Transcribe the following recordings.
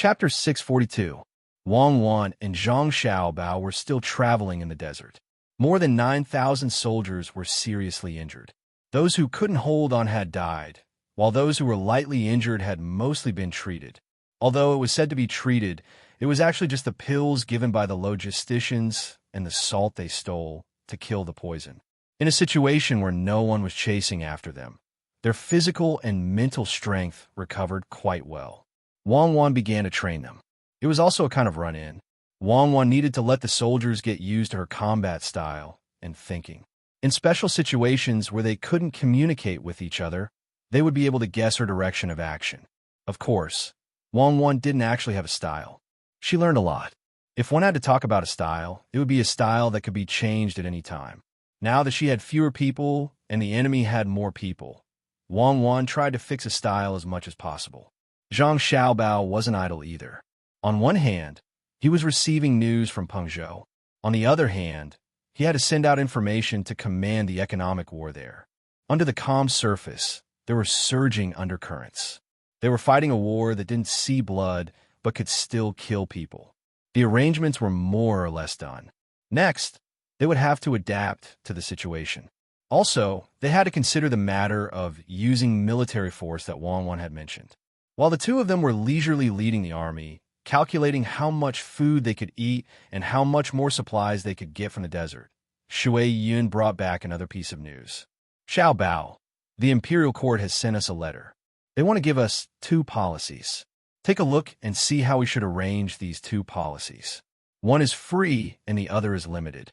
Chapter 642. Wang Wan and Zhang Xiaobao were still traveling in the desert. More than 9,000 soldiers were seriously injured. Those who couldn't hold on had died, while those who were lightly injured had mostly been treated. Although it was said to be treated, it was actually just the pills given by the logisticians and the salt they stole to kill the poison. In a situation where no one was chasing after them, their physical and mental strength recovered quite well. Wang Wan began to train them. It was also a kind of run-in. Wang Wan needed to let the soldiers get used to her combat style and thinking. In special situations where they couldn't communicate with each other, they would be able to guess her direction of action. Of course, Wang Wan didn't actually have a style. She learned a lot. If one had to talk about a style, it would be a style that could be changed at any time. Now that she had fewer people and the enemy had more people, Wang Wan tried to fix a style as much as possible. Zhang Xiaobao wasn't idle either. On one hand, he was receiving news from Pengzhou. On the other hand, he had to send out information to command the economic war there. Under the calm surface, there were surging undercurrents. They were fighting a war that didn't see blood but could still kill people. The arrangements were more or less done. Next, they would have to adapt to the situation. Also, they had to consider the matter of using military force that Wang Wan had mentioned. While the two of them were leisurely leading the army, calculating how much food they could eat and how much more supplies they could get from the desert, Shui Yun brought back another piece of news. Xiao Bao, the imperial court has sent us a letter. They want to give us 2 policies. Take a look and see how we should arrange these 2 policies. One is free and the other is limited.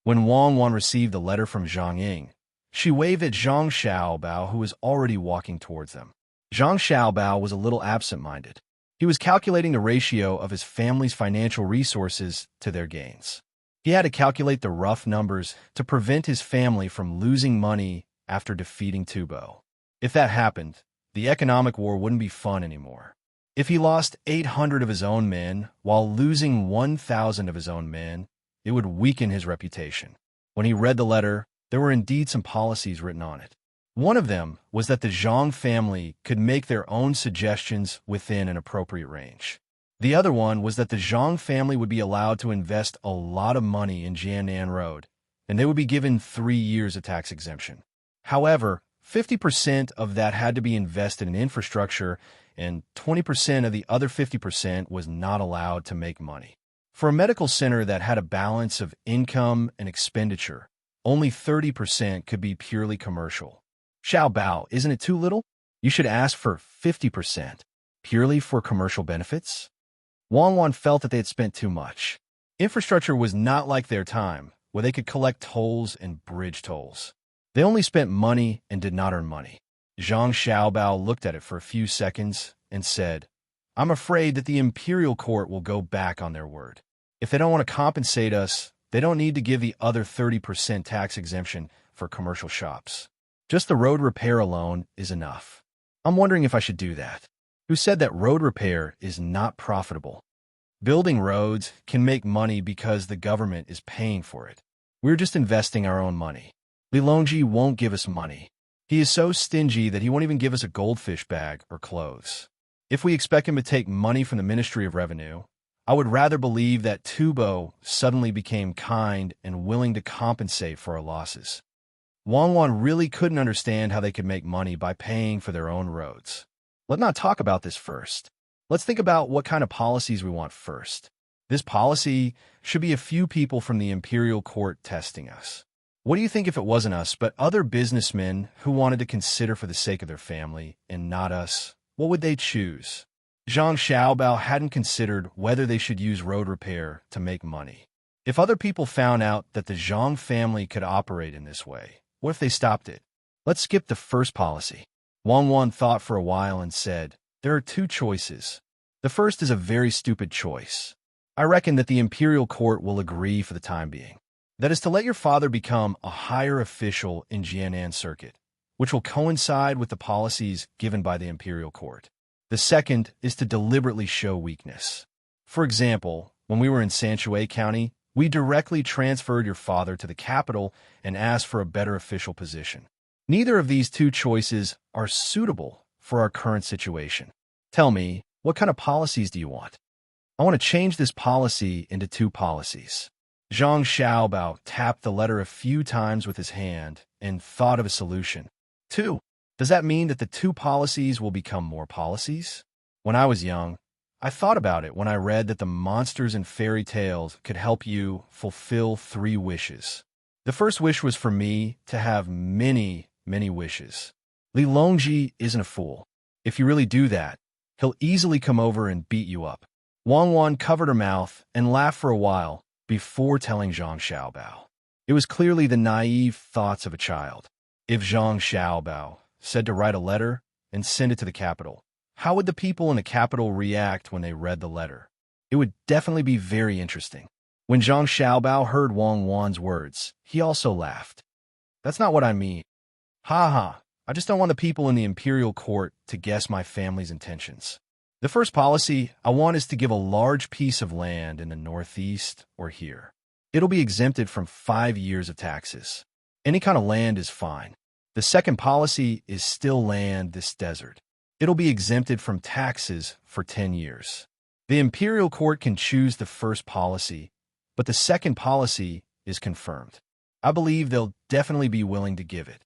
When Wang Wan received the letter from Zhang Ying, she waved at Zhang Xiaobao, who was already walking towards them. Zhang Xiaobao was a little absent-minded. He was calculating the ratio of his family's financial resources to their gains. He had to calculate the rough numbers to prevent his family from losing money after defeating Tubo. If that happened, the economic war wouldn't be fun anymore. If he lost 800 of his own men while losing 1,000 of his own men, it would weaken his reputation. When he read the letter, there were indeed some policies written on it. One of them was that the Zhang family could make their own suggestions within an appropriate range. The other one was that the Zhang family would be allowed to invest a lot of money in Jiannan Road, and they would be given 3 years of tax exemption. However, 50% of that had to be invested in infrastructure, and 20% of the other 50% was not allowed to make money. For a medical center that had a balance of income and expenditure, only 30% could be purely commercial. Xiao Bao, isn't it too little? You should ask for 50%, purely for commercial benefits. Wang Wan felt that they had spent too much. Infrastructure was not like their time, where they could collect tolls and bridge tolls. They only spent money and did not earn money. Zhang Xiaobao looked at it for a few seconds and said, I'm afraid that the imperial court will go back on their word. If they don't want to compensate us, they don't need to give the other 30% tax exemption for commercial shops. Just the road repair alone is enough. I'm wondering if I should do that. Who said that road repair is not profitable? Building roads can make money because the government is paying for it. We're just investing our own money. Li Longji won't give us money. He is so stingy that he won't even give us a goldfish bag or clothes. If we expect him to take money from the Ministry of Revenue, I would rather believe that Tubo suddenly became kind and willing to compensate for our losses. Wang Wan really couldn't understand how they could make money by paying for their own roads. Let's not talk about this first. Let's think about what kind of policies we want first. This policy should be a few people from the imperial court testing us. What do you think if it wasn't us, but other businessmen who wanted to consider for the sake of their family, and not us? What would they choose? Zhang Xiaobao hadn't considered whether they should use road repair to make money. If other people found out that the Zhang family could operate in this way, what if they stopped it? Let's skip the first policy. Wang Wan thought for a while and said, there are 2 choices. The first is a very stupid choice. I reckon that the imperial court will agree for the time being. That is to let your father become a higher official in Jiannan Circuit, which will coincide with the policies given by the imperial court. The second is to deliberately show weakness. For example, when we were in Sanshui County, we directly transferred your father to the capital and asked for a better official position. Neither of these 2 choices are suitable for our current situation. Tell me, What kind of policies do you want? I want to change this policy into 2 policies. Zhang Xiaobao tapped the letter a few times with his hand and thought of a solution. 2. Does that mean that the 2 policies will become more policies? When I was young, I thought about it when I read that the monsters in fairy tales could help you fulfill 3 wishes. The first wish was for me to have many, many wishes. Li Longji isn't a fool. If you really do that, he'll easily come over and beat you up. Wang Wan covered her mouth and laughed for a while before telling Zhang Xiaobao. It was clearly the naive thoughts of a child. If Zhang Xiaobao said to write a letter and send it to the capital, how would the people in the capital react when they read the letter? It would definitely be very interesting. When Zhang Xiaobao heard Wang Wan's words, he also laughed. That's not what I mean. Ha ha, I just don't want the people in the imperial court to guess my family's intentions. The first policy I want is to give a large piece of land in the northeast or here. It'll be exempted from 5 years of taxes. Any kind of land is fine. The second policy is still land this desert. It'll be exempted from taxes for 10 years. The imperial court can choose the first policy, but the second policy is confirmed. I believe they'll definitely be willing to give it.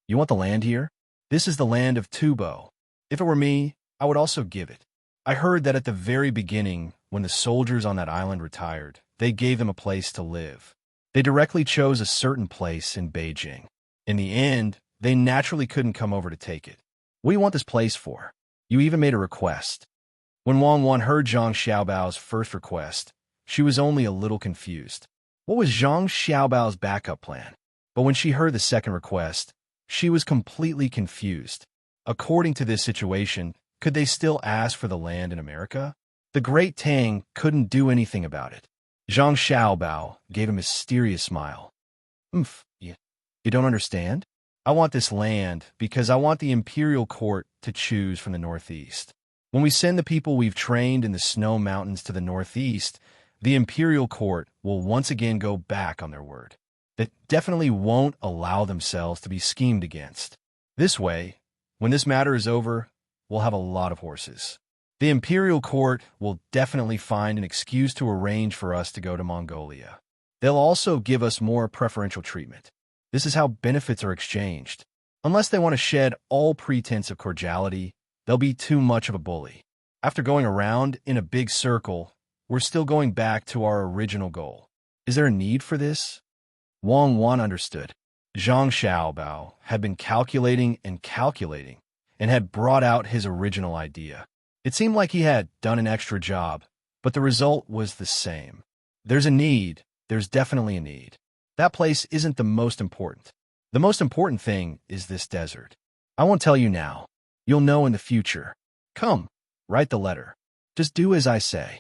You want the land here? This is the land of Tubo. If it were me, I would also give it. I heard that at the very beginning, when the soldiers on that island retired, they gave them a place to live. They directly chose a certain place in Beijing. In the end, they naturally couldn't come over to take it. What do you want this place for? You even made a request. When Wang Wan heard Zhang Xiaobao's first request, she was only a little confused. What was Zhang Xiaobao's backup plan? But when she heard the second request, she was completely confused. According to this situation, could they still ask for the land in America? The great Tang couldn't do anything about it. Zhang Xiaobao gave a mysterious smile. You don't understand? I want this land because I want the imperial court to choose from the northeast. When we send the people we've trained in the snow mountains to the northeast, the imperial court will once again go back on their word. They definitely won't allow themselves to be schemed against. This way, when this matter is over, we'll have a lot of horses. The imperial court will definitely find an excuse to arrange for us to go to Mongolia. They'll also give us more preferential treatment. This is how benefits are exchanged. Unless they want to shed all pretense of cordiality, they'll be too much of a bully. After going around in a big circle, we're still going back to our original goal. Is there a need for this? Wang Wan understood. Zhang Xiaobao had been calculating and had brought out his original idea. It seemed like he had done an extra job, but the result was the same. There's a need. There's definitely a need. That place isn't the most important. The most important thing is this desert. I won't tell you now. You'll know in the future. Come, write the letter. Just do as I say.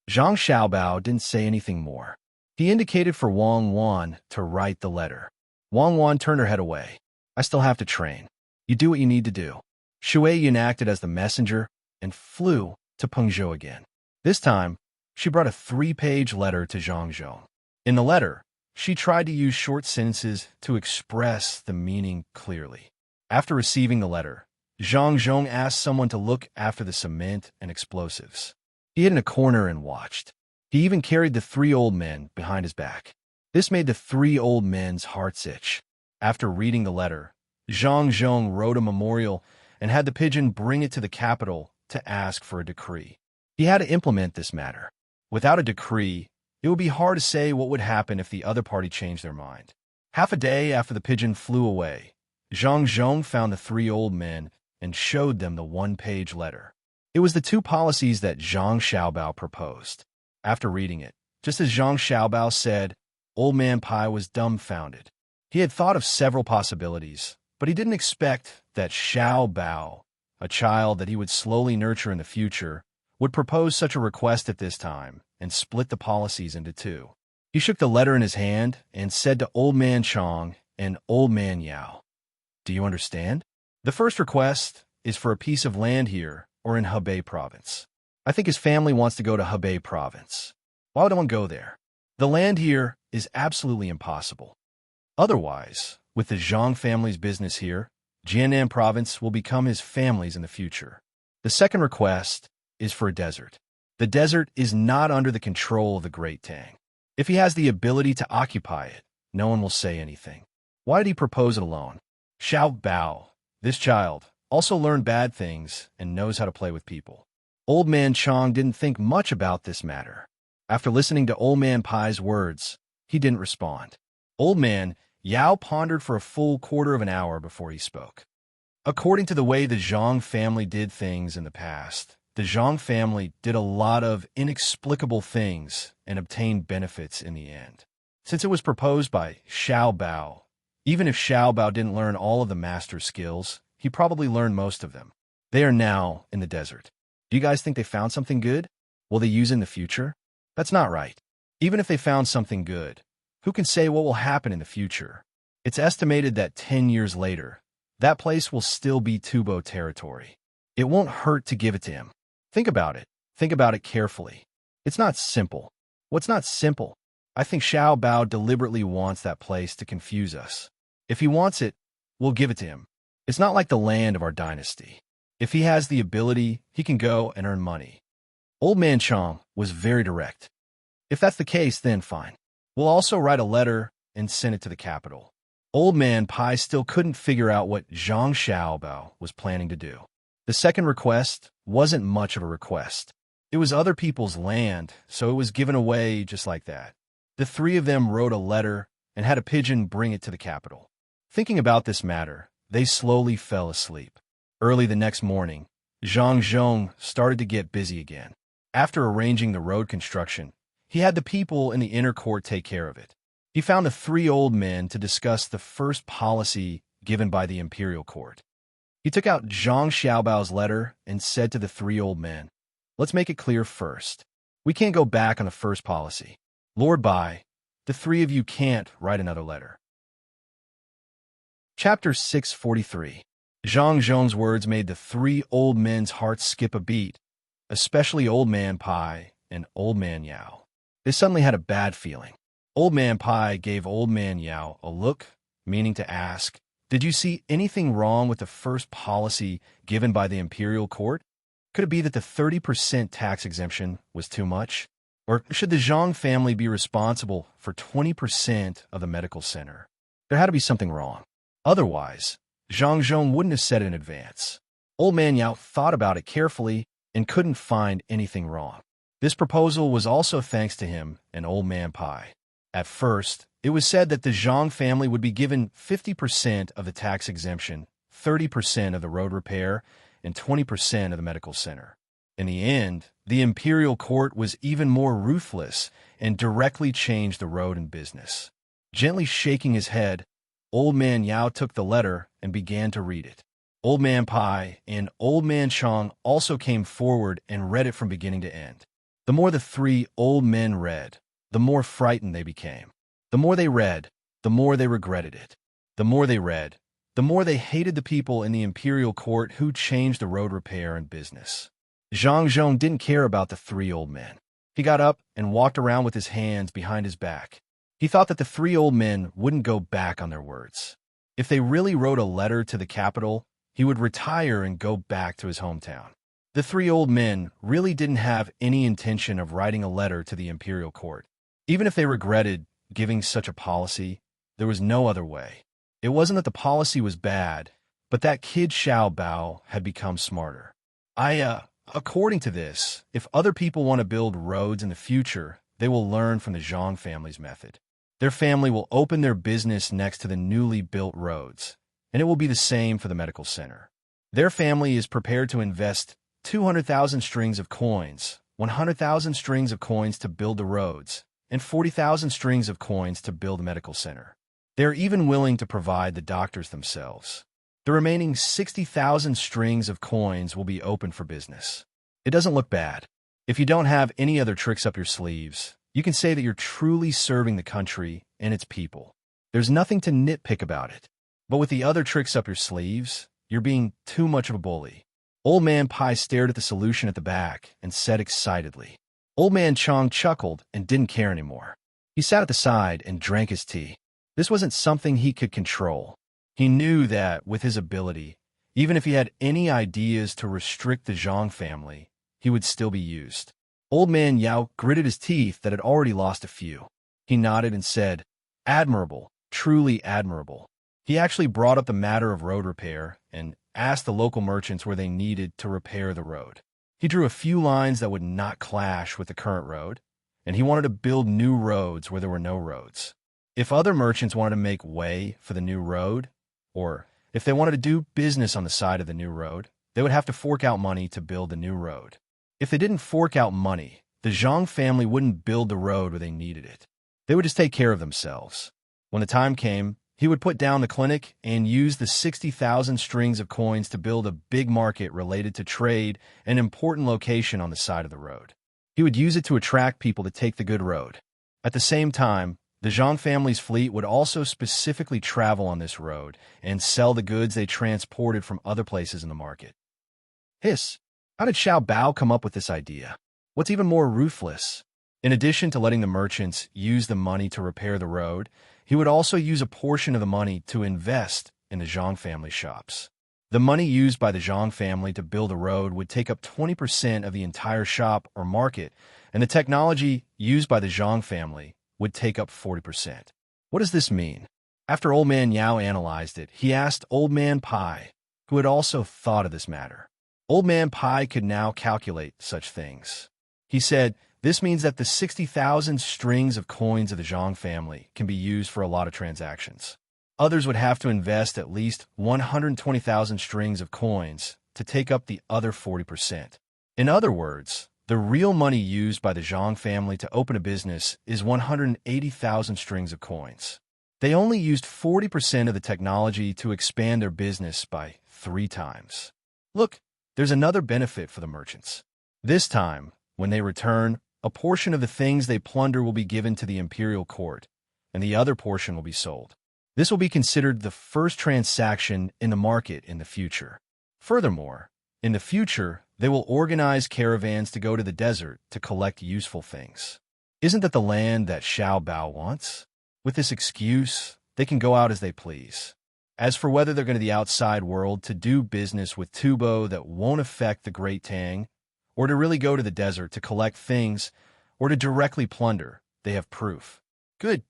Zhang Xiaobao didn't say anything more. He indicated for Wang Wan to write the letter. Wang Wan turned her head away. I still have to train. You do what you need to do. Shui Yin acted as the messenger and flew to Pengzhou again. This time, she brought a 3-page letter to Zhang Zhong. In the letter, she tried to use short sentences to express the meaning clearly. After receiving the letter, Zhang Zhong asked someone to look after the cement and explosives. He hid in a corner and watched. He even carried the 3 old men behind his back. This made the 3 old men's hearts itch. After reading the letter, Zhang Zhong wrote a memorial and had the pigeon bring it to the capital to ask for a decree. He had to implement this matter. Without a decree, it would be hard to say what would happen if the other party changed their mind. Half a day after the pigeon flew away, Zhang Zhong found the 3 old men and showed them the 1-page letter. It was the 2 policies that Zhang Xiaobao proposed. After reading it, just as Zhang Xiaobao said, Old Man Pai was dumbfounded. He had thought of several possibilities, but he didn't expect that Xiaobao, a child that he would slowly nurture in the future, would propose such a request at this time and split the policies into 2. He shook the letter in his hand and said to Old Man Chong and Old Man Yao, "Do you understand? The first request is for a piece of land here or in Hebei province. I think his family wants to go to Hebei province. Why would anyone go there? The land here is absolutely impossible. Otherwise, with the Zhang family's business here, Jiannan province will become his family's in the future. The second request is for a desert. The desert is not under the control of the great Tang. If he has the ability to occupy it, no one will say anything. Why did he propose it alone? Xiao Bao, this child, also learned bad things and knows how to play with people. Old Man Chong didn't think much about this matter. After listening to Old Man Pai's words, he didn't respond. Old Man Yao pondered for a full quarter of an hour before he spoke. According to the way the Zhang family did things in the past, the Zhang family did a lot of inexplicable things and obtained benefits in the end. Since it was proposed by Xiao Bao, even if Xiao Bao didn't learn all of the master skills, he probably learned most of them. They are now in the desert. Do you guys think they found something good? Will they use it in the future? That's not right. Even if they found something good, who can say what will happen in the future? It's estimated that 10 years later, that place will still be Tubo territory. It won't hurt to give it to him. Think about it. Think about it carefully. It's not simple. What's not simple? I think Xiao Bao deliberately wants that place to confuse us. If he wants it, we'll give it to him. It's not like the land of our dynasty. If he has the ability, he can go and earn money. Old Man Chong was very direct. If that's the case, then fine. We'll also write a letter and send it to the capital. Old Man Pai still couldn't figure out what Zhang Xiaobao was planning to do. The second request wasn't much of a request. It was other people's land, so it was given away just like that. The three of them wrote a letter and had a pigeon bring it to the capital. Thinking about this matter, they slowly fell asleep. Early the next morning, Zhang Zhong started to get busy again. After arranging the road construction, he had the people in the inner court take care of it. He found the three old men to discuss the first policy given by the imperial court. He took out Zhang Xiaobao's letter and said to the three old men, "Let's make it clear first. We can't go back on the first policy. Lord Bai, the three of you can't write another letter." Chapter 643. Zhang Zhong's words made the three old men's hearts skip a beat, especially Old Man Pai and Old Man Yao. They suddenly had a bad feeling. Old Man Pai gave Old Man Yao a look, meaning to ask, "Did you see anything wrong with the first policy given by the imperial court? Could it be that the 30% tax exemption was too much? Or should the Zhang family be responsible for 20% of the medical center? There had to be something wrong. Otherwise, Zhang Zhong wouldn't have said it in advance." Old Man Yao thought about it carefully and couldn't find anything wrong. This proposal was also thanks to him and Old Man Pai. At first, it was said that the Zhang family would be given 50% of the tax exemption, 30% of the road repair, and 20% of the medical center. In the end, the imperial court was even more ruthless and directly changed the road and business. Gently shaking his head, Old Man Yao took the letter and began to read it. Old Man Pai and Old Man Chong also came forward and read it from beginning to end. The more the three old men read, the more frightened they became. The more they read, the more they regretted it. The more they read, the more they hated the people in the imperial court who changed the road repair and business. Zhang Zhong didn't care about the three old men. He got up and walked around with his hands behind his back. He thought that the three old men wouldn't go back on their words. If they really wrote a letter to the capital, he would retire and go back to his hometown. The three old men really didn't have any intention of writing a letter to the imperial court. Even if they regretted giving such a policy, there was no other way. It wasn't that the policy was bad, but that kid Xiao Bao had become smarter. According to this, if other people want to build roads in the future, they will learn from the Zhang family's method. Their family will open their business next to the newly built roads, and it will be the same for the medical center. Their family is prepared to invest 200,000 strings of coins, 100,000 strings of coins to build the roads, and 40,000 strings of coins to build the medical center. They are even willing to provide the doctors themselves. The remaining 60,000 strings of coins will be open for business. It doesn't look bad. If you don't have any other tricks up your sleeves, you can say that you're truly serving the country and its people. There's nothing to nitpick about it. But with the other tricks up your sleeves, you're being too much of a bully. Old Man Pai stared at the solution at the back and said excitedly. Old Man Chong chuckled and didn't care anymore. He sat at the side and drank his tea. This wasn't something he could control. He knew that, with his ability, even if he had any ideas to restrict the Zhang family, he would still be used. Old Man Yao gritted his teeth that had already lost a few. He nodded and said, "Admirable, truly admirable." He actually brought up the matter of road repair and asked the local merchants where they needed to repair the road. He drew a few lines that would not clash with the current road, and he wanted to build new roads where there were no roads. If other merchants wanted to make way for the new road, or if they wanted to do business on the side of the new road, they would have to fork out money to build the new road. If they didn't fork out money, the Zhang family wouldn't build the road where they needed it. They would just take care of themselves. When the time came, he would put down the clinic and use the 60,000 strings of coins to build a big market related to trade, an important location on the side of the road. He would use it to attract people to take the good road. At the same time, the Zhang family's fleet would also specifically travel on this road and sell the goods they transported from other places in the market. Hiss, how did Xiao Bao come up with this idea? What's even more ruthless? In addition to letting the merchants use the money to repair the road, he would also use a portion of the money to invest in the Zhang family shops. The money used by the Zhang family to build a road would take up 20% of the entire shop or market, and the technology used by the Zhang family would take up 40%. What does this mean? After Old Man Yao analyzed it, he asked Old Man Pai, who had also thought of this matter. Old Man Pai could now calculate such things. He said, "This means that the 60,000 strings of coins of the Zhang family can be used for a lot of transactions. Others would have to invest at least 120,000 strings of coins to take up the other 40%. In other words, the real money used by the Zhang family to open a business is 180,000 strings of coins. They only used 40% of the technology to expand their business by 3 times. Look, there's another benefit for the merchants. This time, when they return, a portion of the things they plunder will be given to the imperial court, and the other portion will be sold. This will be considered the first transaction in the market in the future. Furthermore, in the future, they will organize caravans to go to the desert to collect useful things. Isn't that the land that Xiao Bao wants? With this excuse, they can go out as they please. As for whether they're going to the outside world to do business with Tubo that won't affect the Great Tang, or to really go to the desert to collect things, or to directly plunder, they have proof. Good.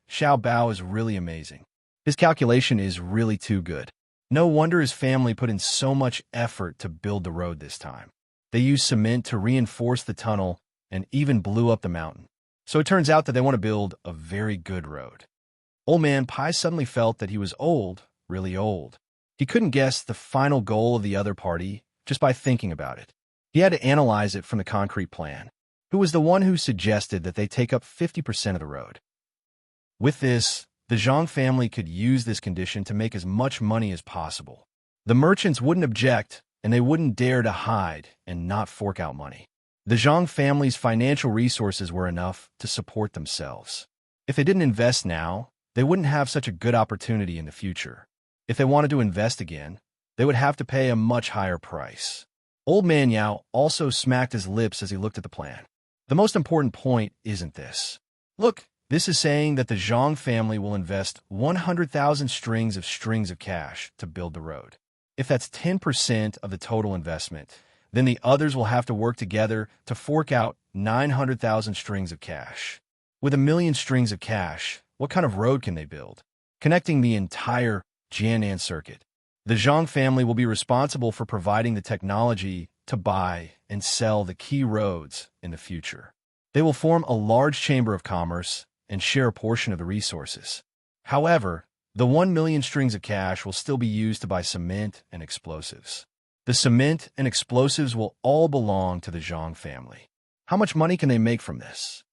Xiao Bao is really amazing. His calculation is really too good. No wonder his family put in so much effort to build the road this time. They used cement to reinforce the tunnel and even blew up the mountain. So it turns out that they want to build a very good road. Old Man Pai suddenly felt that he was old, really old. He couldn't guess the final goal of the other party just by thinking about it. He had to analyze it from the concrete plan. Who was the one who suggested that they take up 50% of the road? With this, the Zhang family could use this condition to make as much money as possible. The merchants wouldn't object, and they wouldn't dare to hide and not fork out money. The Zhang family's financial resources were enough to support themselves. If they didn't invest now, they wouldn't have such a good opportunity in the future. If they wanted to invest again, they would have to pay a much higher price. Old Man Yao also smacked his lips as he looked at the plan. The most important point isn't this. Look, this is saying that the Zhang family will invest 100,000 strings of cash to build the road. If that's 10% of the total investment, then the others will have to work together to fork out 900,000 strings of cash. With 1,000,000 strings of cash, what kind of road can they build? Connecting the entire Jianan circuit. The Zhang family will be responsible for providing the technology to buy and sell the key roads in the future. They will form a large chamber of commerce and share a portion of the resources. However, the 1,000,000 strings of cash will still be used to buy cement and explosives. The cement and explosives will all belong to the Zhang family. How much money can they make from this?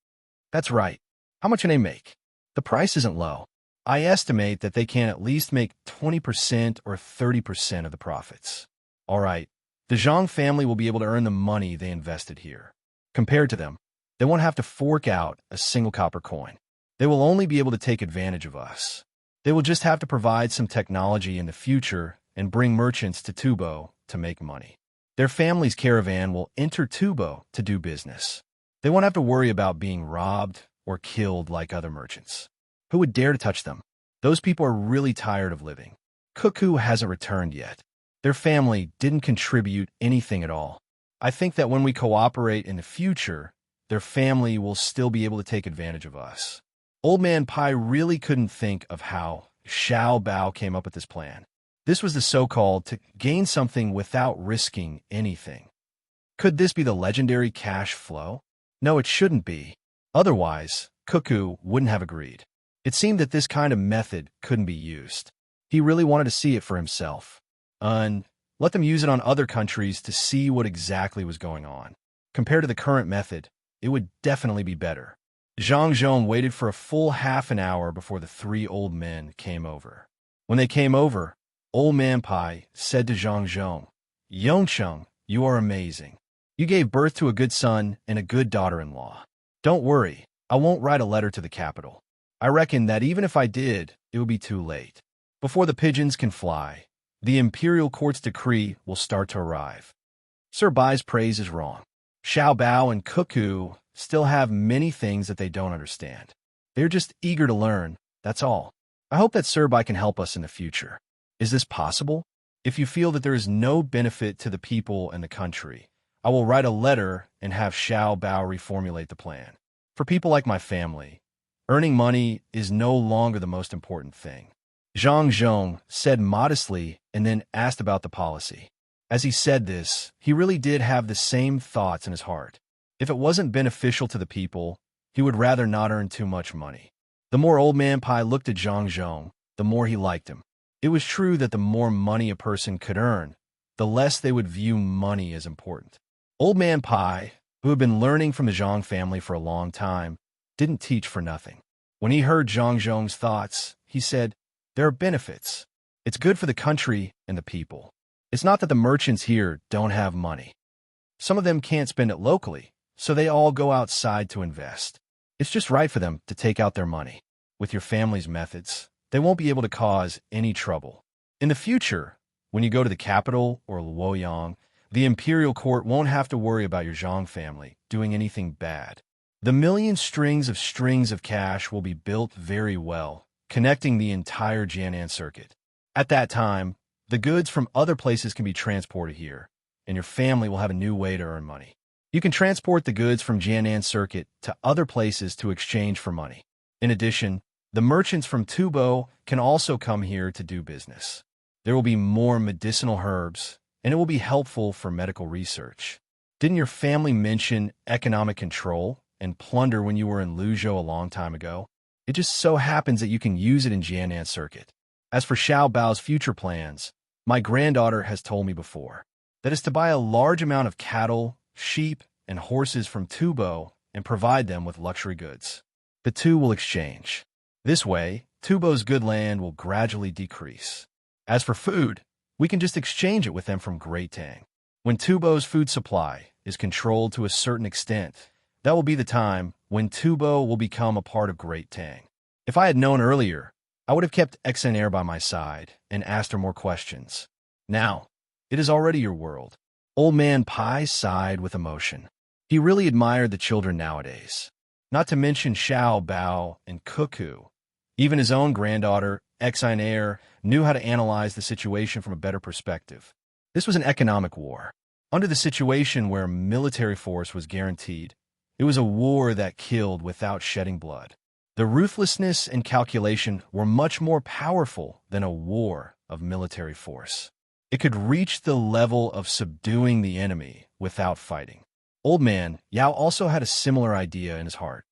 That's right. How much can they make? The price isn't low. I estimate that they can at least make 20% or 30% of the profits. All right, the Zhang family will be able to earn the money they invested here. Compared to them, they won't have to fork out a single copper coin. They will only be able to take advantage of us. They will just have to provide some technology in the future and bring merchants to Tubo to make money. Their family's caravan will enter Tubo to do business. They won't have to worry about being robbed or killed like other merchants. Who would dare to touch them? Those people are really tired of living. Cuckoo hasn't returned yet. Their family didn't contribute anything at all. I think that when we cooperate in the future, their family will still be able to take advantage of us. Old Man Pai really couldn't think of how Xiao Bao came up with this plan. This was the so-called to gain something without risking anything. Could this be the legendary cash flow? No, it shouldn't be. Otherwise, Cuckoo wouldn't have agreed. It seemed that this kind of method couldn't be used. He really wanted to see it for himself. Let them use it on other countries to see what exactly was going on. Compared to the current method, it would definitely be better. Zhang Zhong waited for a full half an hour before the three old men came over. When they came over, Old Man Pai said to Zhang Zhong, "Yongcheng, you are amazing. You gave birth to a good son and a good daughter-in-law. Don't worry, I won't write a letter to the capital. I reckon that even if I did, it would be too late. Before the pigeons can fly, the imperial court's decree will start to arrive." Sir Bai's praise is wrong. Xiao Bao and Cuckoo still have many things that they don't understand. They're just eager to learn, that's all. I hope that Sir Bai can help us in the future. Is this possible? If you feel that there is no benefit to the people and the country, I will write a letter and have Xiao Bao reformulate the plan. For people like my family, earning money is no longer the most important thing. Zhang Zhong said modestly and then asked about the policy. As he said this, he really did have the same thoughts in his heart. If it wasn't beneficial to the people, he would rather not earn too much money. The more Old Man Pai looked at Zhang Zhong, the more he liked him. It was true that the more money a person could earn, the less they would view money as important. Old Man Pai, who had been learning from the Zhang family for a long time, didn't teach for nothing. When he heard Zhang Zhong's thoughts, he said, "There are benefits. It's good for the country and the people. It's not that the merchants here don't have money. Some of them can't spend it locally, so they all go outside to invest. It's just right for them to take out their money. With your family's methods, they won't be able to cause any trouble. In the future, when you go to the capital or Luoyang, the imperial court won't have to worry about your Zhang family doing anything bad. The million strings of cash will be built very well, connecting the entire Jianan circuit. At that time, the goods from other places can be transported here, and your family will have a new way to earn money. You can transport the goods from Jianan circuit to other places to exchange for money. In addition, the merchants from Tubo can also come here to do business. There will be more medicinal herbs, and it will be helpful for medical research. Didn't your family mention economic control and plunder when you were in Luzhou a long time ago? It just so happens that you can use it in Jianan circuit. As for Xiao Bao's future plans, my granddaughter has told me before that is to buy a large amount of cattle, sheep, and horses from Tubo and provide them with luxury goods. The two will exchange. This way, Tubo's good land will gradually decrease. As for food, we can just exchange it with them from Great Tang. When Tubo's food supply is controlled to a certain extent, that will be the time when Tubo will become a part of Great Tang. If I had known earlier, I would have kept Exanair by my side and asked her more questions. Now, it is already your world. Old Man Pai sighed with emotion. He really admired the children nowadays. Not to mention Xiao Bao and Cuckoo. Even his own granddaughter, Exanair, knew how to analyze the situation from a better perspective. This was an economic war. Under the situation where military force was guaranteed, it was a war that killed without shedding blood. The ruthlessness and calculation were much more powerful than a war of military force. It could reach the level of subduing the enemy without fighting. Old Man Yao also had a similar idea in his heart.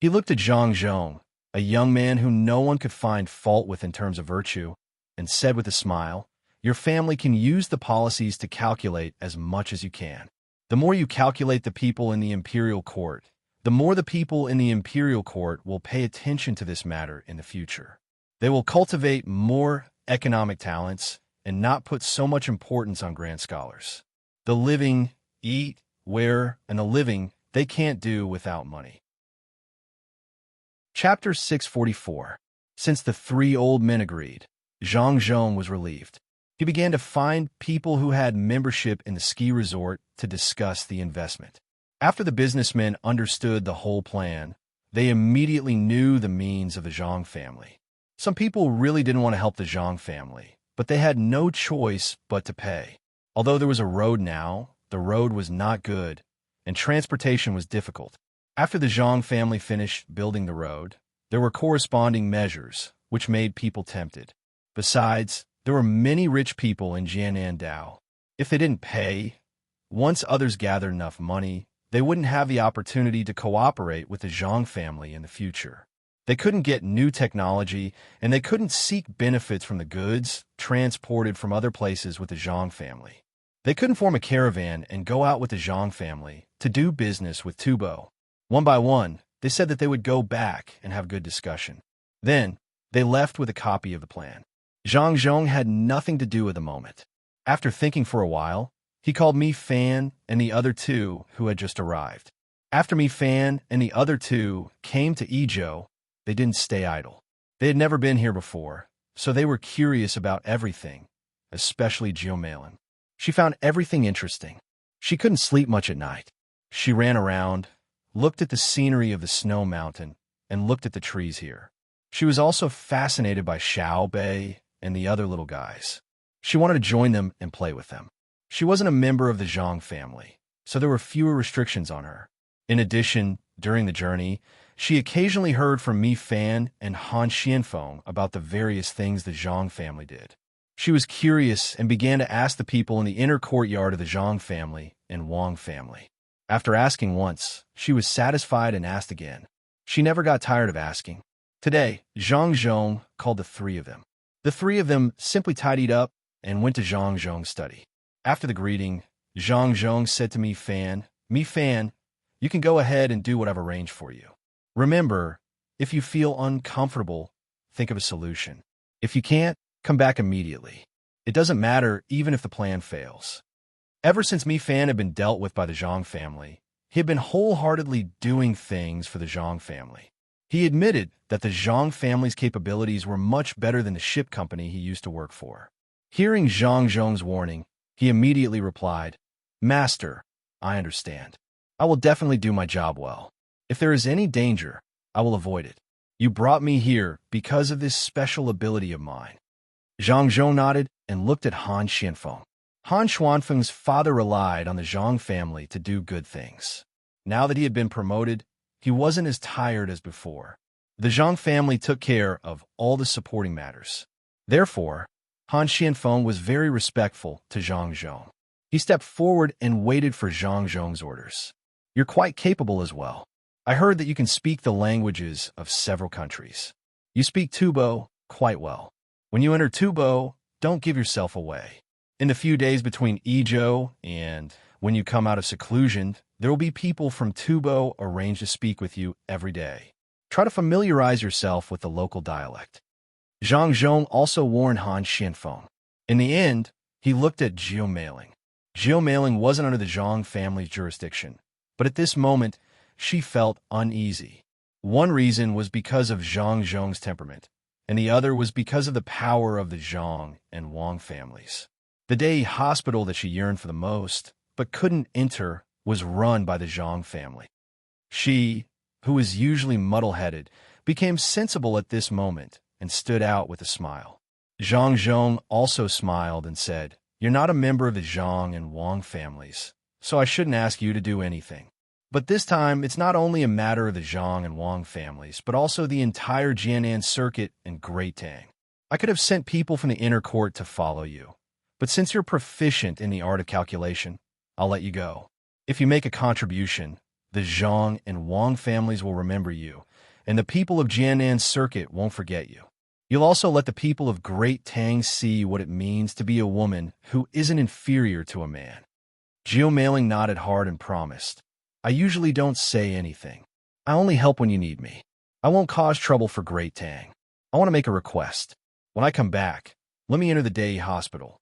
He looked at Zhang Zhong, a young man who no one could find fault with in terms of virtue, and said with a smile, "Your family can use the policies to calculate as much as you can. The more you calculate the people in the imperial court, the more the people in the imperial court will pay attention to this matter in the future. They will cultivate more economic talents and not put so much importance on grand scholars. The living eat, wear, and the living they can't do without money." Chapter 644. Since the three old men agreed, Zhang Zhong was relieved. He began to find people who had membership in the ski resort to discuss the investment. After the businessmen understood the whole plan, they immediately knew the means of the Zhang family. Some people really didn't want to help the Zhang family, but they had no choice but to pay. Although there was a road now, the road was not good, and transportation was difficult. After the Zhang family finished building the road, there were corresponding measures, which made people tempted. Besides, there were many rich people in Jianandao. If they didn't pay, once others gathered enough money, they wouldn't have the opportunity to cooperate with the Zhang family in the future. They couldn't get new technology, and they couldn't seek benefits from the goods transported from other places with the Zhang family. They couldn't form a caravan and go out with the Zhang family to do business with Tubo. One by one, they said that they would go back and have good discussion. Then, they left with a copy of the plan. Zhang Zhong had nothing to do at the moment. After thinking for a while, he called Mi Fan and the other two who had just arrived. After Mi Fan and the other two came to Idyll, they didn't stay idle. They had never been here before, so they were curious about everything, especially Jiu Malin. She found everything interesting. She couldn't sleep much at night. She ran around, looked at the scenery of the snow mountain, and looked at the trees here. She was also fascinated by Xiao Bei and the other little guys. She wanted to join them and play with them. She wasn't a member of the Zhang family, so there were fewer restrictions on her. In addition, during the journey, she occasionally heard from Mi Fan and Han Xianfeng about the various things the Zhang family did. She was curious and began to ask the people in the inner courtyard of the Zhang family and Wang family. After asking once, she was satisfied and asked again. She never got tired of asking. Today, Zhang Zhong called the three of them. The three of them simply tidied up and went to Zhang Zhong's study. After the greeting, Zhang Zhong said to Mi Fan, you can go ahead and do what I've arranged for you. Remember, if you feel uncomfortable, think of a solution. If you can't, come back immediately. It doesn't matter even if the plan fails. Ever since Mi Fan had been dealt with by the Zhang family, he had been wholeheartedly doing things for the Zhang family. He admitted that the Zhang family's capabilities were much better than the ship company he used to work for. Hearing Zhang Zhong's warning, he immediately replied, Master, I understand. I will definitely do my job well. If there is any danger, I will avoid it. You brought me here because of this special ability of mine. Zhang Zhong nodded and looked at Han Xianfeng. Han Xuanfeng's father relied on the Zhang family to do good things. Now that he had been promoted, he wasn't as tired as before. The Zhang family took care of all the supporting matters. Therefore, Han Xianfeng was very respectful to Zhang Zhong. He stepped forward and waited for Zhang Zhong's orders. You're quite capable as well. I heard that you can speak the languages of several countries. You speak Tubo quite well. When you enter Tubo, don't give yourself away. In the few days between Idyll and when you come out of seclusion, there will be people from Tubo arranged to speak with you every day. Try to familiarize yourself with the local dialect. Zhang Zhong also warned Han Xianfeng. In the end, he looked at Jiu Malin. Jiu Malin wasn't under the Zhang family's jurisdiction, but at this moment, she felt uneasy. One reason was because of Zhang Zhong's temperament, and the other was because of the power of the Zhang and Wang families. The day hospital that she yearned for the most, but couldn't enter, was run by the Zhang family. She, who was usually muddle-headed, became sensible at this moment and stood out with a smile. Zhang Zhong also smiled and said, You're not a member of the Zhang and Wang families, so I shouldn't ask you to do anything. But this time, it's not only a matter of the Zhang and Wang families, but also the entire Jianan circuit and Great Tang. I could have sent people from the inner court to follow you, but since you're proficient in the art of calculation, I'll let you go. If you make a contribution, the Zhang and Wang families will remember you, and the people of Jianan circuit won't forget you. You'll also let the people of Great Tang see what it means to be a woman who isn't inferior to a man. Jiu Malin nodded hard and promised, I usually don't say anything. I only help when you need me. I won't cause trouble for Great Tang. I want to make a request. When I come back, let me enter the day hospital.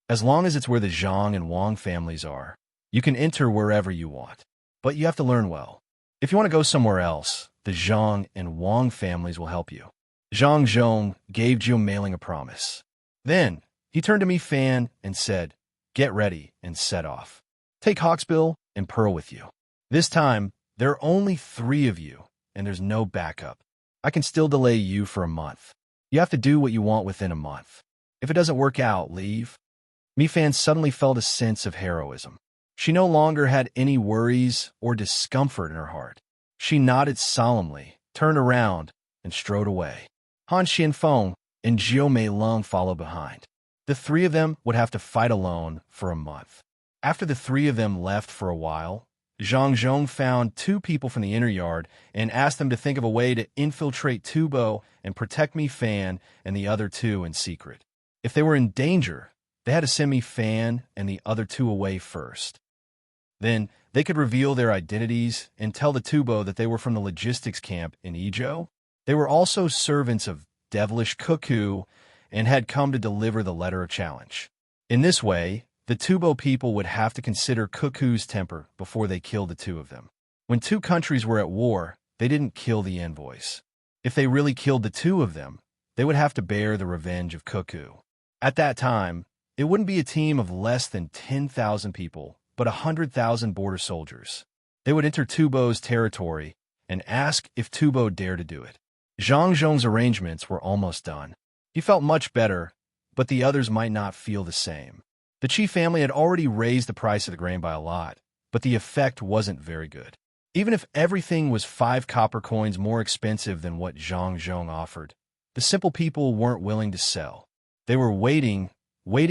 As long as it's where the Zhang and Wang families are, you can enter wherever you want. But you have to learn well. If you want to go somewhere else, the Zhang and Wang families will help you. Zhang Zhong gave Jiu Malin a promise. Then, he turned to Mi Fan and said, Get ready and set off. Take Hawksbill and Pearl with you. This time, there are only 3 of you, and there's no backup. I can still delay you for a month. You have to do what you want within a month. If it doesn't work out, leave. Mi Fan suddenly felt a sense of heroism. She no longer had any worries or discomfort in her heart. She nodded solemnly, turned around, and strode away. Han Xianfeng and Jiu Mei Lung followed behind. The three of them would have to fight alone for a month. After the three of them left for a while, Zhang Zhong found two people from the inner yard and asked them to think of a way to infiltrate Tubo and protect Mi Fan and the other two in secret. If they were in danger, they had to send Mi Fan and the other two away first. Then they could reveal their identities and tell the Tubo that they were from the logistics camp in Idyll. They were also servants of devilish Cuckoo and had come to deliver the letter of challenge. In this way, the Tubo people would have to consider Cuckoo's temper before they killed the two of them. When two countries were at war, they didn't kill the envoys. If they really killed the two of them, they would have to bear the revenge of Cuckoo. At that time, it wouldn't be a team of less than 10,000 people, but 100,000 border soldiers. They would enter Tubo's territory and ask if Tubo dared to do it. Zhang Zhong's arrangements were almost done. He felt much better, but the others might not feel the same. The Qi family had already raised the price of the grain by a lot, but the effect wasn't very good. Even if everything was 5 copper coins more expensive than what Zhang Zhong offered, the simple people weren't willing to sell. They were waiting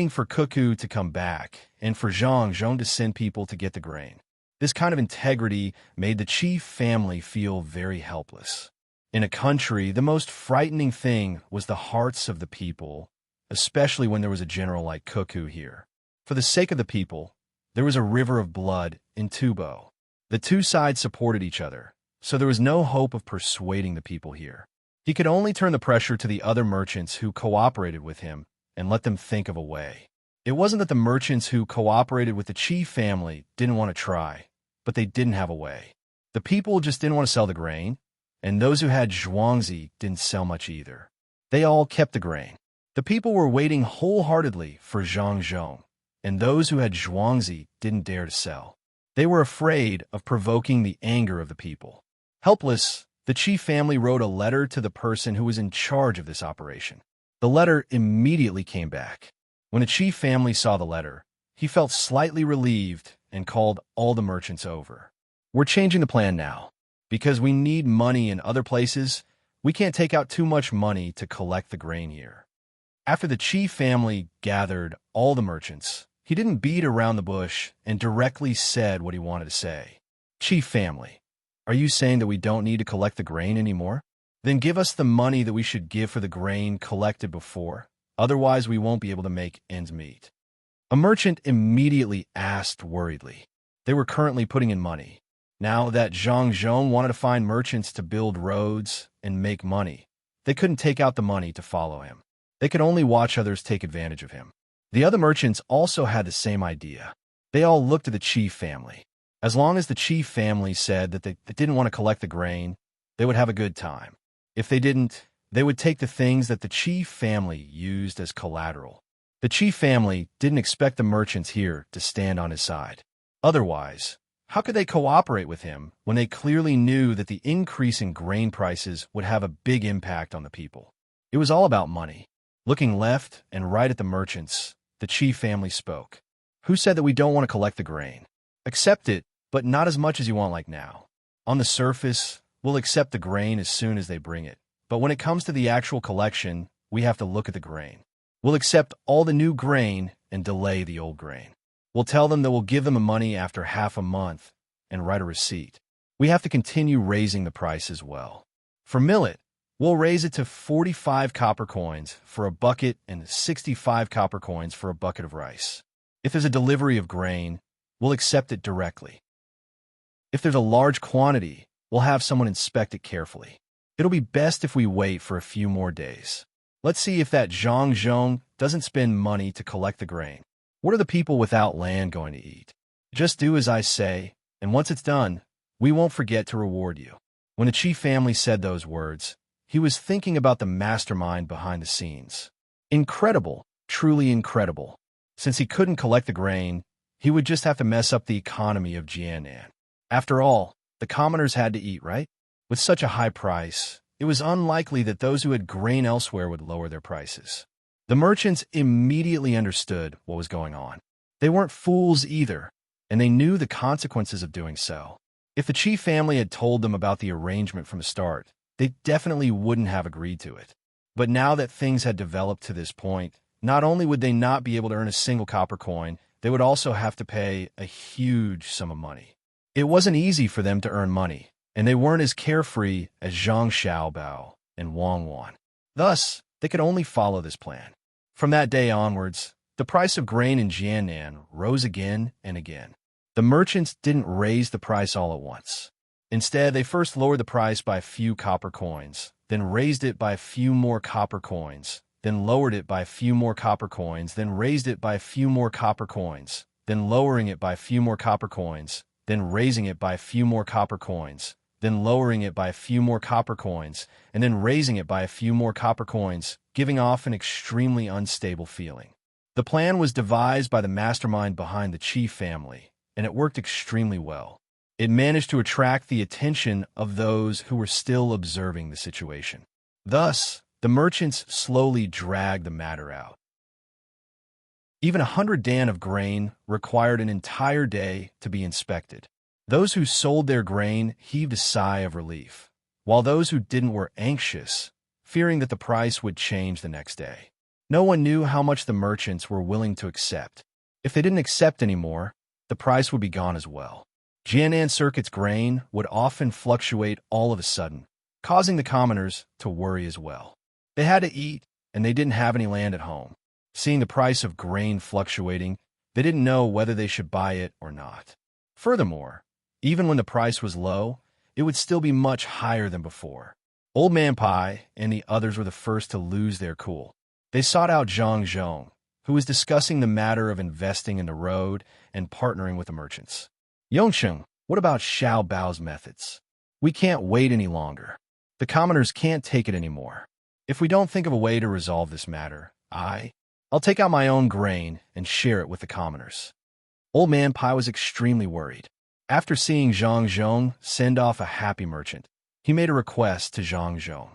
for Cuckoo to come back and for Zhang Zhong to send people to get the grain. This kind of integrity made the Qi family feel very helpless. In a country, the most frightening thing was the hearts of the people, especially when there was a general like Cuckoo here. For the sake of the people, there was a river of blood in Tubo. The two sides supported each other, so there was no hope of persuading the people here. He could only turn the pressure to the other merchants who cooperated with him and let them think of a way. It wasn't that the merchants who cooperated with the Qi family didn't want to try, but they didn't have a way. The people just didn't want to sell the grain, and those who had zhuangzi didn't sell much either. They all kept the grain. The people were waiting wholeheartedly for Zhang Zhong, and those who had zhuangzi didn't dare to sell. They were afraid of provoking the anger of the people. Helpless, the Qi family wrote a letter to the person who was in charge of this operation. The letter immediately came back. When the Qi family saw the letter, he felt slightly relieved and called all the merchants over. We're changing the plan now. Because we need money in other places, we can't take out too much money to collect the grain here. After the Qi family gathered all the merchants, he didn't beat around the bush and directly said what he wanted to say. Qi family, are you saying that we don't need to collect the grain anymore? Then give us the money that we should give for the grain collected before. Otherwise, we won't be able to make ends meet. A merchant immediately asked worriedly. They were currently putting in money. Now that Zhang Zhong wanted to find merchants to build roads and make money, they couldn't take out the money to follow him. They could only watch others take advantage of him. The other merchants also had the same idea. They all looked at the Qi family. As long as the Qi family said that they didn't want to collect the grain, they would have a good time. If they didn't, they would take the things that the Qi family used as collateral. The Qi family didn't expect the merchants here to stand on his side. Otherwise, how could they cooperate with him when they clearly knew that the increase in grain prices would have a big impact on the people? It was all about money. Looking left and right at the merchants, the Qi family spoke. Who said that we don't want to collect the grain? Accept it, but not as much as you want like now. On the surface, we'll accept the grain as soon as they bring it. But when it comes to the actual collection, we have to look at the grain. We'll accept all the new grain and delay the old grain. We'll tell them that we'll give them the money after half a month and write a receipt. We have to continue raising the price as well. For millet, we'll raise it to 45 copper coins for a bucket and 65 copper coins for a bucket of rice. If there's a delivery of grain, we'll accept it directly. If there's a large quantity, we'll have someone inspect it carefully. It'll be best if we wait for a few more days. Let's see if that Zhang Zhong doesn't spend money to collect the grain. What are the people without land going to eat? Just do as I say, and once it's done, we won't forget to reward you. When the Qi family said those words, he was thinking about the mastermind behind the scenes. Incredible, truly incredible. Since he couldn't collect the grain, he would just have to mess up the economy of Jianan. After all, the commoners had to eat, right? With such a high price, it was unlikely that those who had grain elsewhere would lower their prices. The merchants immediately understood what was going on. They weren't fools either, and they knew the consequences of doing so. If the chief family had told them about the arrangement from the start, they definitely wouldn't have agreed to it. But now that things had developed to this point, not only would they not be able to earn a single copper coin, they would also have to pay a huge sum of money. It wasn't easy for them to earn money, and they weren't as carefree as Zhang Xiaobao and Wang Wan. Thus, they could only follow this plan. From that day onwards, the price of grain in Jiannan rose again and again. The merchants didn't raise the price all at once. Instead, they first lowered the price by a few copper coins, then raised it by a few more copper coins, then lowered it by a few more copper coins, then raised it by a few more copper coins, then lowering it by a few more copper coins, then raising it by a few more copper coins, then lowering it by a few more copper coins, and then raising it by a few more copper coins, giving off an extremely unstable feeling. The plan was devised by the mastermind behind the chief family, and it worked extremely well. It managed to attract the attention of those who were still observing the situation. Thus, the merchants slowly dragged the matter out. Even 100 dan of grain required an entire day to be inspected. Those who sold their grain heaved a sigh of relief, while those who didn't were anxious, fearing that the price would change the next day. No one knew how much the merchants were willing to accept. If they didn't accept anymore, the price would be gone as well. Jiannan Circuit's grain would often fluctuate all of a sudden, causing the commoners to worry as well. They had to eat, and they didn't have any land at home. Seeing the price of grain fluctuating, they didn't know whether they should buy it or not. Furthermore, even when the price was low, it would still be much higher than before. Old Man Pai and the others were the first to lose their cool. They sought out Zhang Zhong, who was discussing the matter of investing in the road and partnering with the merchants. Yongcheng, what about Xiao Bao's methods? We can't wait any longer. The commoners can't take it anymore. If we don't think of a way to resolve this matter, I'll take out my own grain and share it with the commoners. Old Man Pai was extremely worried. After seeing Zhang Zhong send off a happy merchant, he made a request to Zhang Zhong.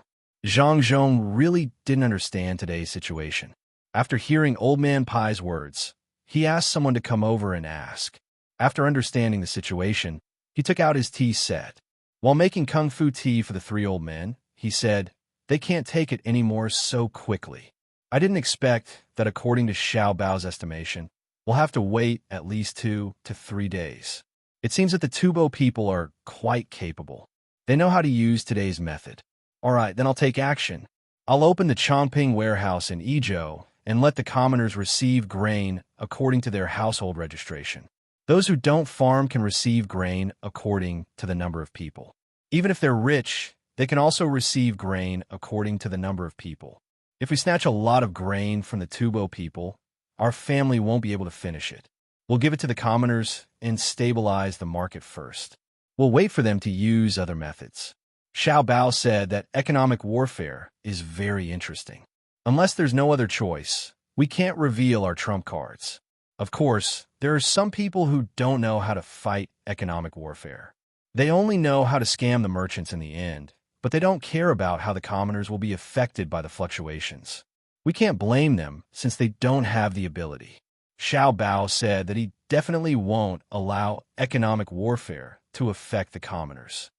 Zhang Zhong really didn't understand today's situation. After hearing Old Man Pai's words, he asked someone to come over and ask. After understanding the situation, he took out his tea set. While making kung fu tea for the three old men, he said, "They can't take it anymore so quickly. I didn't expect that according to Xiao Bao's estimation, we'll have to wait at least 2 to 3 days. It seems that the Tubo people are quite capable. They know how to use today's method. All right, then I'll take action. I'll open the Chongping warehouse in Idyll and let the commoners receive grain according to their household registration. Those who don't farm can receive grain according to the number of people. Even if they're rich, they can also receive grain according to the number of people. If we snatch a lot of grain from the Tubo people, our family won't be able to finish it. We'll give it to the commoners and stabilize the market first. We'll wait for them to use other methods." Xiao Bao said that economic warfare is very interesting. Unless there's no other choice, we can't reveal our trump cards. Of course, there are some people who don't know how to fight economic warfare. They only know how to scam the merchants in the end, but they don't care about how the commoners will be affected by the fluctuations. We can't blame them since they don't have the ability. Xiao Bao said that he definitely won't allow economic warfare to affect the commoners.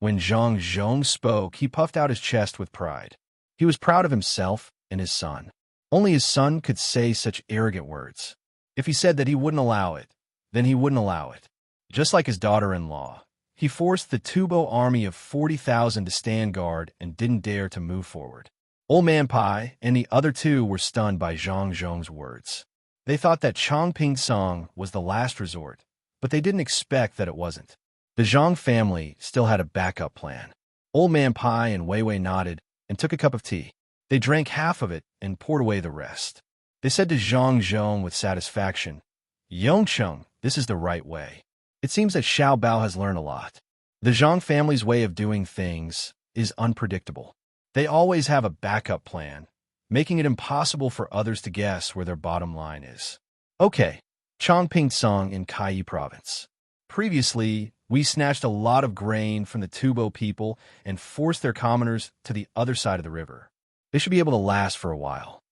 When Zhang Zhong spoke, he puffed out his chest with pride. He was proud of himself and his son. Only his son could say such arrogant words. If he said that he wouldn't allow it, then he wouldn't allow it. Just like his daughter-in-law, he forced the Tubo army of 40,000 to stand guard and didn't dare to move forward. Old Man Pai and the other two were stunned by Zhang Zhong's words. They thought that Chongping Song was the last resort, but they didn't expect that it wasn't. The Zhang family still had a backup plan. Old Man Pai and Wei Wei nodded and took a cup of tea. They drank half of it and poured away the rest. They said to Zhang Zhong with satisfaction, "Yongcheng, this is the right way." It seems that Xiao Bao has learned a lot. The Zhang family's way of doing things is unpredictable. They always have a backup plan, making it impossible for others to guess where their bottom line is. Okay, Chongping Song in Kaiyi Province. Previously, we snatched a lot of grain from the Tubo people and forced their commoners to the other side of the river. They should be able to last for a while.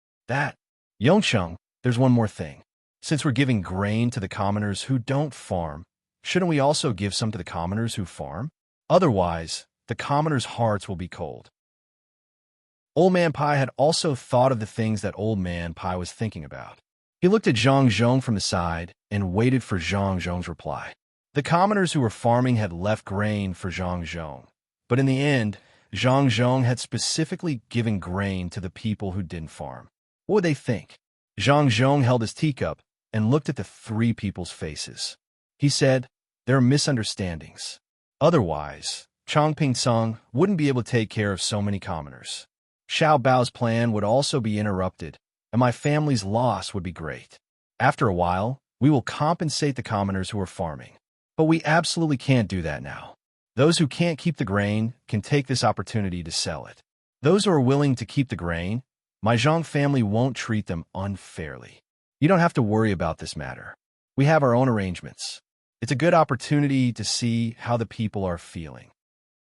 Yongcheng, there's one more thing. Since we're giving grain to the commoners who don't farm, shouldn't we also give some to the commoners who farm? Otherwise, the commoners' hearts will be cold. Old Man Pai had also thought of the things that Old Man Pai was thinking about. He looked at Zhang Zhong from the side and waited for Zhang Zhong's reply. The commoners who were farming had left grain for Zhang Zhong, but in the end, Zhang Zhong had specifically given grain to the people who didn't farm. What would they think? Zhang Zhong held his teacup and looked at the three people's faces. He said, "There are misunderstandings. Otherwise, Chongping Sung wouldn't be able to take care of so many commoners. Xiao Bao's plan would also be interrupted, and my family's loss would be great. After a while, we will compensate the commoners who are farming. But we absolutely can't do that now. Those who can't keep the grain can take this opportunity to sell it. Those who are willing to keep the grain, my Zhang family won't treat them unfairly. You don't have to worry about this matter. We have our own arrangements. It's a good opportunity to see how the people are feeling."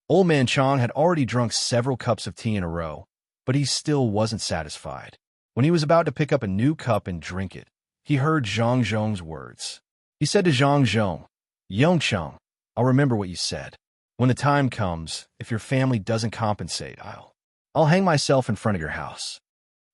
Old Man Chong had already drunk several cups of tea in a row, but he still wasn't satisfied. When he was about to pick up a new cup and drink it, he heard Zhang Zhong's words. He said to Zhang Zhong, "Yongcheng, I'll remember what you said. When the time comes, if your family doesn't compensate, I'll hang myself in front of your house."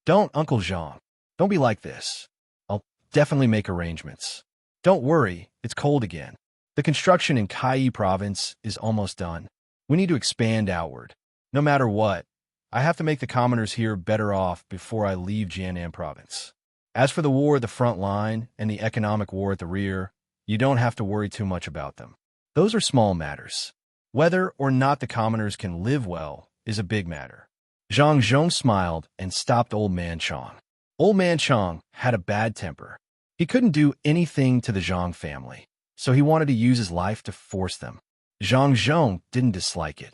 "Don't, Uncle Zhang. Don't be like this. I'll definitely make arrangements. Don't worry, it's cold again. The construction in Kai province is almost done. We need to expand outward. No matter what, I have to make the commoners here better off before I leave Jiannan province. As for the war at the front line and the economic war at the rear, you don't have to worry too much about them. Those are small matters. Whether or not the commoners can live well is a big matter." Zhang Zhong smiled and stopped Old Man Chong. Old Man Chong had a bad temper. He couldn't do anything to the Zhang family, so he wanted to use his life to force them. Zhang Zhong didn't dislike it.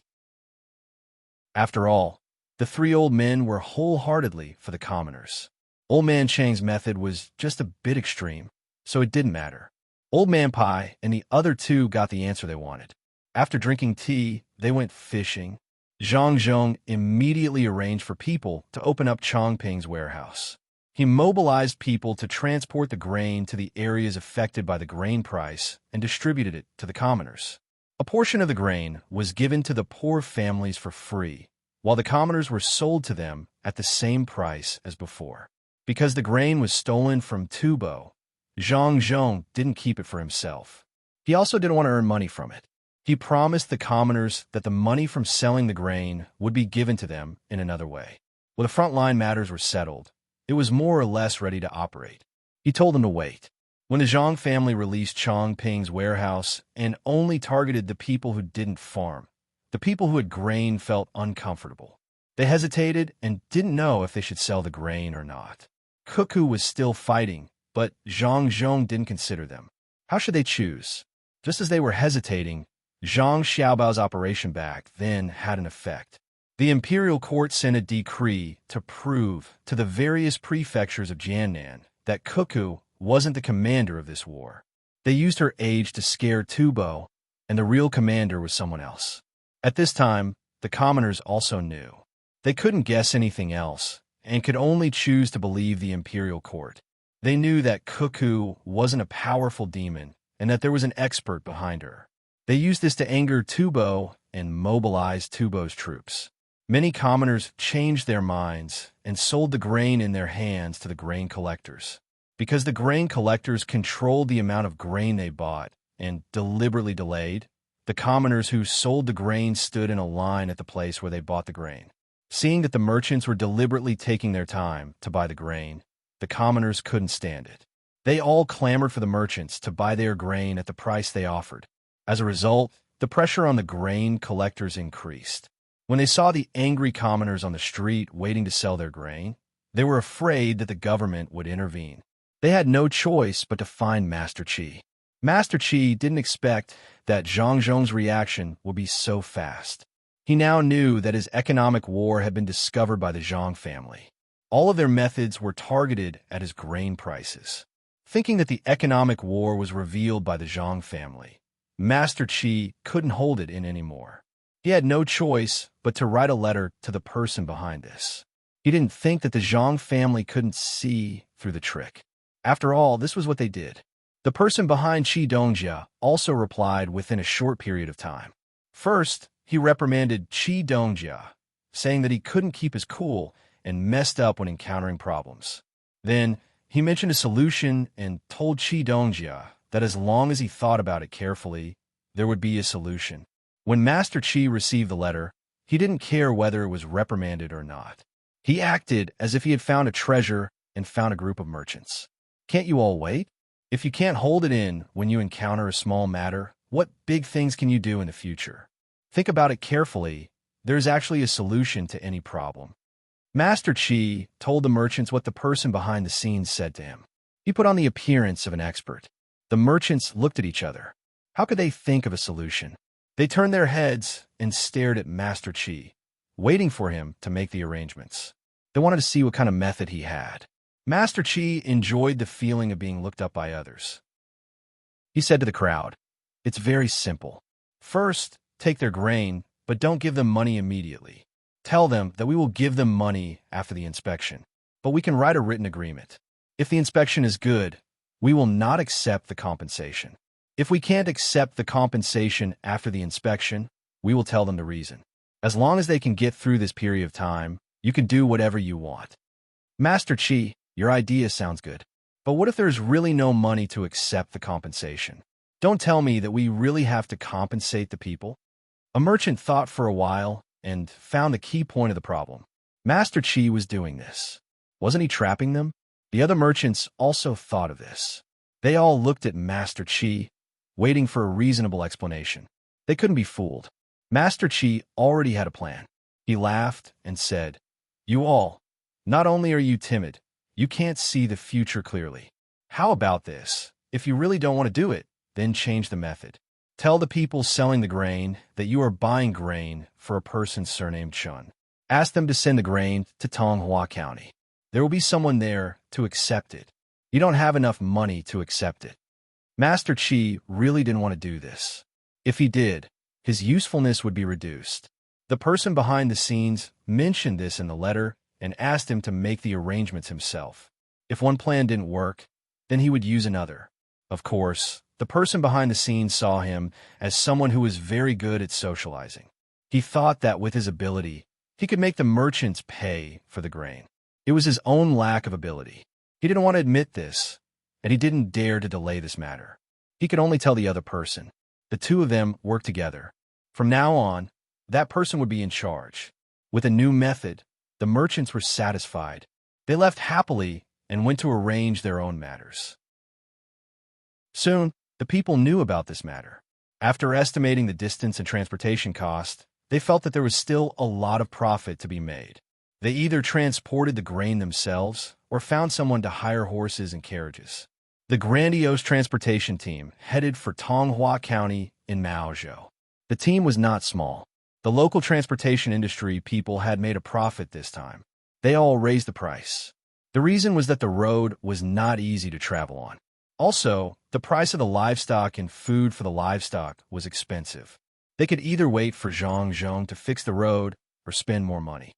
After all, the three old men were wholeheartedly for the commoners. Old Man Chang's method was just a bit extreme, so it didn't matter. Old Man Pai and the other two got the answer they wanted. After drinking tea, they went fishing. Zhang Zhong immediately arranged for people to open up Chongping's warehouse. He mobilized people to transport the grain to the areas affected by the grain price and distributed it to the commoners. A portion of the grain was given to the poor families for free, while the commoners were sold to them at the same price as before. Because the grain was stolen from Tubo, Zhang Zhong didn't keep it for himself. He also didn't want to earn money from it. He promised the commoners that the money from selling the grain would be given to them in another way. When the frontline matters were settled, it was more or less ready to operate. He told them to wait. When the Zhang family released Chongping's warehouse and only targeted the people who didn't farm, the people who had grain felt uncomfortable. They hesitated and didn't know if they should sell the grain or not. Cuckoo was still fighting, but Zhang Zhong didn't consider them. How should they choose? Just as they were hesitating, Zhang Xiaobao's operation back then had an effect. The imperial court sent a decree to prove to the various prefectures of Jiannan that Cuckoo wasn't the commander of this war. They used her age to scare Tubo, and the real commander was someone else. At this time, the commoners also knew. They couldn't guess anything else, and could only choose to believe the imperial court. They knew that Cuckoo wasn't a powerful demon, and that there was an expert behind her. They used this to anger Tubo and mobilize Tubo's troops. Many commoners changed their minds and sold the grain in their hands to the grain collectors. Because the grain collectors controlled the amount of grain they bought and deliberately delayed, the commoners who sold the grain stood in a line at the place where they bought the grain. Seeing that the merchants were deliberately taking their time to buy the grain, the commoners couldn't stand it. They all clamored for the merchants to buy their grain at the price they offered. As a result, the pressure on the grain collectors increased. When they saw the angry commoners on the street waiting to sell their grain, they were afraid that the government would intervene. They had no choice but to find Master Qi. Master Qi didn't expect that Zhang Zhong's reaction would be so fast. He now knew that his economic war had been discovered by the Zhang family. All of their methods were targeted at his grain prices. Thinking that the economic war was revealed by the Zhang family, Master Qi couldn't hold it in anymore. He had no choice but to write a letter to the person behind this. He didn't think that the Zhang family couldn't see through the trick. After all, this was what they did. The person behind Qi Dongjia also replied within a short period of time. First, he reprimanded Qi Dongjia, saying that he couldn't keep his cool and messed up when encountering problems. Then, he mentioned a solution and told Qi Dongjia that as long as he thought about it carefully, there would be a solution. When Master Qi received the letter, he didn't care whether it was reprimanded or not. He acted as if he had found a treasure and found a group of merchants. Can't you all wait? If you can't hold it in when you encounter a small matter, what big things can you do in the future? Think about it carefully. There's actually a solution to any problem. Master Qi told the merchants what the person behind the scenes said to him. He put on the appearance of an expert. The merchants looked at each other. How could they think of a solution? They turned their heads and stared at Master Qi, waiting for him to make the arrangements. They wanted to see what kind of method he had. Master Qi enjoyed the feeling of being looked up by others. He said to the crowd, "It's very simple. First, take their grain, but don't give them money immediately. Tell them that we will give them money after the inspection, but we can write a written agreement. If the inspection is good, we will not accept the compensation. If we can't accept the compensation after the inspection, we will tell them the reason. As long as they can get through this period of time, you can do whatever you want." Master Qi, your idea sounds good. But what if there's really no money to accept the compensation? Don't tell me that we really have to compensate the people. A merchant thought for a while and found the key point of the problem. Master Qi was doing this. Wasn't he trapping them? The other merchants also thought of this. They all looked at Master Qi, waiting for a reasonable explanation. They couldn't be fooled. Master Qi already had a plan. He laughed and said, "You all, not only are you timid, you can't see the future clearly. How about this? If you really don't want to do it, then change the method. Tell the people selling the grain that you are buying grain for a person surnamed Chun. Ask them to send the grain to Tonghua County. There will be someone there to accept it. You don't have enough money to accept it." Master Qi really didn't want to do this. If he did, his usefulness would be reduced. The person behind the scenes mentioned this in the letter and asked him to make the arrangements himself. If one plan didn't work, then he would use another. Of course, the person behind the scenes saw him as someone who was very good at socializing. He thought that with his ability, he could make the merchants pay for the grain. It was his own lack of ability. He didn't want to admit this, and he didn't dare to delay this matter. He could only tell the other person. The two of them worked together. From now on, that person would be in charge. With a new method, the merchants were satisfied. They left happily and went to arrange their own matters. Soon, the people knew about this matter. After estimating the distance and transportation cost, they felt that there was still a lot of profit to be made. They either transported the grain themselves or found someone to hire horses and carriages. The grandiose transportation team headed for Tonghua County in Maozhou. The team was not small. The local transportation industry people had made a profit this time. They all raised the price. The reason was that the road was not easy to travel on. Also, the price of the livestock and food for the livestock was expensive. They could either wait for Zhang Zhong to fix the road or spend more money.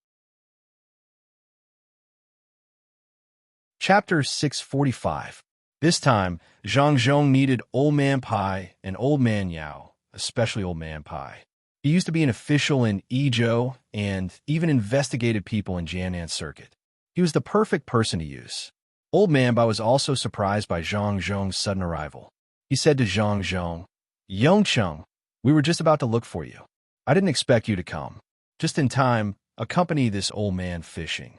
Chapter 645. This time, Zhang Zhong needed Old Man Pai and Old Man Yao, especially Old Man Pai. He used to be an official in Idyll and even investigated people in Jianan Circuit. He was the perfect person to use. Old Man Pai was also surprised by Zhang Zhong's sudden arrival. He said to Zhang Zhong, "Yongcheng, we were just about to look for you. I didn't expect you to come. Just in time, accompany this old man fishing."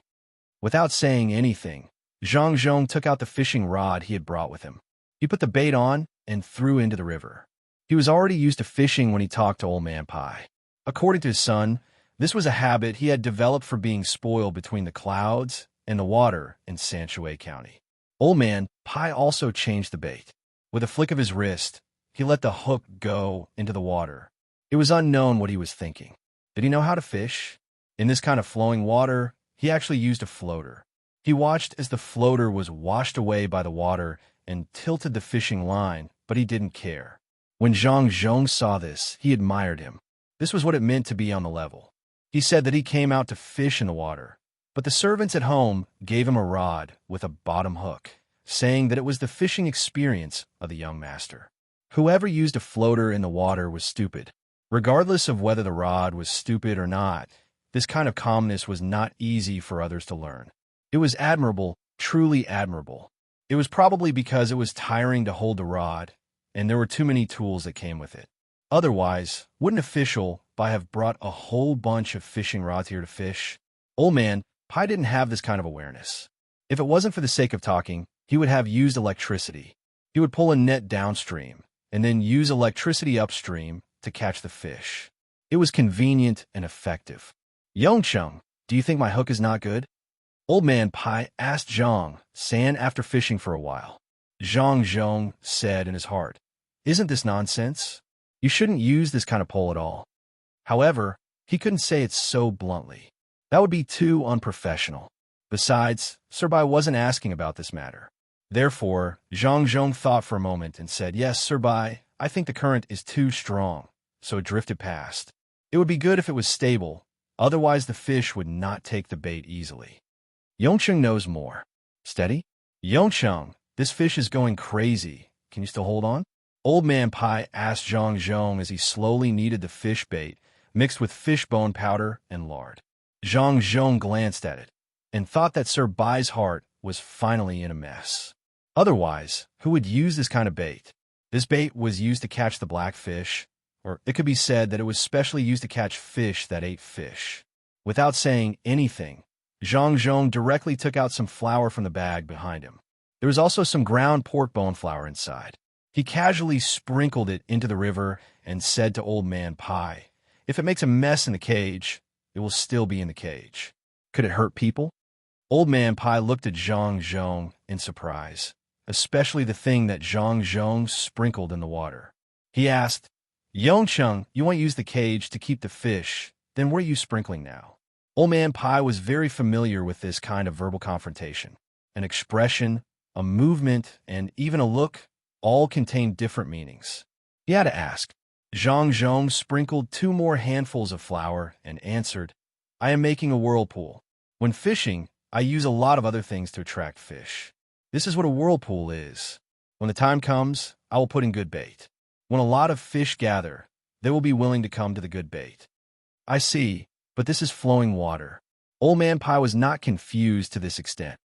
Without saying anything, Zhang Zhong took out the fishing rod he had brought with him. He put the bait on and threw into the river. He was already used to fishing when he talked to Old Man Pai. According to his son, this was a habit he had developed for being spoiled between the clouds and the water in Sanshui County. Old Man Pai also changed the bait. With a flick of his wrist, he let the hook go into the water. It was unknown what he was thinking. Did he know how to fish? In this kind of flowing water, he actually used a floater. He watched as the floater was washed away by the water and tilted the fishing line, but he didn't care. When Zhang Zhong saw this, he admired him. This was what it meant to be on the level. He said that he came out to fish in the water, but the servants at home gave him a rod with a bottom hook, saying that it was the fishing experience of the young master. Whoever used a floater in the water was stupid. Regardless of whether the rod was stupid or not, this kind of calmness was not easy for others to learn. It was admirable, truly admirable. It was probably because it was tiring to hold the rod, and there were too many tools that came with it. Otherwise, wouldn't a official have brought a whole bunch of fishing rods here to fish? Old Man Pai didn't have this kind of awareness. If it wasn't for the sake of talking, he would have used electricity. He would pull a net downstream, and then use electricity upstream to catch the fish. It was convenient and effective. Yongcheng, do you think my hook is not good? Old Man Pai asked Zhang San after fishing for a while. Zhang said in his heart, "Isn't this nonsense? You shouldn't use this kind of pole at all." However, he couldn't say it so bluntly. That would be too unprofessional. Besides, Sir Bai wasn't asking about this matter. Therefore, Zhang thought for a moment and said, "Yes, Sir Bai, I think the current is too strong," so it drifted past. It would be good if it was stable, otherwise the fish would not take the bait easily. Yongcheng knows more. Steady? Yongcheng, this fish is going crazy. Can you still hold on? Old Man Pai asked Zhang as he slowly kneaded the fish bait, mixed with fish bone powder and lard. Zhang glanced at it and thought that Sir Bai's heart was finally in a mess. Otherwise, who would use this kind of bait? This bait was used to catch the black fish, or it could be said that it was specially used to catch fish that ate fish. Without saying anything, Zhang directly took out some flour from the bag behind him. There was also some ground pork bone flour inside. He casually sprinkled it into the river and said to Old Man Pai, "If it makes a mess in the cage, it will still be in the cage. Could it hurt people?" Old Man Pai looked at Zhang in surprise, especially the thing that Zhang sprinkled in the water. He asked, "Yongcheng, you want to use the cage to keep the fish, then what are you sprinkling now?" Old Man Pai was very familiar with this kind of verbal confrontation. An expression, a movement, and even a look all contained different meanings. He had to ask. Zhang sprinkled 2 more handfuls of flour and answered, "I am making a whirlpool. When fishing, I use a lot of other things to attract fish. This is what a whirlpool is. When the time comes, I will put in good bait. When a lot of fish gather, they will be willing to come to the good bait." "I see, but this is flowing water." Old Man Pai was not confused to this extent.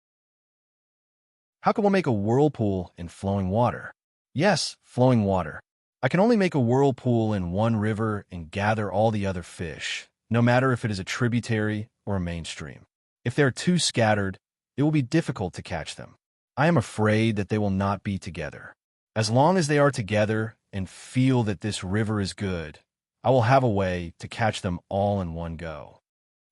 "How can one make a whirlpool in flowing water?" "Yes, flowing water. I can only make a whirlpool in one river and gather all the other fish, no matter if it is a tributary or a mainstream. If they are too scattered, it will be difficult to catch them. I am afraid that they will not be together. As long as they are together and feel that this river is good, I will have a way to catch them all in one go."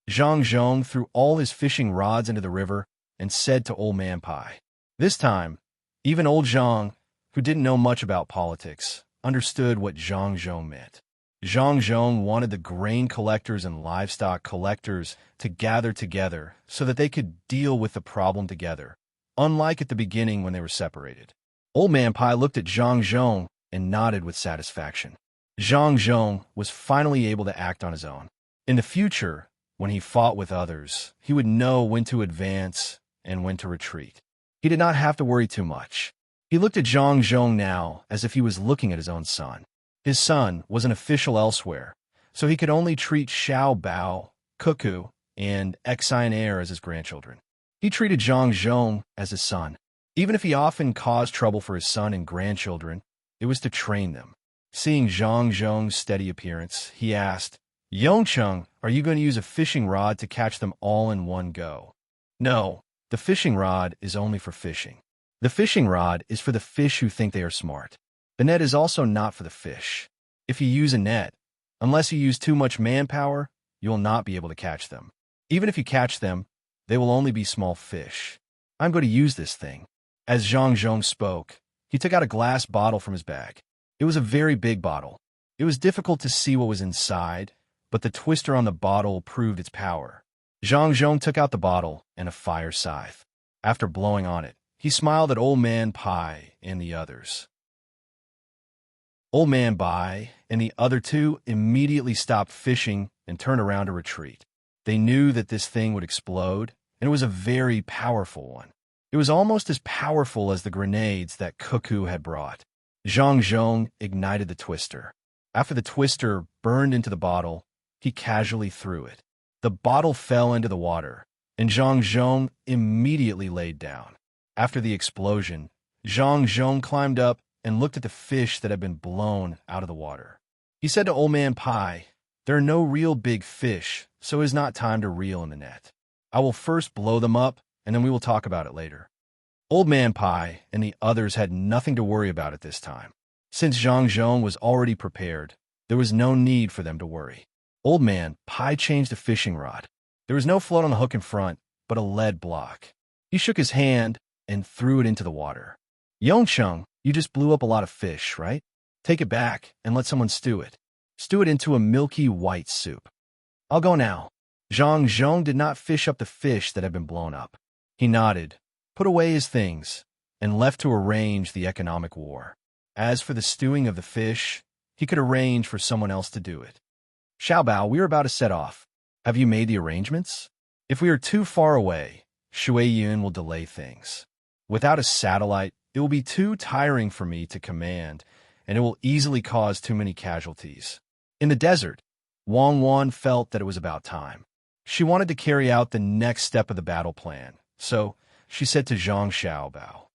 Zhang threw all his fishing rods into the river and said to Old Man Pai. This time, even old Zhang, who didn't know much about politics, understood what Zhang meant. Zhang wanted the grain collectors and livestock collectors to gather together so that they could deal with the problem together, unlike at the beginning when they were separated. Old Man Pai looked at Zhang and nodded with satisfaction. Zhang was finally able to act on his own. In the future, when he fought with others, he would know when to advance and when to retreat. He did not have to worry too much. He looked at Zhang now as if he was looking at his own son. His son was an official elsewhere, so he could only treat Xiao Bao, Cuckoo, and Exionaire as his grandchildren. He treated Zhang as his son. Even if he often caused trouble for his son and grandchildren, it was to train them. Seeing Zhang's steady appearance, he asked, "Yongcheng, are you going to use a fishing rod to catch them all in one go?" "No, the fishing rod is only for fishing. The fishing rod is for the fish who think they are smart. The net is also not for the fish. If you use a net, unless you use too much manpower, you will not be able to catch them. Even if you catch them, they will only be small fish. I'm going to use this thing." As Zhang spoke, he took out a glass bottle from his bag. It was a very big bottle. It was difficult to see what was inside, but the twister on the bottle proved its power. Zhang took out the bottle and a fire scythe. After blowing on it, he smiled at Old Man Pai and the others. Old Man Pai and the other 2 immediately stopped fishing and turned around to retreat. They knew that this thing would explode, and it was a very powerful one. It was almost as powerful as the grenades that Cuckoo had brought. Zhang Zhong ignited the twister. After the twister burned into the bottle, he casually threw it. The bottle fell into the water, and Zhang Zhong immediately laid down. After the explosion, Zhang Zhong climbed up and looked at the fish that had been blown out of the water. He said to Old Man Pai, "There are no real big fish, so it is not time to reel in the net. I will first blow them up, and then we will talk about it later." Old Man Pai and the others had nothing to worry about at this time. Since Zhang Zhong was already prepared, there was no need for them to worry. Old Man Pai changed the fishing rod. There was no float on the hook in front, but a lead block. He shook his hand and threw it into the water. "Yongcheng, you just blew up a lot of fish, right? Take it back and let someone stew it. Stew it into a milky white soup." "I'll go now." Zhang Zhong did not fish up the fish that had been blown up. He nodded, put away his things, and left to arrange the economic war. As for the stewing of the fish, he could arrange for someone else to do it. "Xiaobao, we are about to set off. Have you made the arrangements? If we are too far away, Shui Yun will delay things. Without a satellite, it will be too tiring for me to command, and it will easily cause too many casualties." In the desert, Wang Wan felt that it was about time. She wanted to carry out the next step of the battle plan, so she said to Zhang Xiaobao,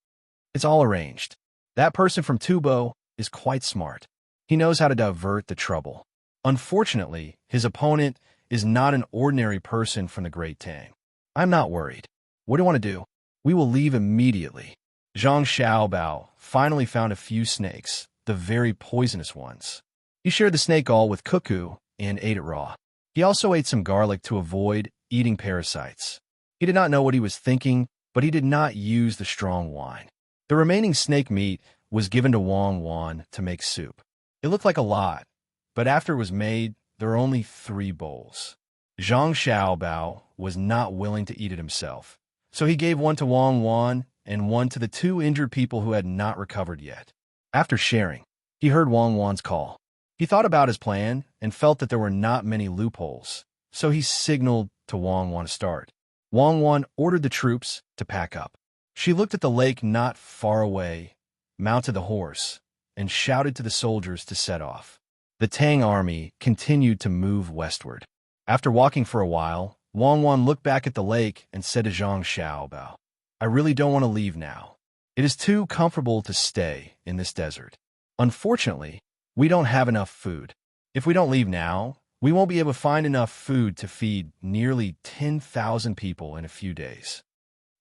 "It's all arranged. That person from Tubo is quite smart. He knows how to divert the trouble. Unfortunately, his opponent is not an ordinary person from the Great Tang. I'm not worried. What do you want to do? We will leave immediately." Zhang Xiaobao finally found a few snakes, the very poisonous ones. He shared the snake all with Cuckoo and ate it raw. He also ate some garlic to avoid eating parasites. He did not know what he was thinking, but he did not use the strong wine. The remaining snake meat was given to Wang Wan to make soup. It looked like a lot, but after it was made, there were only 3 bowls. Zhang Xiaobao was not willing to eat it himself, so he gave one to Wang Wan and one to the 2 injured people who had not recovered yet. After sharing, he heard Wang Wan's call. He thought about his plan and felt that there were not many loopholes, so he signaled to Wang Wan to start. Wang Wan ordered the troops to pack up. She looked at the lake not far away, mounted the horse, and shouted to the soldiers to set off. The Tang army continued to move westward. After walking for a while, Wang Wan looked back at the lake and said to Zhang Xiaobao, "I really don't want to leave now. It is too comfortable to stay in this desert. Unfortunately, we don't have enough food. If we don't leave now, we won't be able to find enough food to feed nearly 10,000 people in a few days."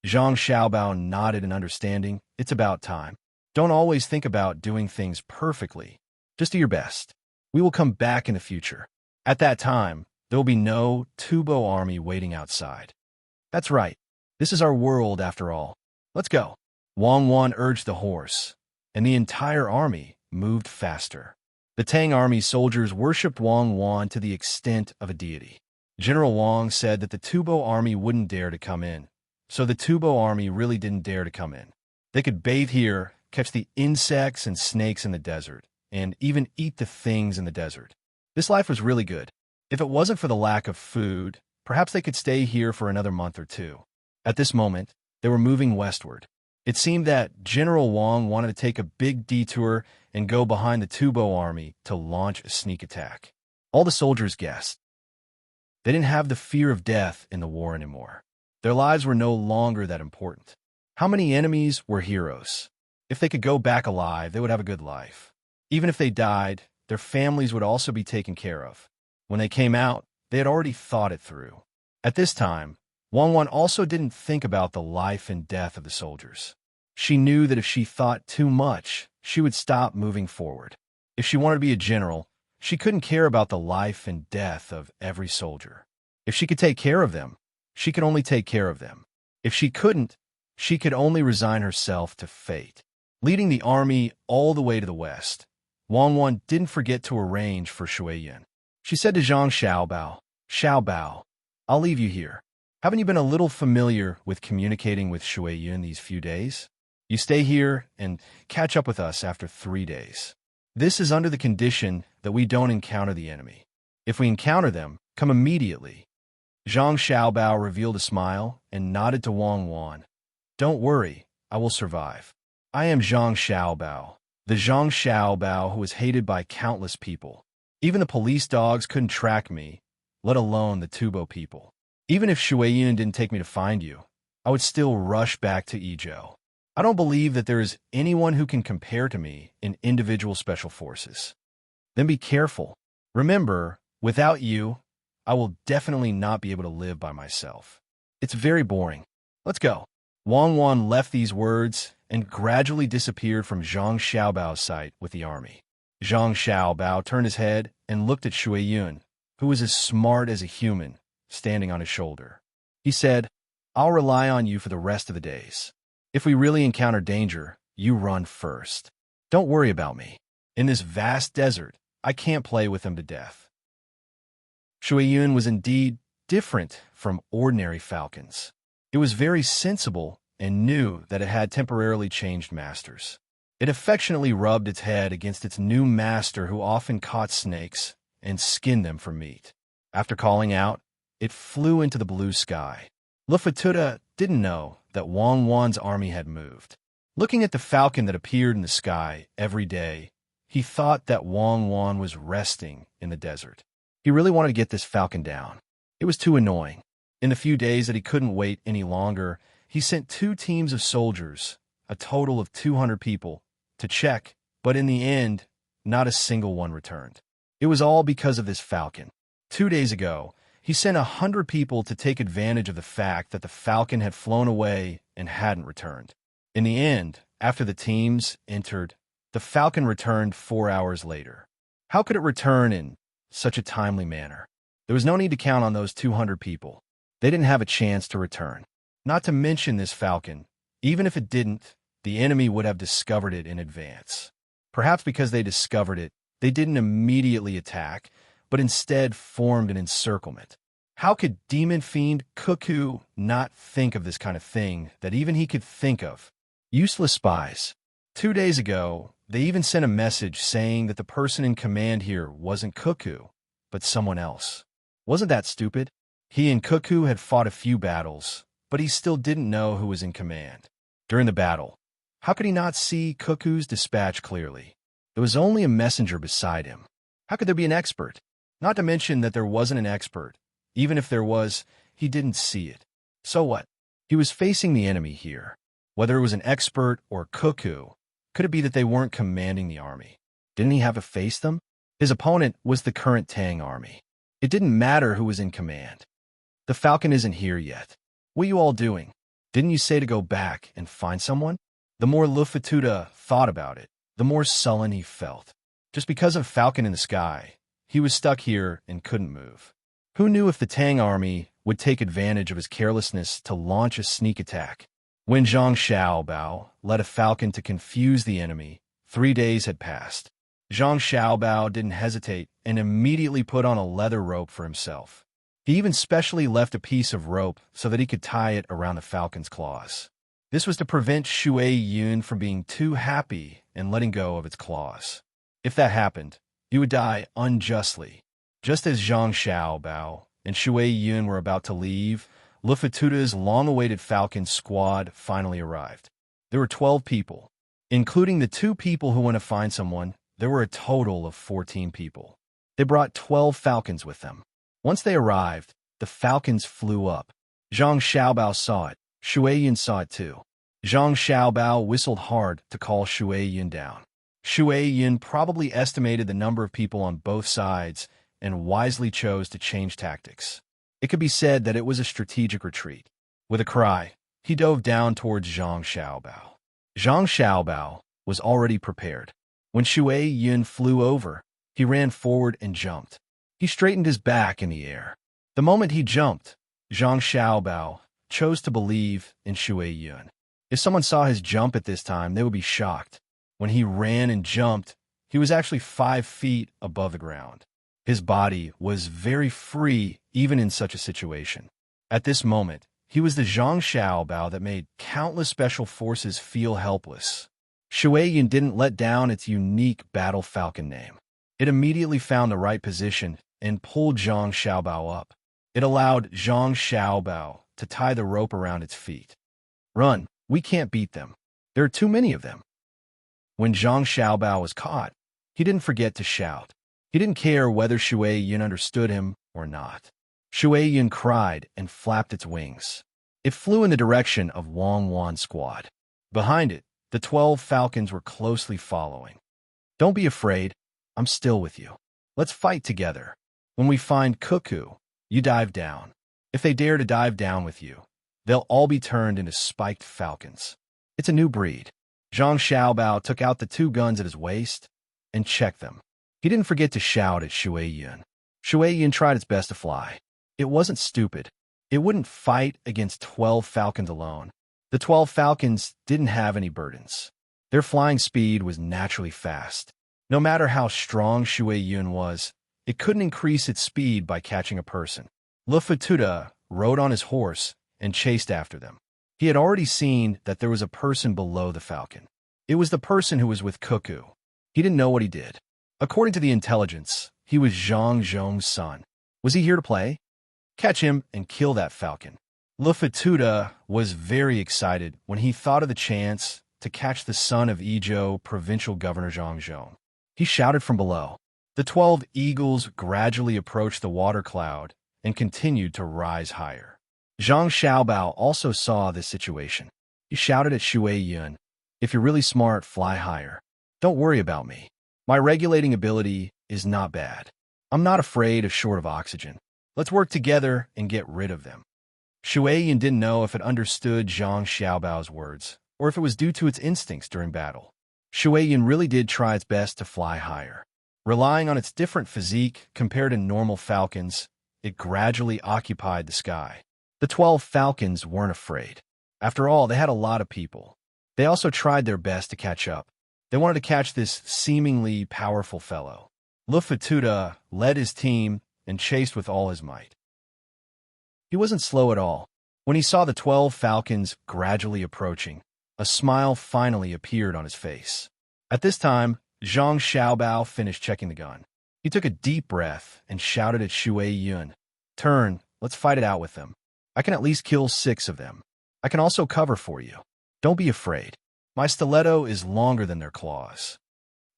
Zhang Xiaobao nodded in understanding. "It's about time. Don't always think about doing things perfectly. Just do your best. We will come back in the future. At that time, there will be no Tubo army waiting outside." "That's right. This is our world after all. Let's go." Wang Wan urged the horse, and the entire army moved faster. The Tang army soldiers worshipped Wang Wan to the extent of a deity. General Wang said that the Tubo army wouldn't dare to come in, so the Tubo army really didn't dare to come in. They could bathe here, catch the insects and snakes in the desert, and even eat the things in the desert. This life was really good. If it wasn't for the lack of food, perhaps they could stay here for another month or 2. At this moment, they were moving westward. It seemed that General Wang wanted to take a big detour and go behind the Tubo army to launch a sneak attack. All the soldiers guessed. They didn't have the fear of death in the war anymore. Their lives were no longer that important. How many enemies were heroes? If they could go back alive, they would have a good life. Even if they died, their families would also be taken care of. When they came out, they had already thought it through. At this time, Wang Wan also didn't think about the life and death of the soldiers. She knew that if she thought too much, she would stop moving forward. If she wanted to be a general, she couldn't care about the life and death of every soldier. If she could take care of them, she could only take care of them. If she couldn't, she could only resign herself to fate. Leading the army all the way to the west, Wang Wan didn't forget to arrange for Shui Yun. She said to Zhang Xiaobao, "Xiaobao, I'll leave you here. Haven't you been a little familiar with communicating with Shui Yun these few days? You stay here and catch up with us after 3 days. This is under the condition that we don't encounter the enemy. If we encounter them, come immediately." Zhang Xiaobao revealed a smile and nodded to Wang Wan. Don't worry, I will survive. I am Zhang Xiaobao, the Zhang Xiaobao who was hated by countless people. Even the police dogs couldn't track me, let alone the Tubo people. Even if Shuiyun didn't take me to find you, I would still rush back to Idyll. I don't believe that there is anyone who can compare to me in individual special forces. Then be careful. Remember, without you, I will definitely not be able to live by myself. It's very boring. Let's go. Wang Wan left these words and gradually disappeared from Zhang Xiaobao's sight with the army. Zhang Xiaobao turned his head and looked at Shuiyun, who was as smart as a human, standing on his shoulder. He said, I'll rely on you for the rest of the days. If we really encounter danger, you run first. Don't worry about me. In this vast desert, I can't play with them to death. Shuiyun was indeed different from ordinary falcons. It was very sensible and knew that it had temporarily changed masters. It affectionately rubbed its head against its new master who often caught snakes and skinned them for meat. After calling out, it flew into the blue sky. Lufatura didn't know that Wang Wan's army had moved. Looking at the falcon that appeared in the sky every day, he thought that Wang Wan was resting in the desert. He really wanted to get this falcon down. It was too annoying. In the few days that he couldn't wait any longer, he sent 2 teams of soldiers, a total of 200 people, to check, but in the end, not a single one returned. It was all because of this falcon. 2 days ago, he sent 100 people to take advantage of the fact that the falcon had flown away and hadn't returned. In the end, after the teams entered, the falcon returned 4 hours later. How could it return in such a timely manner? There was no need to count on those 200 people. They didn't have a chance to return. Not to mention this falcon, even if it didn't, the enemy would have discovered it in advance. Perhaps because they discovered it, they didn't immediately attack, but instead formed an encirclement. How could Demon Fiend Cuckoo not think of this kind of thing that even he could think of? Useless spies. 2 days ago, they even sent a message saying that the person in command here wasn't Cuckoo, but someone else. Wasn't that stupid? He and Cuckoo had fought a few battles, but he still didn't know who was in command. During the battle, how could he not see Cuckoo's dispatch clearly? There was only a messenger beside him. How could there be an expert? Not to mention that there wasn't an expert. Even if there was, he didn't see it. So what? He was facing the enemy here. Whether it was an expert or Cuckoo, could it be that they weren't commanding the army? Didn't he have to face them? His opponent was the current Tang army. It didn't matter who was in command. The falcon isn't here yet. What are you all doing? Didn't you say to go back and find someone? The more Lufatura thought about it, the more sullen he felt. Just because of falcon in the sky, he was stuck here and couldn't move. Who knew if the Tang army would take advantage of his carelessness to launch a sneak attack? When Zhang Xiaobao led a falcon to confuse the enemy, 3 days had passed. Zhang Xiaobao didn't hesitate and immediately put on a leather rope for himself. He even specially left a piece of rope so that he could tie it around the falcon's claws. This was to prevent Shuiyun from being too happy and letting go of its claws. If that happened, he would die unjustly. Just as Zhang Xiaobao and Shuiyun were about to leave, Lufatura's long-awaited falcon squad finally arrived. There were 12 people. Including the 2 people who went to find someone, there were a total of 14 people. They brought 12 falcons with them. Once they arrived, the falcons flew up. Zhang Xiaobao saw it. Shuiyun saw it too. Zhang Xiaobao whistled hard to call Shuiyun down. Shuiyun probably estimated the number of people on both sides and wisely chose to change tactics. It could be said that it was a strategic retreat. With a cry, he dove down towards Zhang Xiaobao. Zhang Xiaobao was already prepared. When Shuiyun flew over, he ran forward and jumped. He straightened his back in the air. The moment he jumped, Zhang Xiaobao chose to believe in Shuiyun. If someone saw his jump at this time, they would be shocked. When he ran and jumped, he was actually 5 feet above the ground. His body was very free even in such a situation. At this moment, he was the Zhang Xiaobao that made countless special forces feel helpless. Shuiyun didn't let down its unique battle falcon name. It immediately found the right position and pulled Zhang Xiaobao up. It allowed Zhang Xiaobao to tie the rope around its feet. Run, We can't beat them. There are too many of them. When Zhang Xiaobao was caught, he didn't forget to shout. He didn't care whether Shui Yun understood him or not. Shui Yun cried and flapped its wings. It flew in the direction of Wang Wan's squad. Behind it, the 12 falcons were closely following. Don't be afraid. I'm still with you. Let's fight together. When we find Cuckoo, you dive down. If they dare to dive down with you, they'll all be turned into spiked falcons. It's a new breed. Zhang Xiaobao took out the 2 guns at his waist and checked them. He didn't forget to shout at Shui Yun. Shui Yun tried its best to fly. It wasn't stupid. It wouldn't fight against 12 falcons alone. The 12 falcons didn't have any burdens. Their flying speed was naturally fast. No matter how strong Shui Yun was, it couldn't increase its speed by catching a person. Le Fatuda rode on his horse and chased after them. He had already seen that there was a person below the falcon. It was the person who was with Cuckoo. He didn't know what he did. According to the intelligence, he was Zhang Zhong's son. Was he here to play? Catch him and kill that falcon. Le Fatuda was very excited when he thought of the chance to catch the son of Idyll provincial governor Zhang Zhong. He shouted from below. The 12 eagles gradually approached the water cloud and continued to rise higher. Zhang Xiaobao also saw this situation. He shouted at Shui Yun, "If you're really smart, fly higher. Don't worry about me. My regulating ability is not bad. I'm not afraid of short of oxygen. Let's work together and get rid of them." Shui Yun didn't know if it understood Zhang Xiaobao's words, or if it was due to its instincts during battle. Shui Yun really did try its best to fly higher. Relying on its different physique compared to normal falcons, it gradually occupied the sky. The 12 falcons weren't afraid. After all, they had a lot of people. They also tried their best to catch up. They wanted to catch this seemingly powerful fellow. Le Fatuda led his team and chased with all his might. He wasn't slow at all. When he saw the 12 falcons gradually approaching, a smile finally appeared on his face. At this time, Zhang Xiaobao finished checking the gun. He took a deep breath and shouted at Shui Yun, "Turn, let's fight it out with them. I can at least kill 6 of them. I can also cover for you. Don't be afraid. My stiletto is longer than their claws."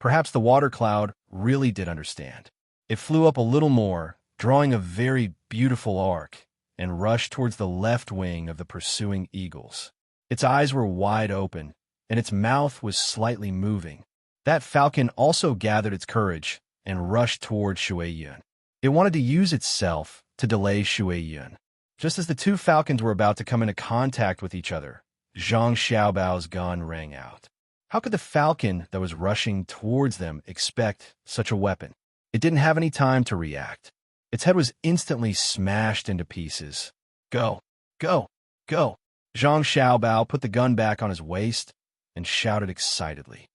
Perhaps the water cloud really did understand. It flew up a little more, drawing a very beautiful arc, and rushed towards the left wing of the pursuing eagles. Its eyes were wide open, and its mouth was slightly moving. That falcon also gathered its courage and rushed toward Shui Yun. It wanted to use itself to delay Shui Yun. Just as the 2 falcons were about to come into contact with each other, Zhang Xiaobao's gun rang out. How could the falcon that was rushing towards them expect such a weapon? It didn't have any time to react. Its head was instantly smashed into pieces. "Go! Go! Go!" Zhang Xiaobao put the gun back on his waist and shouted excitedly.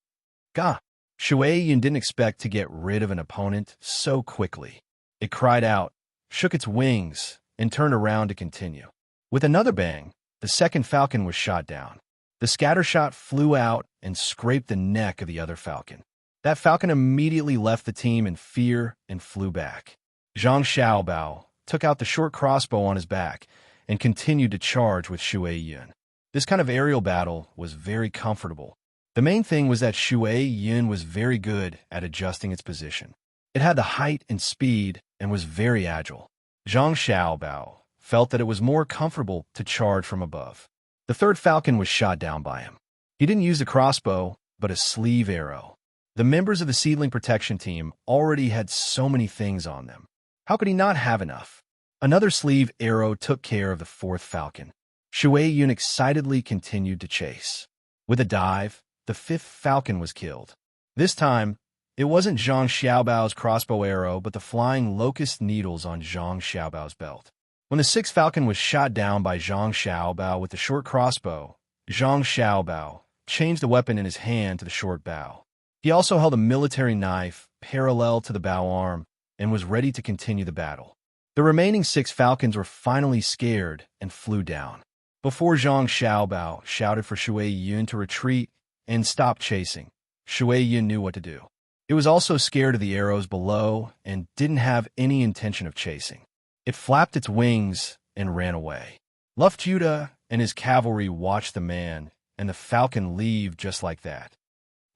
"Ga!" Shui Yun didn't expect to get rid of an opponent so quickly. It cried out, shook its wings, and turned around to continue. With another bang, the second falcon was shot down. The scatter shot flew out and scraped the neck of the other falcon. That falcon immediately left the team in fear and flew back. Zhang Xiaobao took out the short crossbow on his back and continued to charge with Shui Yun. This kind of aerial battle was very comfortable. The main thing was that Shui Yun was very good at adjusting its position. It had the height and speed and was very agile. Zhang Xiaobao felt that it was more comfortable to charge from above. The third falcon was shot down by him. He didn't use a crossbow, but a sleeve arrow. The members of the seedling protection team already had so many things on them. How could he not have enough? Another sleeve arrow took care of the 4th falcon. Shui Yun excitedly continued to chase. With a dive, the 5th falcon was killed. This time, it wasn't Zhang Xiaobao's crossbow arrow, but the flying locust needles on Zhang Xiaobao's belt. When the 6th falcon was shot down by Zhang Xiaobao with the short crossbow, Zhang Xiaobao changed the weapon in his hand to the short bow. He also held a military knife parallel to the bow arm and was ready to continue the battle. The remaining 6 falcons were finally scared and flew down. Before Zhang Xiaobao shouted for Shui Yun to retreat and stop chasing, Shui Yun knew what to do. It was also scared of the arrows below and didn't have any intention of chasing. It flapped its wings and ran away. Luftjuda and his cavalry watched the man and the falcon leave just like that.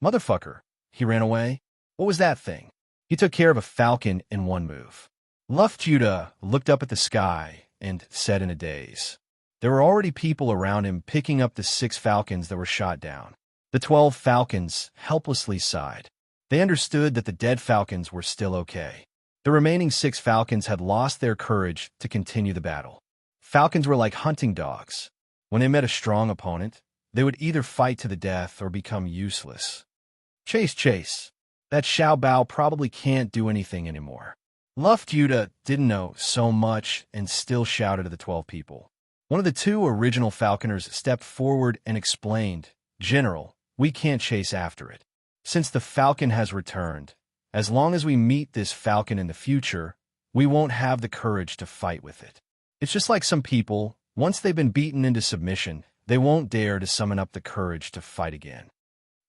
Motherfucker, he ran away. What was that thing? He took care of a falcon in one move. Luftjuda looked up at the sky and said in a daze. There were already people around him picking up the 6 falcons that were shot down. The 12 falcons helplessly sighed. They understood that the dead falcons were still okay. The remaining 6 falcons had lost their courage to continue the battle. Falcons were like hunting dogs. When they met a strong opponent, they would either fight to the death or become useless. Chase, chase. That Xiao Bao probably can't do anything anymore. Luftjuda didn't know so much and still shouted to the 12 people. One of the 2 original falconers stepped forward and explained, "General, we can't chase after it. Since the falcon has returned, as long as we meet this falcon in the future, we won't have the courage to fight with it. It's just like some people, once they've been beaten into submission, they won't dare to summon up the courage to fight again."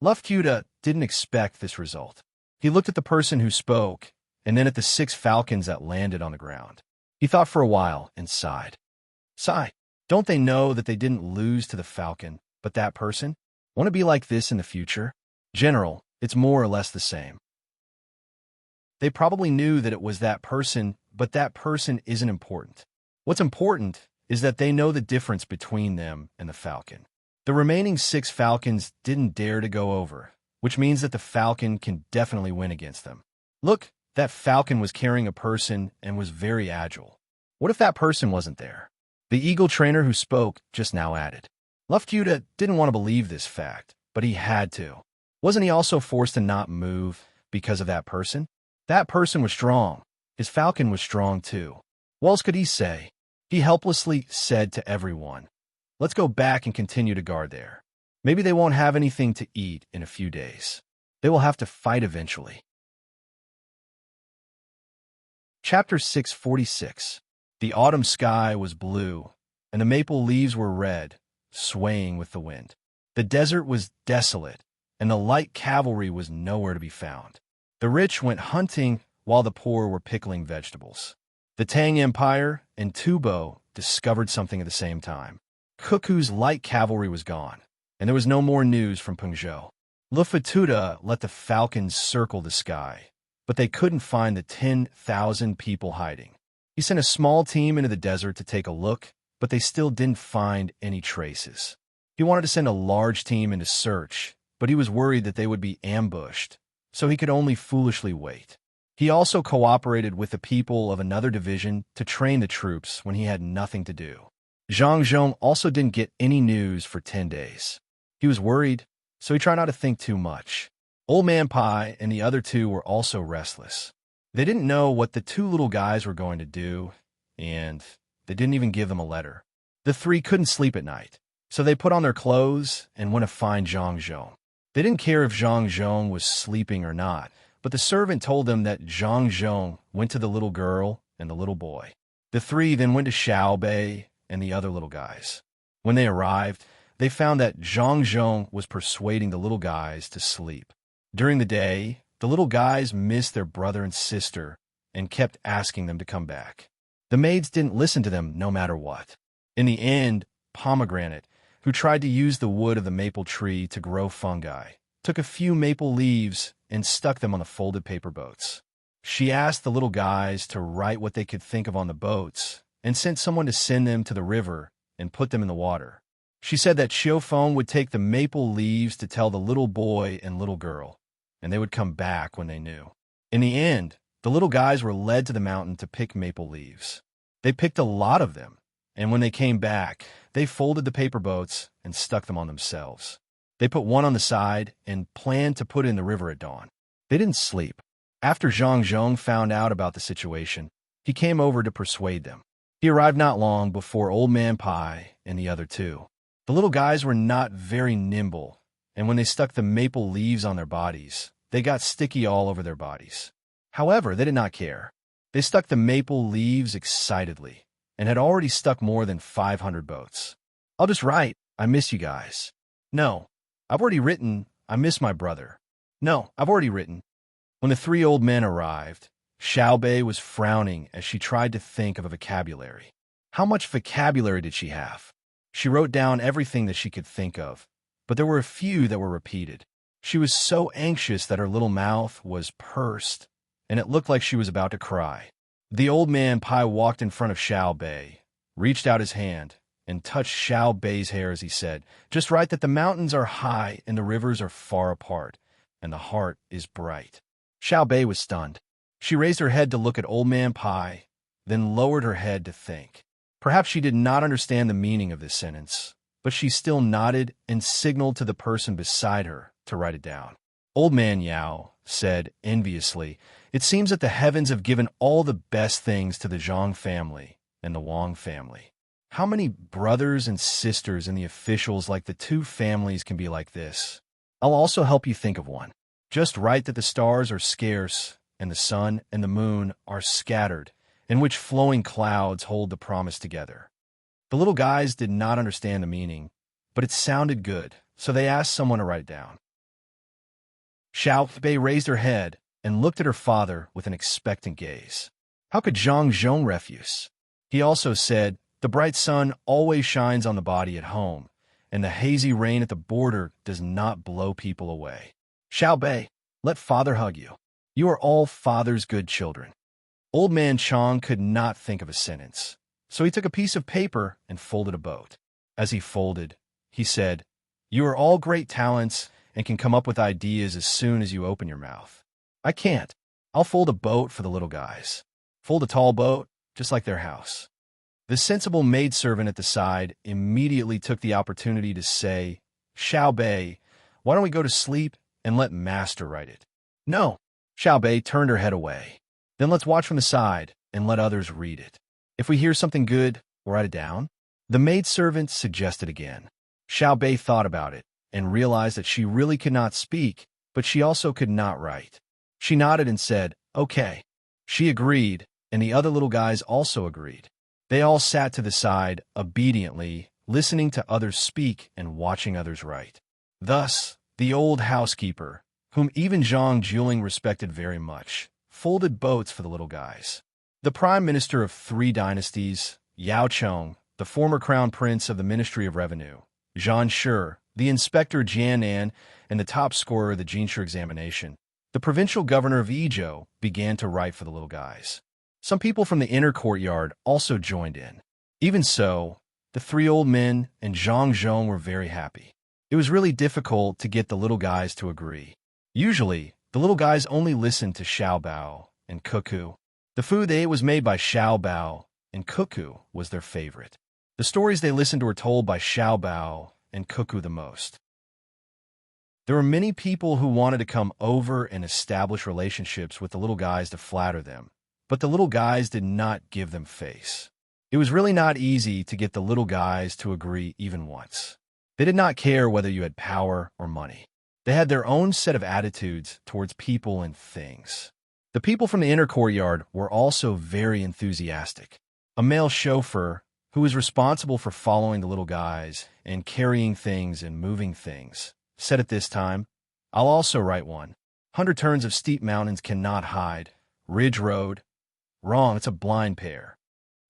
Luftjuda didn't expect this result. He looked at the person who spoke, and then at the 6 falcons that landed on the ground. He thought for a while and sighed. Sigh. Don't they know that they didn't lose to the falcon, but that person? Want to be like this in the future? General, it's more or less the same. They probably knew that it was that person, but that person isn't important. What's important is that they know the difference between them and the falcon. The remaining 6 falcons didn't dare to go over, which means that the falcon can definitely win against them. Look, that falcon was carrying a person and was very agile. What if that person wasn't there? The eagle trainer who spoke just now added. Luftjuda didn't want to believe this fact, but he had to. Wasn't he also forced to not move because of that person? That person was strong. His falcon was strong too. What else could he say? He helplessly said to everyone, "Let's go back and continue to guard there. Maybe they won't have anything to eat in a few days. They will have to fight eventually." Chapter 646. The autumn sky was blue, and the maple leaves were red, swaying with the wind. The desert was desolate, and the light cavalry was nowhere to be found. The rich went hunting while the poor were pickling vegetables. The Tang Empire and Tubo discovered something at the same time. Cuckoo's light cavalry was gone, and there was no more news from Pengzhou. Luftjuda let the falcons circle the sky, but they couldn't find the 10,000 people hiding. He sent a small team into the desert to take a look, but they still didn't find any traces. He wanted to send a large team in to search, but he was worried that they would be ambushed, so he could only foolishly wait. He also cooperated with the people of another division to train the troops when he had nothing to do. Zhang Zhong also didn't get any news for 10 days. He was worried, so he tried not to think too much. Old Man Pai and the other 2 were also restless. They didn't know what the 2 little guys were going to do, and they didn't even give them a letter. The 3 couldn't sleep at night, so they put on their clothes and went to find Zhang Zhong. They didn't care if Zhang Zhong was sleeping or not, but the servant told them that Zhang Zhong went to the little girl and the little boy. The 3 then went to Xiao Bei and the other little guys. When they arrived, they found that Zhang Zhong was persuading the little guys to sleep. During the day, the little guys missed their brother and sister and kept asking them to come back. The maids didn't listen to them no matter what. In the end, Pomegranate, who tried to use the wood of the maple tree to grow fungi, took a few maple leaves and stuck them on the folded paper boats. She asked the little guys to write what they could think of on the boats and sent someone to send them to the river and put them in the water. She said that Xiaofeng would take the maple leaves to tell the little boy and little girl, and they would come back when they knew. In the end, the little guys were led to the mountain to pick maple leaves. They picked a lot of them, and when they came back, they folded the paper boats and stuck them on themselves. They put one on the side and planned to put it in the river at dawn. They didn't sleep. After Zhang Zhong found out about the situation, he came over to persuade them. He arrived not long before Old Man Pai and the other 2. The little guys were not very nimble, and when they stuck the maple leaves on their bodies, they got sticky all over their bodies. However, they did not care. They stuck the maple leaves excitedly, and had already stuck more than 500 boats. I'll just write, "I miss you guys." No, I've already written, "I miss my brother." No, I've already written. When the 3 old men arrived, Xiao Bei was frowning as she tried to think of a vocabulary. How much vocabulary did she have? She wrote down everything that she could think of, but there were a few that were repeated. She was so anxious that her little mouth was pursed, and it looked like she was about to cry. The old man Pai walked in front of Xiao Bei, reached out his hand, and touched Xiao Bei's hair as he said, "Just write that the mountains are high and the rivers are far apart, and the heart is bright." Xiao Bei was stunned. She raised her head to look at old man Pai, then lowered her head to think. Perhaps she did not understand the meaning of this sentence, but she still nodded and signaled to the person beside her to write it down. Old man Yao said enviously, "It seems that the heavens have given all the best things to the Zhang family and the Wang family. How many brothers and sisters in the officials like the two families can be like this? I'll also help you think of one. Just write that the stars are scarce and the sun and the moon are scattered, in which flowing clouds hold the promise together." The little guys did not understand the meaning, but it sounded good, so they asked someone to write it down. Xiao Bei raised her head and looked at her father with an expectant gaze. How could Zhang Zhong refuse? He also said, "The bright sun always shines on the body at home, and the hazy rain at the border does not blow people away. Xiao Bei, let father hug you. You are all father's good children." Old man Chang could not think of a sentence, so he took a piece of paper and folded a boat. As he folded, he said, "You are all great talents and can come up with ideas as soon as you open your mouth. I can't. I'll fold a boat for the little guys. Fold a tall boat, just like their house." The sensible maidservant at the side immediately took the opportunity to say, "Xiao Bei, why don't we go to sleep and let master write it?" "No." Xiao Bei turned her head away. "Then let's watch from the side and let others read it. If we hear something good, we'll write it down." The maidservant suggested again. Xiao Bei thought about it and realized that she really could not speak, but she also could not write. She nodded and said, "Okay." She agreed, and the other little guys also agreed. They all sat to the side, obediently, listening to others speak and watching others write. Thus, the old housekeeper, whom even Zhang Juling respected very much, folded boats for the little guys. The prime minister of 3 dynasties, Yao Chong, the former crown prince of the Ministry of Revenue, Zhan Shi, the inspector Jianan, and the top scorer of the Jinshi examination, the provincial governor of Idyll, began to write for the little guys. Some people from the inner courtyard also joined in. Even so, the 3 old men and Zhang Zhong were very happy. It was really difficult to get the little guys to agree. Usually, the little guys only listened to Xiao Bao and Cuckoo. The food they ate was made by Xiao Bao, and Cuckoo was their favorite. The stories they listened to were told by Xiao Bao and Cuckoo the most. There were many people who wanted to come over and establish relationships with the little guys to flatter them, but the little guys did not give them face. It was really not easy to get the little guys to agree even once. They did not care whether you had power or money. They had their own set of attitudes towards people and things. The people from the inner courtyard were also very enthusiastic. A male chauffeur, who was responsible for following the little guys and carrying things and moving things, said at this time, "I'll also write one. 100 turns of steep mountains cannot hide. Ridge Road." "Wrong, it's a blind pair."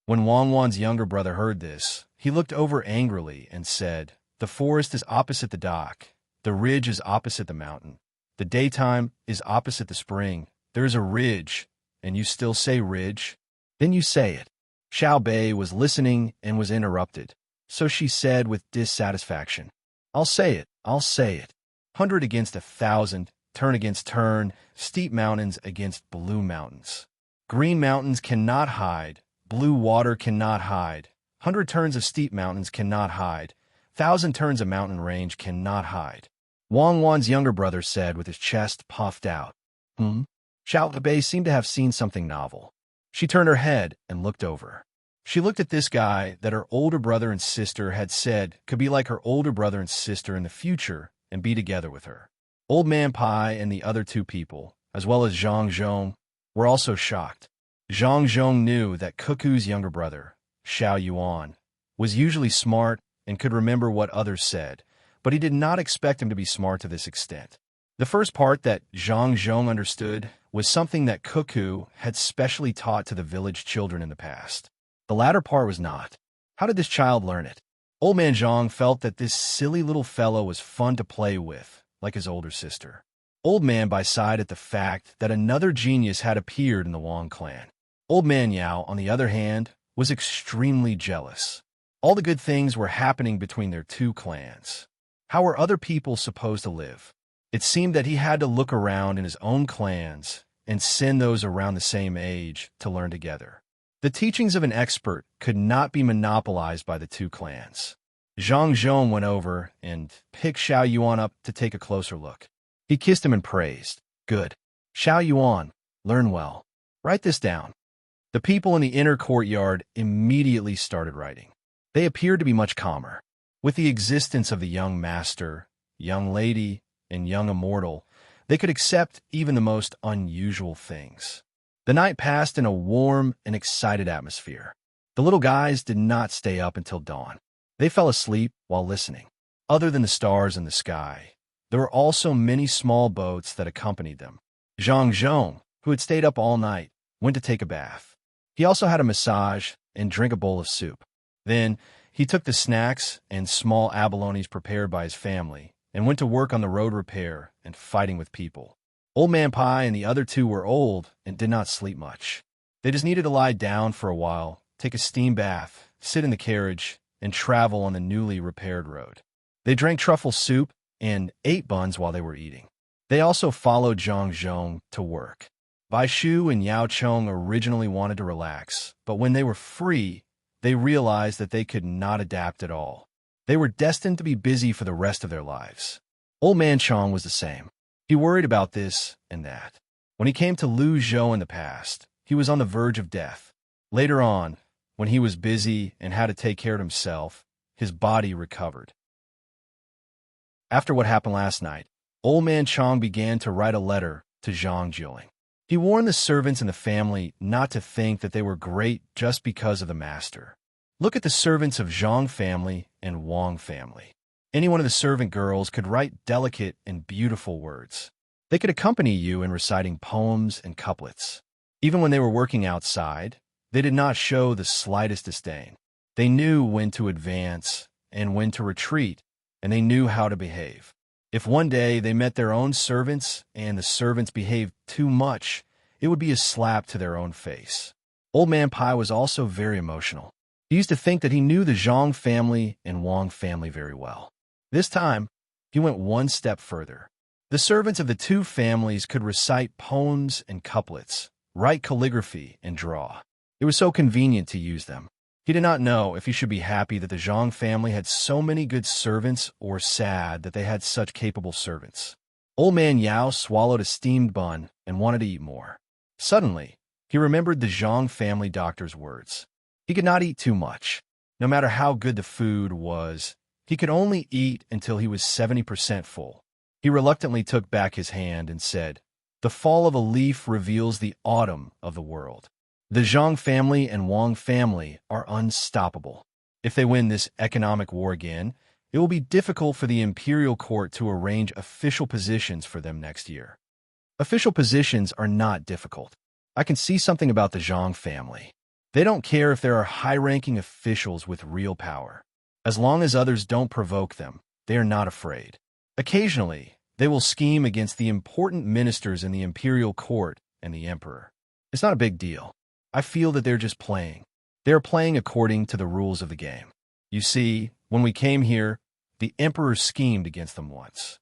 When Wang Wan's younger brother heard this, he looked over angrily and said, "The forest is opposite the dock. The ridge is opposite the mountain. The daytime is opposite the spring. There is a ridge, and you still say ridge? Then you say it." Xiao Bei was listening and was interrupted, so she said with dissatisfaction, I'll say it. 100 against 1,000, turn against turn, steep mountains against blue mountains. Green mountains cannot hide, blue water cannot hide. 100 turns of steep mountains cannot hide. 1,000 turns of mountain range cannot hide." Wang Wan's younger brother said with his chest puffed out. Xiao Bei seemed to have seen something novel. She turned her head and looked over. She looked at this guy that her older brother and sister had said could be like her older brother and sister in the future and be together with her. Old Man Pai and the other 2 people, as well as Zhang Zhong, were also shocked. Zhang Zhong knew that Cuckoo's younger brother, Xiao Yuan, was usually smart and could remember what others said, but he did not expect him to be smart to this extent. The first part that Zhang Zhong understood was something that Cuckoo had specially taught to the village children in the past. The latter part was not. How did this child learn it? Old Man Zhang felt that this silly little fellow was fun to play with, like his older sister. Old Man Bai sighed at the fact that another genius had appeared in the Wang clan. Old Man Yao, on the other hand, was extremely jealous. All the good things were happening between their two clans. How were other people supposed to live? It seemed that he had to look around in his own clans and send those around the same age to learn together. The teachings of an expert could not be monopolized by the two clans. Zhang Zhong went over and picked Xiao Yuan up to take a closer look. He kissed him and praised. Good. Xiao Yuan, learn well. Write this down. The people in the inner courtyard immediately started writing. They appeared to be much calmer. With the existence of the young master, young lady, and young immortal, they could accept even the most unusual things. The night passed in a warm and excited atmosphere. The little guys did not stay up until dawn. They fell asleep while listening. Other than the stars in the sky, there were also many small boats that accompanied them. Zhang Zhong, who had stayed up all night, went to take a bath. He also had a massage and drank a bowl of soup. Then, he took the snacks and small abalones prepared by his family and went to work on the road repair and fighting with people. Old Man Pai and the other two were old and did not sleep much. They just needed to lie down for a while, take a steam bath, sit in the carriage, and travel on the newly repaired road. They drank truffle soup and ate buns while they were eating. They also followed Zhang Zhong to work. Bai Shu and Yao Chong originally wanted to relax, but when they were free, they realized that they could not adapt at all. They were destined to be busy for the rest of their lives. Old Man Chong was the same. He worried about this and that. When he came to Lu Zhou in the past, he was on the verge of death. Later on, when he was busy and had to take care of himself, his body recovered. After what happened last night, Old Man Chong began to write a letter to Zhang Jiuling. He warned the servants and the family not to think that they were great just because of the master. Look at the servants of Zhang family and Wang family. Any one of the servant girls could write delicate and beautiful words. They could accompany you in reciting poems and couplets. Even when they were working outside, they did not show the slightest disdain. They knew when to advance and when to retreat, and they knew how to behave. If one day they met their own servants and the servants behaved too much, it would be a slap to their own face. Old Man Pai was also very emotional. He used to think that he knew the Zhang family and Wang family very well. This time, he went one step further. The servants of the two families could recite poems and couplets, write calligraphy, and draw. It was so convenient to use them. He did not know if he should be happy that the Zhang family had so many good servants or sad that they had such capable servants. Old Man Yao swallowed a steamed bun and wanted to eat more. Suddenly, he remembered the Zhang family doctor's words. He could not eat too much. No matter how good the food was, he could only eat until he was 70% full. He reluctantly took back his hand and said, "The fall of a leaf reveals the autumn of the world." The Zhang family and Wang family are unstoppable. If they win this economic war again, it will be difficult for the imperial court to arrange official positions for them next year. Official positions are not difficult. I can see something about the Zhang family. They don't care if there are high-ranking officials with real power. As long as others don't provoke them, they are not afraid. Occasionally, they will scheme against the important ministers in the imperial court and the emperor. It's not a big deal. I feel that they're just playing. They are playing according to the rules of the game. You see, when we came here, the emperor schemed against them once.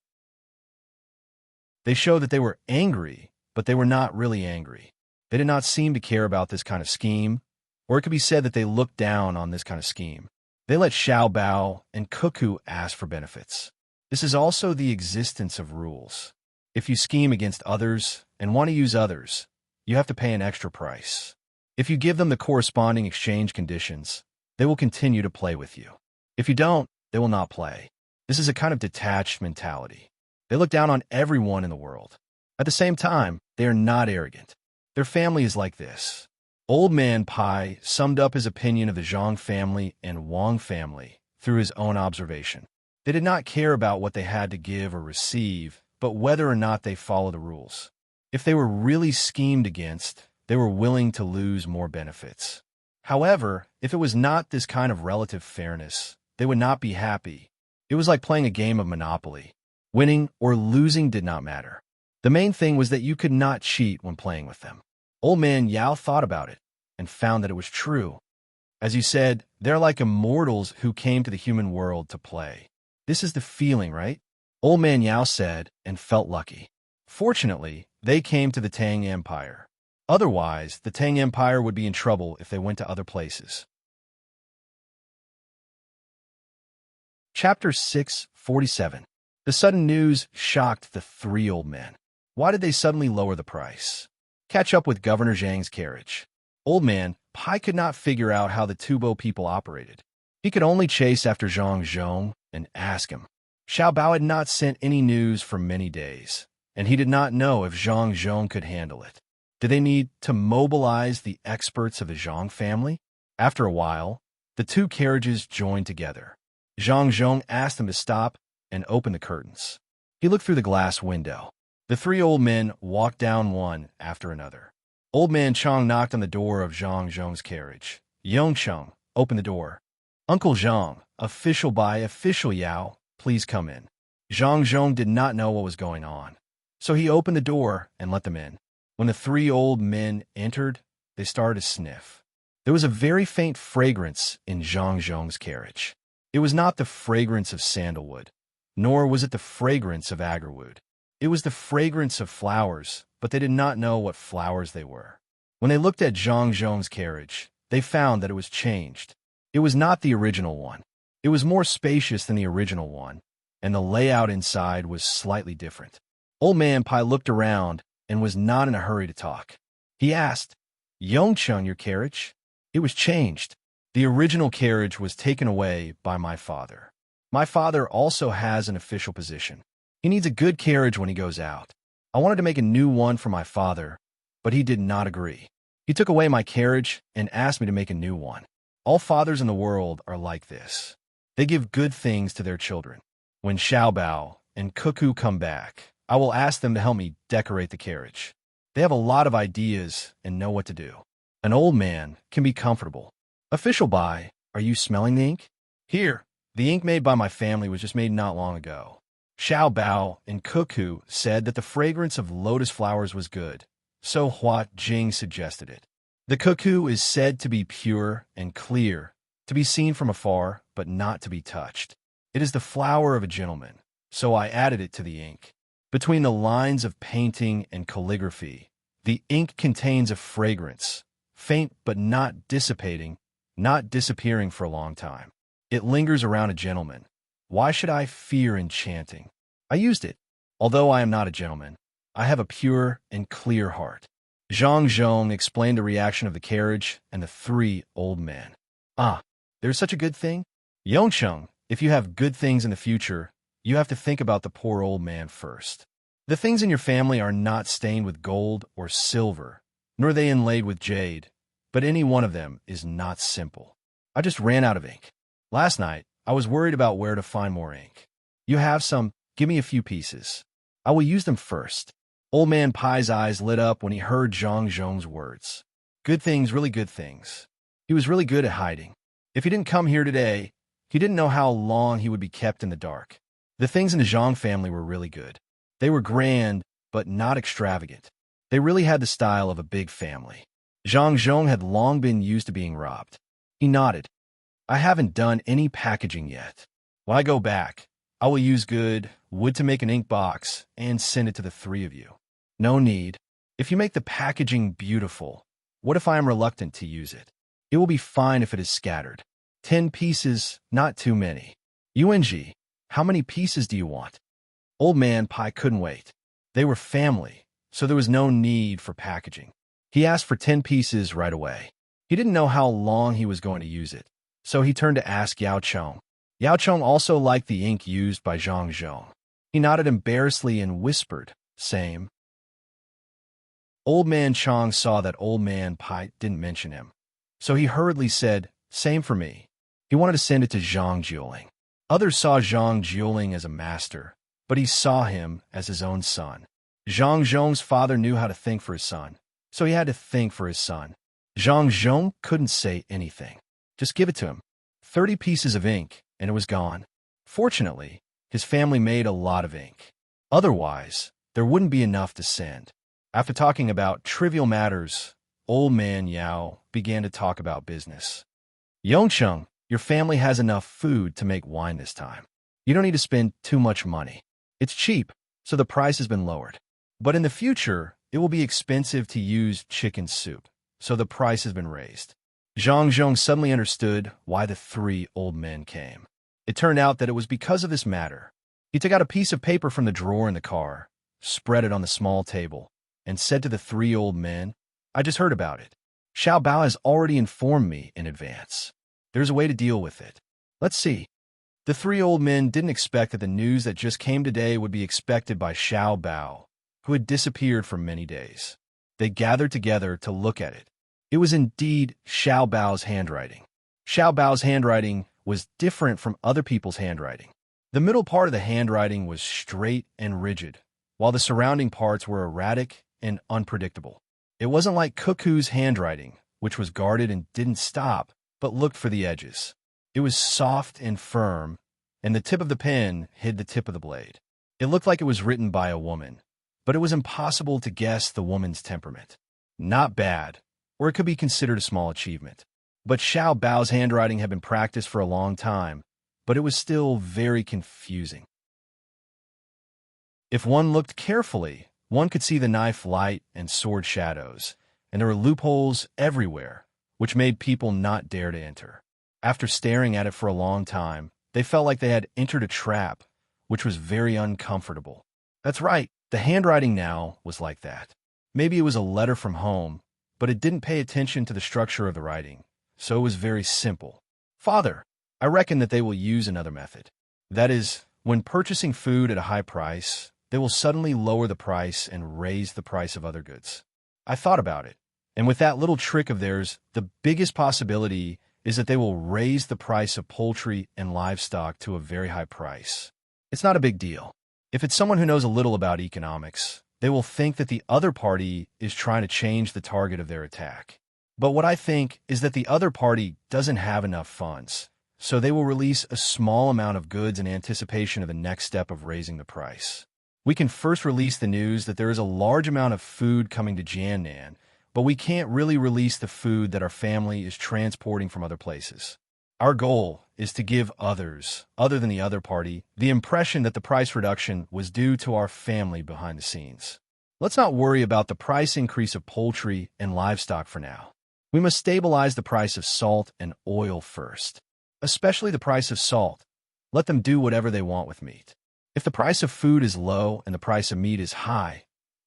They showed that they were angry, but they were not really angry. They did not seem to care about this kind of scheme, or it could be said that they looked down on this kind of scheme. They let Xiao Bao and Cuckoo ask for benefits. This is also the existence of rules. If you scheme against others and want to use others, you have to pay an extra price. If you give them the corresponding exchange conditions, they will continue to play with you. If you don't, they will not play. This is a kind of detached mentality. They look down on everyone in the world. At the same time, they are not arrogant. Their family is like this. Old Man Pai summed up his opinion of the Zhang family and Wang family through his own observation. They did not care about what they had to give or receive, but whether or not they follow the rules. If they were really schemed against, they were willing to lose more benefits. However, if it was not this kind of relative fairness, they would not be happy. It was like playing a game of Monopoly. Winning or losing did not matter. The main thing was that you could not cheat when playing with them. Old Man Yao thought about it and found that it was true. As you said, they're like immortals who came to the human world to play. This is the feeling, right? Old Man Yao said and felt lucky. Fortunately, they came to the Tang Empire. Otherwise, the Tang Empire would be in trouble if they went to other places. Chapter 647. The sudden news shocked the three old men. Why did they suddenly lower the price? Catch up with Governor Zhang's carriage. Old Man Pai could not figure out how the Tubo people operated. He could only chase after Zhang Zhong and ask him. Xiao Bao had not sent any news for many days, and he did not know if Zhang Zhong could handle it. Did they need to mobilize the experts of the Zhang family? After a while, the two carriages joined together. Zhang Zhong asked him to stop and open the curtains. He looked through the glass window. The three old men walked down one after another. Old Man Chang knocked on the door of Zhang Zhong's carriage. Yongcheng, open the door. Uncle Zhang, official by official Yao, please come in. Zhang Zhong did not know what was going on, so he opened the door and let them in. When the three old men entered, they started to sniff. There was a very faint fragrance in Zhang Zhong's carriage. It was not the fragrance of sandalwood, nor was it the fragrance of agarwood. It was the fragrance of flowers, but they did not know what flowers they were. When they looked at Zhang Zhong's carriage, they found that it was changed. It was not the original one. It was more spacious than the original one, and the layout inside was slightly different. Old Man Pai looked around and was not in a hurry to talk. He asked, Yongcheng, your carriage? It was changed. The original carriage was taken away by my father. My father also has an official position. He needs a good carriage when he goes out. I wanted to make a new one for my father, but he did not agree. He took away my carriage and asked me to make a new one. All fathers in the world are like this. They give good things to their children. When Xiao Bao and Cuckoo come back, I will ask them to help me decorate the carriage. They have a lot of ideas and know what to do. An old man can be comfortable. Official Bai, are you smelling the ink? Here, the ink made by my family was just made not long ago. Xiao Bao and Cuckoo said that the fragrance of lotus flowers was good, so Hua Jing suggested it. The cuckoo is said to be pure and clear, to be seen from afar, but not to be touched. It is the flower of a gentleman, so I added it to the ink. Between the lines of painting and calligraphy, the ink contains a fragrance, faint but not dissipating, not disappearing for a long time. It lingers around a gentleman. Why should I fear enchanting? I used it. Although I am not a gentleman, I have a pure and clear heart. Zhang Zhong explained the reaction of the carriage and the three old men. Ah, there's such a good thing? Yongcheng, if you have good things in the future, you have to think about the poor old man first. The things in your family are not stained with gold or silver, nor are they inlaid with jade, but any one of them is not simple. I just ran out of ink. Last night, I was worried about where to find more ink. You have some? Give me a few pieces. I will use them first. Old Man Pai's eyes lit up when he heard Zhang Zhong's words. Good things, really good things. He was really good at hiding. If he didn't come here today, he didn't know how long he would be kept in the dark. The things in the Zhang family were really good. They were grand, but not extravagant. They really had the style of a big family. Zhang Zhong had long been used to being robbed. He nodded. I haven't done any packaging yet. When I go back, I will use good wood to make an ink box and send it to the three of you. No need. If you make the packaging beautiful, what if I am reluctant to use it? It will be fine if it is scattered. 10 pieces, not too many. UNG, how many pieces do you want? Old Man Pai couldn't wait. They were family, so there was no need for packaging. He asked for 10 pieces right away. He didn't know how long he was going to use it, so he turned to ask Yao Cheng. Yao Cheng also liked the ink used by Zhang Zhong. He nodded embarrassedly and whispered, same. Old Man Chang saw that Old Man Pai didn't mention him, so he hurriedly said, same for me. He wanted to send it to Zhang Jiuling. Others saw Zhang Jiuling as a master, but he saw him as his own son. Zhang Zhong's father knew how to think for his son, so he had to think for his son. Zhang Zhong couldn't say anything. Just give it to him. 30 pieces of ink, and it was gone. Fortunately, his family made a lot of ink. Otherwise, there wouldn't be enough to send. After talking about trivial matters, old man Yao began to talk about business. Yongcheng, your family has enough food to make wine this time. You don't need to spend too much money. It's cheap, so the price has been lowered. But in the future, it will be expensive to use chicken soup, so the price has been raised. Zhang Zhong suddenly understood why the three old men came. It turned out that it was because of this matter. He took out a piece of paper from the drawer in the car, spread it on the small table, and said to the three old men, I just heard about it. Xiao Bao has already informed me in advance. There's a way to deal with it. Let's see. The three old men didn't expect that the news that just came today would be expected by Xiao Bao, who had disappeared for many days. They gathered together to look at it. It was indeed Xiao Bao's handwriting. Xiao Bao's handwriting was different from other people's handwriting. The middle part of the handwriting was straight and rigid, while the surrounding parts were erratic and unpredictable. It wasn't like Cuckoo's handwriting, which was guarded and didn't stop, but looked for the edges. It was soft and firm, and the tip of the pen hid the tip of the blade. It looked like it was written by a woman, but it was impossible to guess the woman's temperament. Not bad, or it could be considered a small achievement. But Xiao Bao's handwriting had been practiced for a long time, but it was still very confusing. If one looked carefully, one could see the knife light and sword shadows, and there were loopholes everywhere, which made people not dare to enter. After staring at it for a long time, they felt like they had entered a trap, which was very uncomfortable. That's right, the handwriting now was like that. Maybe it was a letter from home, but it didn't pay attention to the structure of the writing, so it was very simple. Father, I reckon that they will use another method. That is, when purchasing food at a high price, they will suddenly lower the price and raise the price of other goods. I thought about it, and with that little trick of theirs, the biggest possibility is that they will raise the price of poultry and livestock to a very high price. It's not a big deal. If it's someone who knows a little about economics, they will think that the other party is trying to change the target of their attack. But what I think is that the other party doesn't have enough funds, so they will release a small amount of goods in anticipation of the next step of raising the price. We can first release the news that there is a large amount of food coming to Jiannan, but we can't really release the food that our family is transporting from other places. Our goal is to give others, other than the other party, the impression that the price reduction was due to our family behind the scenes. Let's not worry about the price increase of poultry and livestock for now. We must stabilize the price of salt and oil first, especially the price of salt. Let them do whatever they want with meat. If the price of food is low and the price of meat is high,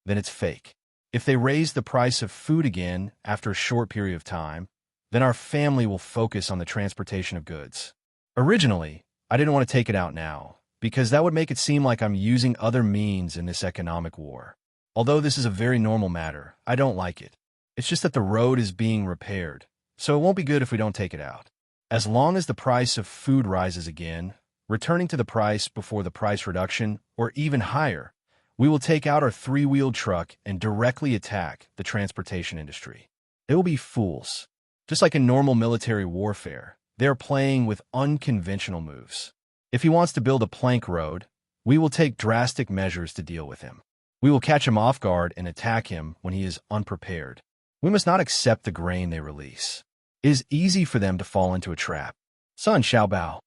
then it's fake. If they raise the price of food again after a short period of time, then our family will focus on the transportation of goods. Originally, I didn't want to take it out now, because that would make it seem like I'm using other means in this economic war. Although this is a very normal matter, I don't like it. It's just that the road is being repaired, so it won't be good if we don't take it out. As long as the price of food rises again, returning to the price before the price reduction, or even higher, we will take out our three-wheeled truck and directly attack the transportation industry. They will be fools. Just like in normal military warfare, they are playing with unconventional moves. If he wants to build a plank road, we will take drastic measures to deal with him. We will catch him off guard and attack him when he is unprepared. We must not accept the grain they release. It is easy for them to fall into a trap. Son Xiaobao.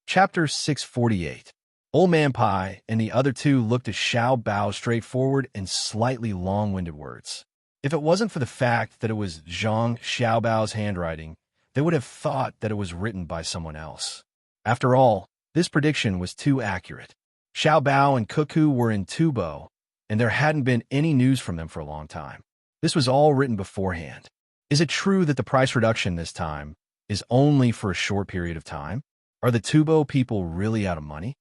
Chapter 648. Old Man Pai and the other two looked at Xiao Bao straightforward and slightly long-winded words. If it wasn't for the fact that it was Xiao Bao's handwriting, they would have thought that it was written by someone else. After all, this prediction was too accurate. Xiao Bao and Cuckoo were in Tubo, and there hadn't been any news from them for a long time. This was all written beforehand. Is it true that the price reduction this time is only for a short period of time? Are the Tubo people really out of money?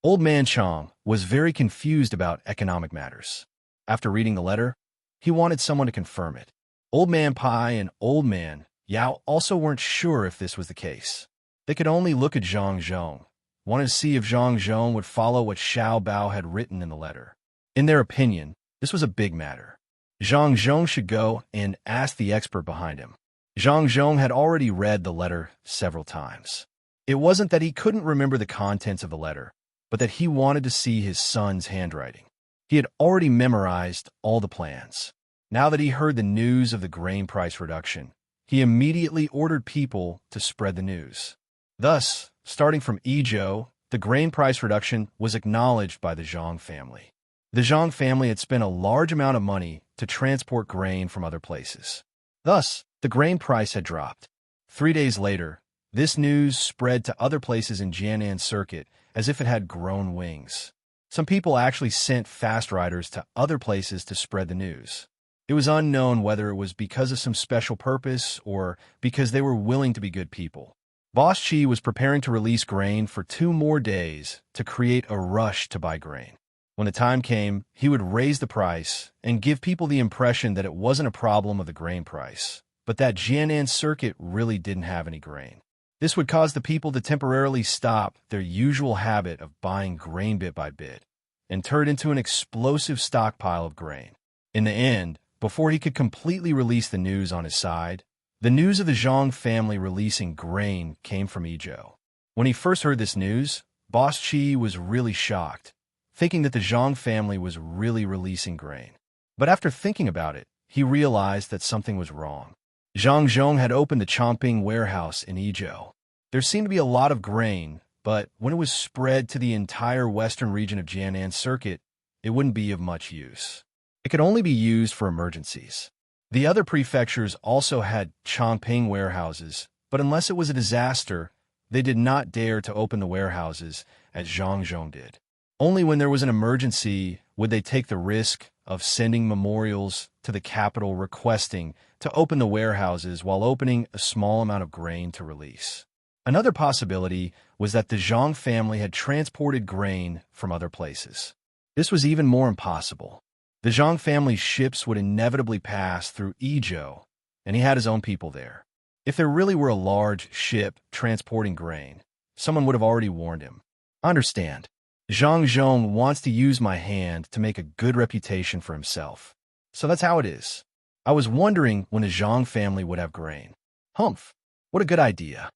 Old Man Chong was very confused about economic matters. After reading the letter, he wanted someone to confirm it. Old Man Pai and Old Man Yao also weren't sure if this was the case. They could only look at Zhang Zhong, wanted to see if Zhang Zhong would follow what Xiao Bao had written in the letter. In their opinion, this was a big matter. Zhang Zhong should go and ask the expert behind him. Zhang Zhong had already read the letter several times. It wasn't that he couldn't remember the contents of the letter, but that he wanted to see his son's handwriting. He had already memorized all the plans. Now that he heard the news of the grain price reduction, he immediately ordered people to spread the news. Thus, starting from Idyll, the grain price reduction was acknowledged by the Zhang family. The Zhang family had spent a large amount of money to transport grain from other places. Thus, the grain price had dropped. 3 days later, this news spread to other places in Jianan Circuit as if it had grown wings. Some people actually sent fast riders to other places to spread the news. It was unknown whether it was because of some special purpose or because they were willing to be good people. Boss Chi was preparing to release grain for 2 more days to create a rush to buy grain. When the time came, he would raise the price and give people the impression that it wasn't a problem of the grain price, but that Jianan Circuit really didn't have any grain. This would cause the people to temporarily stop their usual habit of buying grain bit by bit and turn it into an explosive stockpile of grain. In the end, before he could completely release the news on his side, the news of the Zhang family releasing grain came from Idyll. When he first heard this news, Boss Chi was really shocked, thinking that the Zhang family was really releasing grain. But after thinking about it, he realized that something was wrong. Zhang Zhong had opened the Chongping warehouse in Idyll. There seemed to be a lot of grain, but when it was spread to the entire western region of Jianan Circuit, it wouldn't be of much use. It could only be used for emergencies. The other prefectures also had Chongping warehouses, but unless it was a disaster, they did not dare to open the warehouses as Zhangzhong did. Only when there was an emergency would they take the risk of sending memorials to the capital requesting to open the warehouses while opening a small amount of grain to release. Another possibility was that the Zhang family had transported grain from other places. This was even more impossible. The Zhang family's ships would inevitably pass through Idyll, and he had his own people there. If there really were a large ship transporting grain, someone would have already warned him. I understand. Zhang Zhong wants to use my hand to make a good reputation for himself. So that's how it is. I was wondering when the Zhang family would have grain. Humph, what a good idea.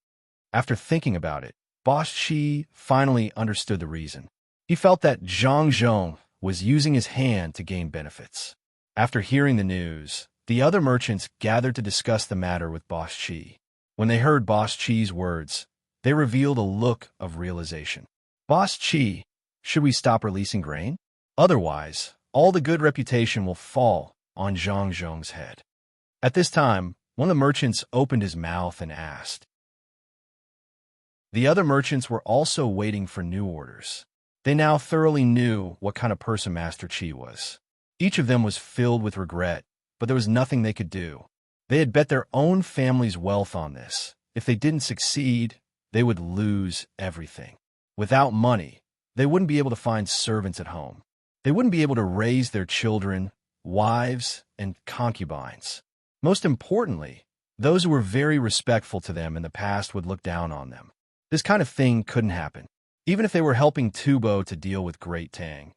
After thinking about it, Boss Chi finally understood the reason. He felt that Zhang Zhong was using his hand to gain benefits. After hearing the news, the other merchants gathered to discuss the matter with Boss Chi. When they heard Boss Chi's words, they revealed a look of realization. Boss Chi, should we stop releasing grain? Otherwise, all the good reputation will fall on Zhang Zhong's head. At this time, one of the merchants opened his mouth and asked. The other merchants were also waiting for new orders. They now thoroughly knew what kind of person Master Chi was. Each of them was filled with regret, but there was nothing they could do. They had bet their own family's wealth on this. If they didn't succeed, they would lose everything. Without money, they wouldn't be able to find servants at home. They wouldn't be able to raise their children, wives, and concubines. Most importantly, those who were very respectful to them in the past would look down on them. This kind of thing couldn't happen, even if they were helping Tubo to deal with Great Tang.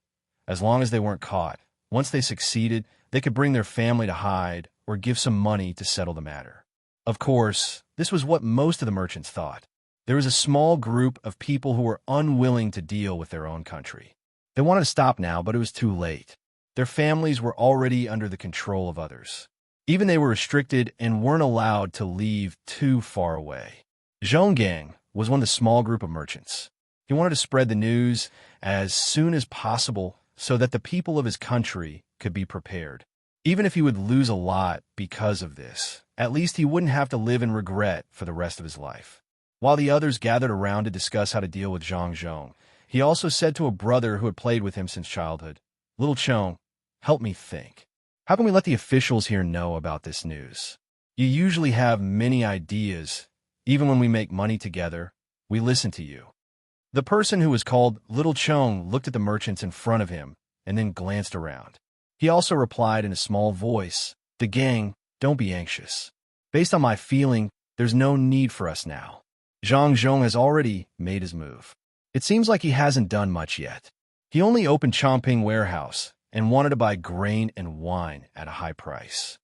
As long as they weren't caught, once they succeeded, they could bring their family to hide or give some money to settle the matter. Of course, this was what most of the merchants thought. There was a small group of people who were unwilling to deal with their own country. They wanted to stop now, but it was too late. Their families were already under the control of others. Even they were restricted and weren't allowed to leave too far away. Zhonggang was one of the small group of merchants. He wanted to spread the news as soon as possible so that the people of his country could be prepared. Even if he would lose a lot because of this, at least he wouldn't have to live in regret for the rest of his life. While the others gathered around to discuss how to deal with Zhang Zhong, he also said to a brother who had played with him since childhood, "Little Chong, help me think. How can we let the officials here know about this news? You usually have many ideas. Even when we make money together, we listen to you." The person who was called Little Chong looked at the merchants in front of him and then glanced around. He also replied in a small voice, "The gang, don't be anxious. Based on my feeling, there's no need for us now. Zhang Zhong has already made his move. It seems like he hasn't done much yet. He only opened Chongping warehouse and wanted to buy grain and wine at a high price."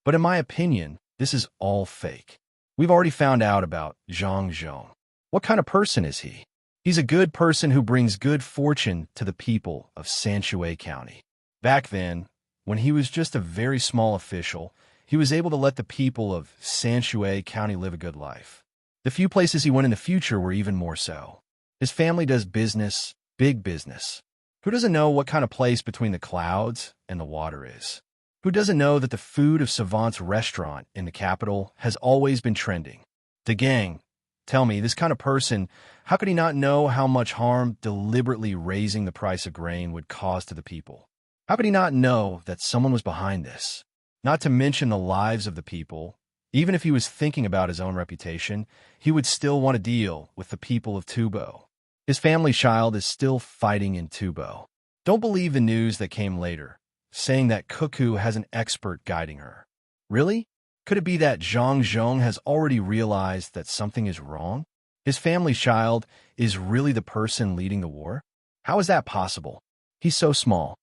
But in my opinion, this is all fake. We've already found out about Zhang Zhong. What kind of person is he? He's a good person who brings good fortune to the people of Sanshui County. Back then, when he was just a very small official, he was able to let the people of Sanshui County live a good life. The few places he went in the future were even more so. His family does business, big business. Who doesn't know what kind of place between the clouds and the water is? Who doesn't know that the food of Savant's restaurant in the capital has always been trending? The gang, tell me, this kind of person, how could he not know how much harm deliberately raising the price of grain would cause to the people? How could he not know that someone was behind this? Not to mention the lives of the people. Even if he was thinking about his own reputation, he would still want to deal with the people of Tubo. His family child is still fighting in Tubo. Don't believe the news that came later, saying that Cuckoo has an expert guiding her. Really? Could it be that Zhang Zhong has already realized that something is wrong? His family child is really the person leading the war? How is that possible? He's so small.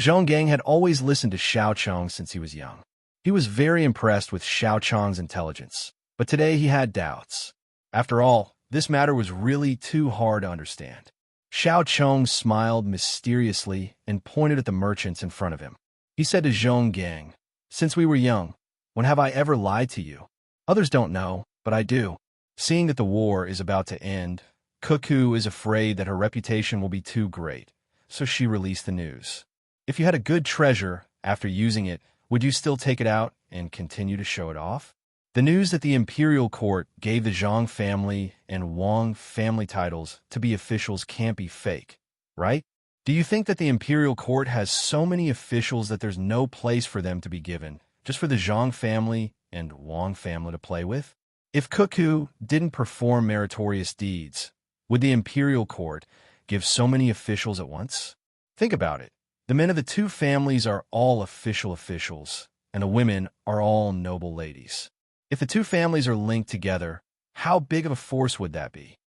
Zhong Gang had always listened to Xiao Chong since he was young. He was very impressed with Xiao Chong's intelligence, but today he had doubts. After all, this matter was really too hard to understand. Xiao Chong smiled mysteriously and pointed at the merchants in front of him. He said to Zhong Gang, "Since we were young, when have I ever lied to you? Others don't know, but I do." Seeing that the war is about to end, Cuckoo is afraid that her reputation will be too great, so she released the news. If you had a good treasure after using it, would you still take it out and continue to show it off? The news that the imperial court gave the Zhang family and Wang family titles to be officials can't be fake, right? Do you think that the imperial court has so many officials that there's no place for them to be given, just for the Zhang family and Wang family to play with? If Cuckoo didn't perform meritorious deeds, would the imperial court give so many officials at once? Think about it. The men of the two families are all officials, and the women are all noble ladies. If the two families are linked together, how big of a force would that be?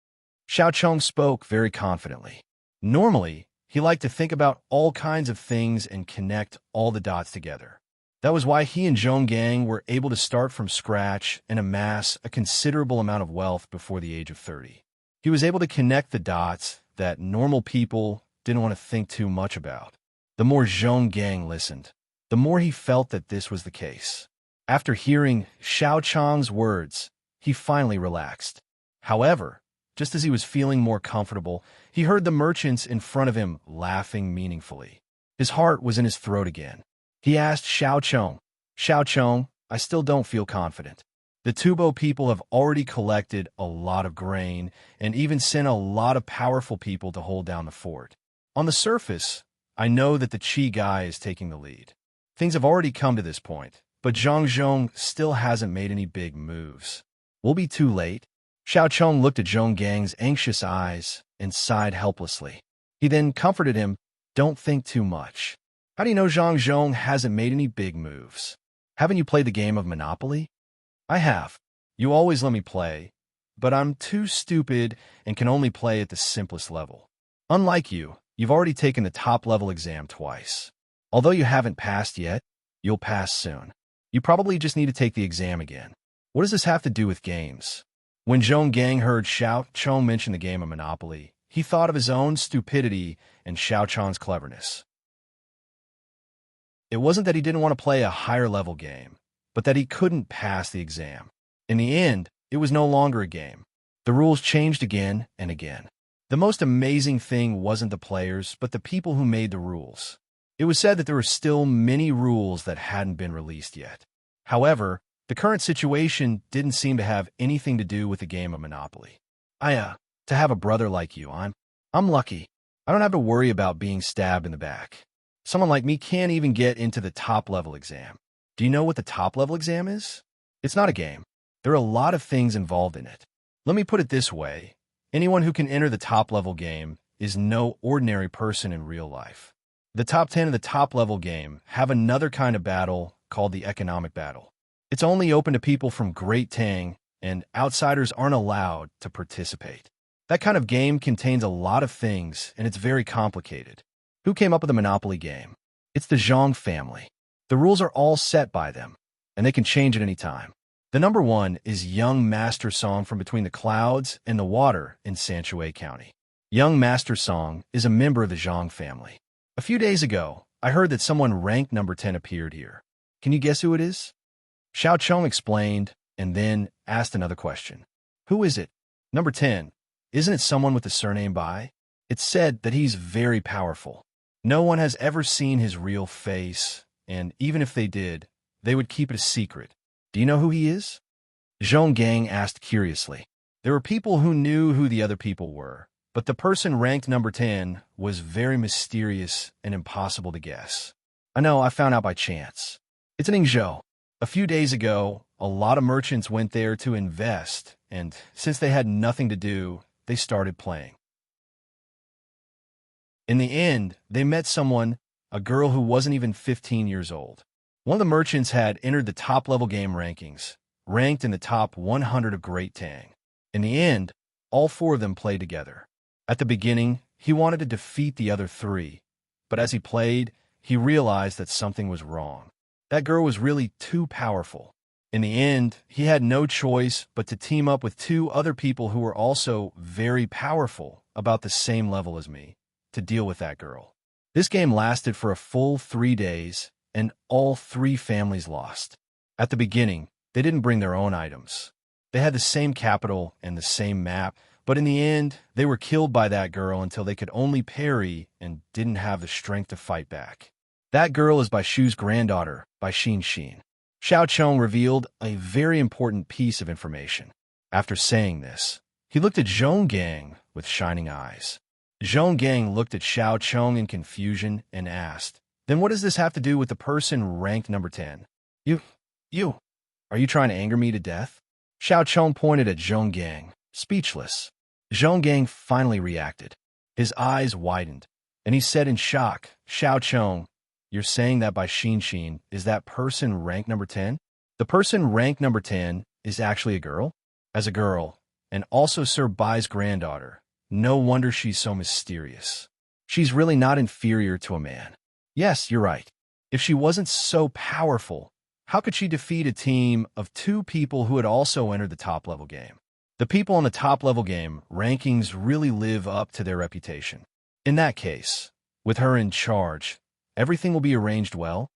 Xiao Chong spoke very confidently. Normally, he liked to think about all kinds of things and connect all the dots together. That was why he and Zhong Gang were able to start from scratch and amass a considerable amount of wealth before the age of 30. He was able to connect the dots that normal people didn't want to think too much about. The more Zhong Gang listened, the more he felt that this was the case. After hearing Xiao Chong's words, he finally relaxed. However, just as he was feeling more comfortable, he heard the merchants in front of him laughing meaningfully. His heart was in his throat again. He asked Xiao Chong, I still don't feel confident. The Tubo people have already collected a lot of grain and even sent a lot of powerful people to hold down the fort. On the surface, I know that the Qi guy is taking the lead. Things have already come to this point, but Zhang Zhong still hasn't made any big moves. We'll be too late. Xiao Chong looked at Zhong Gang's anxious eyes and sighed helplessly. He then comforted him, "Don't think too much. How do you know Zhang Zhong hasn't made any big moves? Haven't you played the game of Monopoly?" "I have. You always let me play, but I'm too stupid and can only play at the simplest level. Unlike you, you've already taken the top-level exam twice. Although you haven't passed yet, you'll pass soon. You probably just need to take the exam again. What does this have to do with games?" When Zhong Gang heard Xiao Chong mention the game of Monopoly, he thought of his own stupidity and Xiao Chong's cleverness. It wasn't that he didn't want to play a higher-level game, but that he couldn't pass the exam. In the end, it was no longer a game. The rules changed again and again. The most amazing thing wasn't the players, but the people who made the rules. It was said that there were still many rules that hadn't been released yet. However, the current situation didn't seem to have anything to do with the game of Monopoly. To have a brother like you, I'm lucky. I don't have to worry about being stabbed in the back. Someone like me can't even get into the top-level exam. Do you know what the top-level exam is? It's not a game. There are a lot of things involved in it. Let me put it this way. Anyone who can enter the top-level game is no ordinary person in real life. The top 10 of the top-level game have another kind of battle called the economic battle. It's only open to people from Great Tang, and outsiders aren't allowed to participate. That kind of game contains a lot of things, and it's very complicated. Who came up with the Monopoly game? It's the Zhang family. The rules are all set by them. and they can change at any time. The number one is Young Master Song from Between the Clouds and the Water in Sanchoe County. Young Master Song is a member of the Zhang family. A few days ago, I heard that someone ranked number 10 appeared here. Can you guess who it is? Xiao Chong explained and then asked another question. Who is it? Number 10. Isn't it someone with the surname Bai? It's said that he's very powerful. No one has ever seen his real face, and even if they did, they would keep it a secret. Do you know who he is? Zhong Gang asked curiously. There were people who knew who the other people were, but the person ranked number 10 was very mysterious and impossible to guess. I know, I found out by chance. It's in Ningzhou. A few days ago, a lot of merchants went there to invest, and since they had nothing to do, they started playing. In the end, they met someone, a girl who wasn't even 15 years old. One of the merchants had entered the top-level game rankings, ranked in the top 100 of Great Tang. In the end, all four of them played together. At the beginning, he wanted to defeat the other three, but as he played, he realized that something was wrong. That girl was really too powerful. In the end, he had no choice but to team up with two other people who were also very powerful, about the same level as me, to deal with that girl. This game lasted for a full 3 days, and all three families lost. At the beginning, they didn't bring their own items. They had the same capital and the same map, but in the end, they were killed by that girl until they could only parry and didn't have the strength to fight back. That girl is Bai Shu's granddaughter, Bai Xin. Xiao Chong revealed a very important piece of information. After saying this, he looked at Zhong Gang with shining eyes. Zhong Gang looked at Xiao Chong in confusion and asked, "Then what does this have to do with the person ranked number 10? You, are you trying to anger me to death?" Xiao Chong pointed at Zhong Gang, speechless. Zhong Gang finally reacted. His eyes widened, and he said in shock, "Xiao Chong, you're saying that Bai Xin is that person ranked number 10? The person ranked number 10 is actually a girl? As a girl, and also Sir Bai's granddaughter, no wonder she's so mysterious. She's really not inferior to a man. Yes, you're right. If she wasn't so powerful, how could she defeat a team of two people who had also entered the top-level game? The people on the top-level game rankings really live up to their reputation. In that case, with her in charge, everything will be arranged well.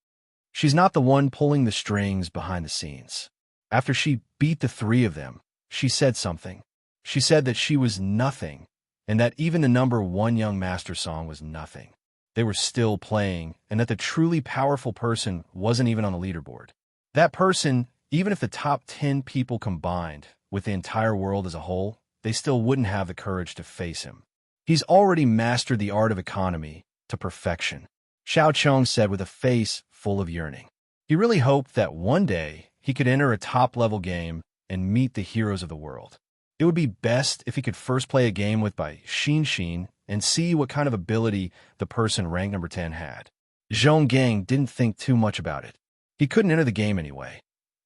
She's not the one pulling the strings behind the scenes. After she beat the three of them, she said something. She said that she was nothing, and that even the number 1 Young Master Song was nothing. They were still playing, and that the truly powerful person wasn't even on the leaderboard. That person, even if the top 10 people combined with the entire world as a whole, they still wouldn't have the courage to face him. He's already mastered the art of economy to perfection, Xiao Chong said with a face full of yearning. He really hoped that one day he could enter a top-level game and meet the heroes of the world. It would be best if he could first play a game with Bai Xin and see what kind of ability the person ranked number 10 had. Zhong Gang didn't think too much about it. He couldn't enter the game anyway,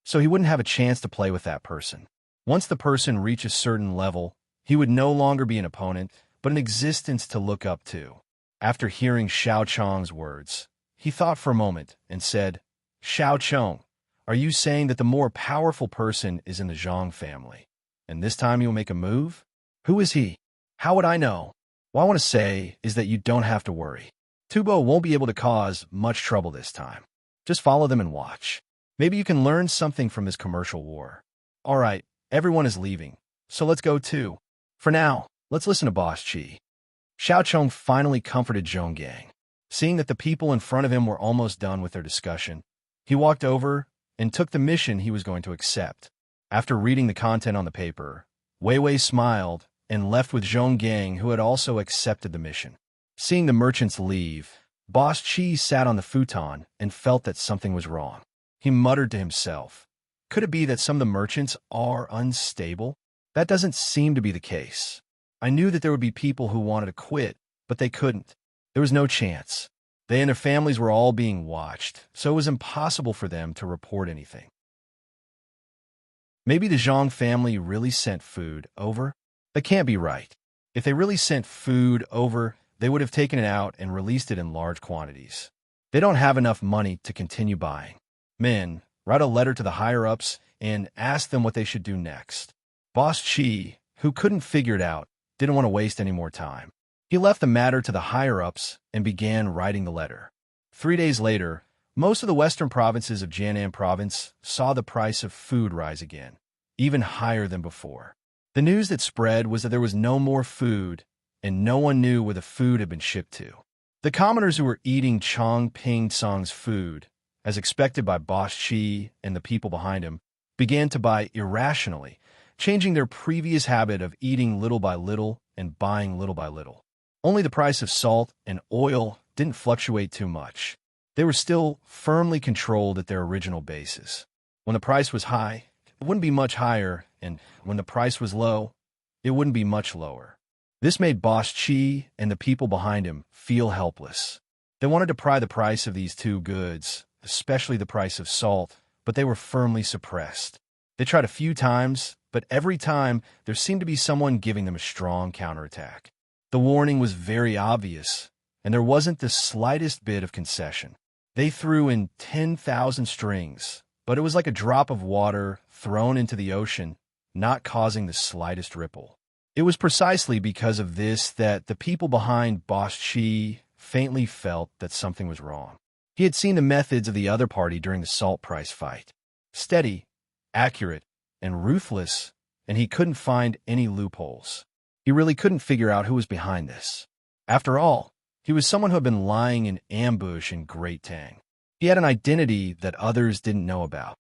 so he wouldn't have a chance to play with that person. Once the person reached a certain level, he would no longer be an opponent, but an existence to look up to. After hearing Xiao Chong's words, he thought for a moment and said, "Xiao Chong, are you saying that the more powerful person is in the Zhang family, and this time you'll make a move? Who is he? How would I know? What I want to say is that you don't have to worry. Tubo won't be able to cause much trouble this time. Just follow them and watch. Maybe you can learn something from this commercial war. All right, everyone is leaving, so let's go too. For now, let's listen to Boss Chi." Xiao Chong finally comforted Zhong Gang. Seeing that the people in front of him were almost done with their discussion, he walked over and took the mission he was going to accept. After reading the content on the paper, Wei Wei smiled and left with Zhong Gang, who had also accepted the mission. Seeing the merchants leave, Boss Chi sat on the futon and felt that something was wrong. He muttered to himself, "Could it be that some of the merchants are unstable? That doesn't seem to be the case. I knew that there would be people who wanted to quit, but they couldn't. There was no chance. They and their families were all being watched, so it was impossible for them to report anything. Maybe the Zhang family really sent food over? That can't be right. If they really sent food over, they would have taken it out and released it in large quantities. They don't have enough money to continue buying. Men, write a letter to the higher-ups, and ask them what they should do next. Boss Chi, who couldn't figure it out, didn't want to waste any more time. He left the matter to the higher-ups and began writing the letter. 3 days later, most of the western provinces of Jiangnan Province saw the price of food rise again, even higher than before. The news that spread was that there was no more food, and no one knew where the food had been shipped to. The commoners who were eating Chong Ping Song's food, as expected by Boss Chi and the people behind him, began to buy irrationally, changing their previous habit of eating little by little and buying little by little. Only the price of salt and oil didn't fluctuate too much. They were still firmly controlled at their original basis. When the price was high, it wouldn't be much higher, and when the price was low, it wouldn't be much lower. This made Boss Chi and the people behind him feel helpless. They wanted to pry the price of these two goods, especially the price of salt, but they were firmly suppressed. They tried a few times, but every time there seemed to be someone giving them a strong counterattack. The warning was very obvious, and there wasn't the slightest bit of concession. They threw in 10,000 strings, but it was like a drop of water thrown into the ocean, not causing the slightest ripple. It was precisely because of this that the people behind Boss Chi faintly felt that something was wrong. He had seen the methods of the other party during the salt price fight. Steady, accurate, and ruthless, and he couldn't find any loopholes. He really couldn't figure out who was behind this. After all, he was someone who had been lying in ambush in Great Tang. He had an identity that others didn't know about.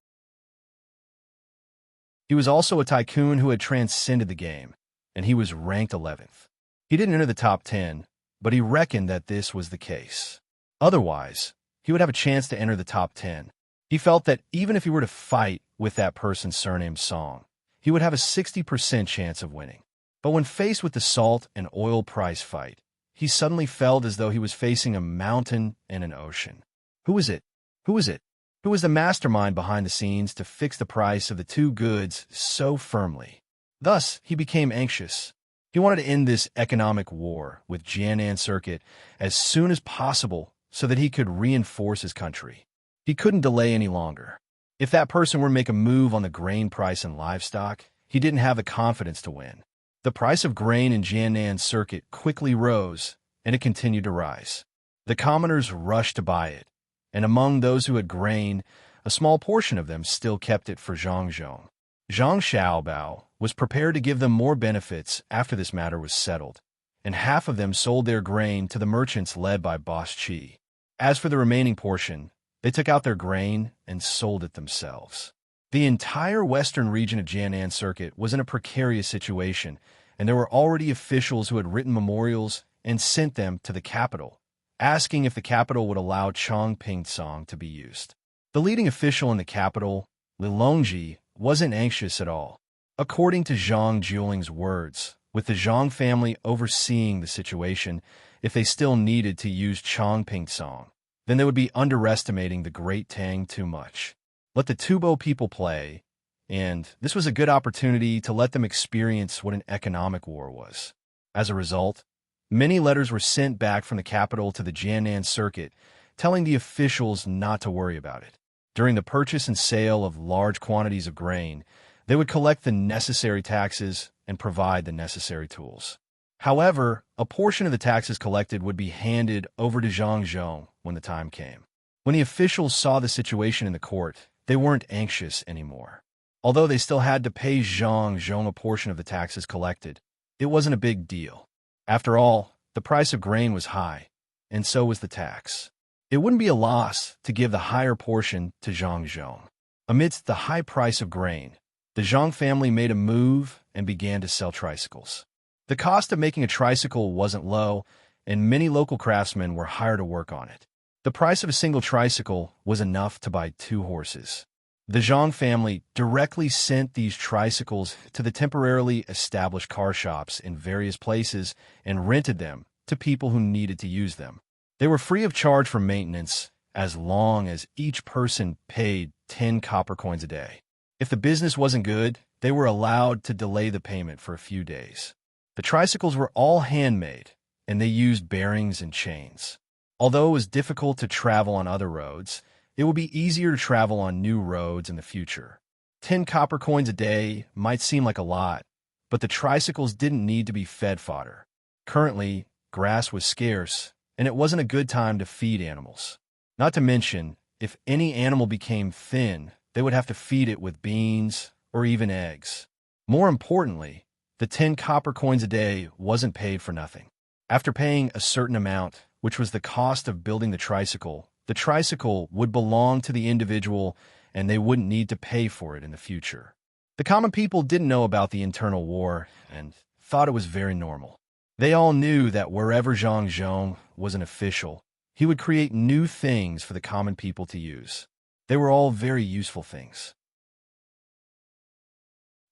He was also a tycoon who had transcended the game, and he was ranked 11th. He didn't enter the top 10, but he reckoned that this was the case. Otherwise, he would have a chance to enter the top 10. He felt that even if he were to fight with that person's surname Song, he would have a 60% chance of winning. But when faced with the salt and oil price fight, he suddenly felt as though he was facing a mountain and an ocean. Who was it? Who was it? Who was the mastermind behind the scenes to fix the price of the two goods so firmly? Thus, he became anxious. He wanted to end this economic war with Jiangnan Circuit as soon as possible so that he could reinforce his country. He couldn't delay any longer. If that person were to make a move on the grain price and livestock, he didn't have the confidence to win. The price of grain in Jiangnan Circuit quickly rose, and it continued to rise. The commoners rushed to buy it, and among those who had grain, a small portion of them still kept it for Zhangzhong. Zhang Xiaobao was prepared to give them more benefits after this matter was settled, and half of them sold their grain to the merchants led by Boss Chi. As for the remaining portion, they took out their grain and sold it themselves. The entire western region of Jiangnan Circuit was in a precarious situation, and there were already officials who had written memorials and sent them to the capital, asking if the capital would allow Chong Ping Song to be used. The leading official in the capital, Li Longji, wasn't anxious at all. According to Zhang Jiuling's words, with the Zhang family overseeing the situation, if they still needed to use Chong Ping Song, then they would be underestimating the Great Tang too much. Let the Tubo people play, and this was a good opportunity to let them experience what an economic war was. As a result, many letters were sent back from the capital to the Jiangnan Circuit, telling the officials not to worry about it. During the purchase and sale of large quantities of grain, they would collect the necessary taxes and provide the necessary tools. However, a portion of the taxes collected would be handed over to Zhangzhong when the time came. When the officials saw the situation in the court, they weren't anxious anymore. Although they still had to pay Zhangzhong a portion of the taxes collected, it wasn't a big deal. After all, the price of grain was high, and so was the tax. It wouldn't be a loss to give the higher portion to Zhangzhong. Amidst the high price of grain, the Zhang family made a move and began to sell tricycles. The cost of making a tricycle wasn't low, and many local craftsmen were hired to work on it. The price of a single tricycle was enough to buy 2 horses. The Zhang family directly sent these tricycles to the temporarily established car shops in various places and rented them to people who needed to use them. They were free of charge for maintenance as long as each person paid 10 copper coins a day. If the business wasn't good, they were allowed to delay the payment for a few days. The tricycles were all handmade, and they used bearings and chains. Although it was difficult to travel on other roads, It will be easier to travel on new roads in the future. 10 copper coins a day might seem like a lot, but the tricycles didn't need to be fed fodder. Currently, grass was scarce, and it wasn't a good time to feed animals. Not to mention, if any animal became thin, they would have to feed it with beans or even eggs. More importantly, the 10 copper coins a day wasn't paid for nothing. After paying a certain amount, which was the cost of building the tricycle would belong to the individual and they wouldn't need to pay for it in the future. The common people didn't know about the internal war and thought it was very normal. They all knew that wherever Zhang Zhong was an official, he would create new things for the common people to use. They were all very useful things.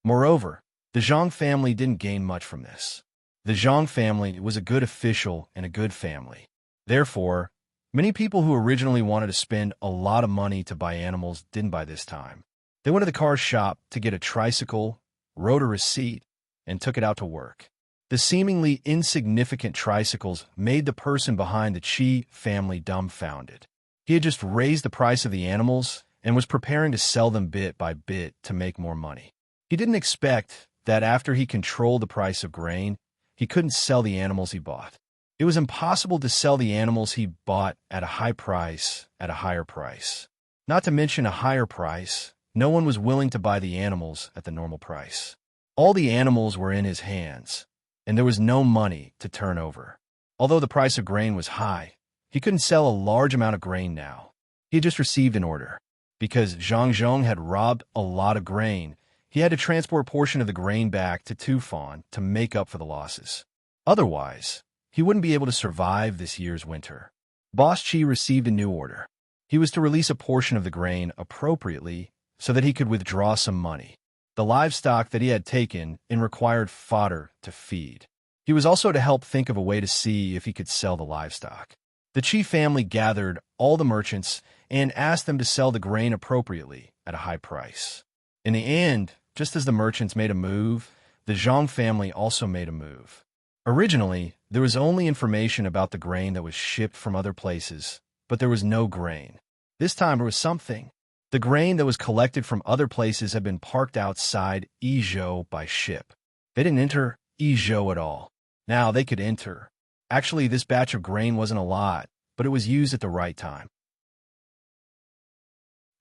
Moreover, the Zhang family didn't gain much from this. The Zhang family was a good official and a good family. Therefore, many people who originally wanted to spend a lot of money to buy animals didn't buy this time. They went to the car shop to get a tricycle, wrote a receipt, and took it out to work. The seemingly insignificant tricycles made the person behind the Qi family dumbfounded. He had just raised the price of the animals and was preparing to sell them bit by bit to make more money. He didn't expect that after he controlled the price of grain, he couldn't sell the animals he bought. It was impossible to sell the animals he bought at a high price at a higher price. Not to mention a higher price, no one was willing to buy the animals at the normal price. All the animals were in his hands, and there was no money to turn over. Although the price of grain was high, he couldn't sell a large amount of grain now. He had just received an order. Because Zhang Zhong had robbed a lot of grain, he had to transport a portion of the grain back to Tufan to make up for the losses. Otherwise, he wouldn't be able to survive this year's winter. Boss Qi received a new order. He was to release a portion of the grain appropriately so that he could withdraw some money. The livestock that he had taken in required fodder to feed. He was also to help think of a way to see if he could sell the livestock. The Qi family gathered all the merchants and asked them to sell the grain appropriately at a high price. In the end, just as the merchants made a move, the Zhang family also made a move. Originally, there was only information about the grain that was shipped from other places, but there was no grain. This time there was something. The grain that was collected from other places had been parked outside Idyll by ship. They didn't enter Idyll at all. Now they could enter. Actually, this batch of grain wasn't a lot, but it was used at the right time.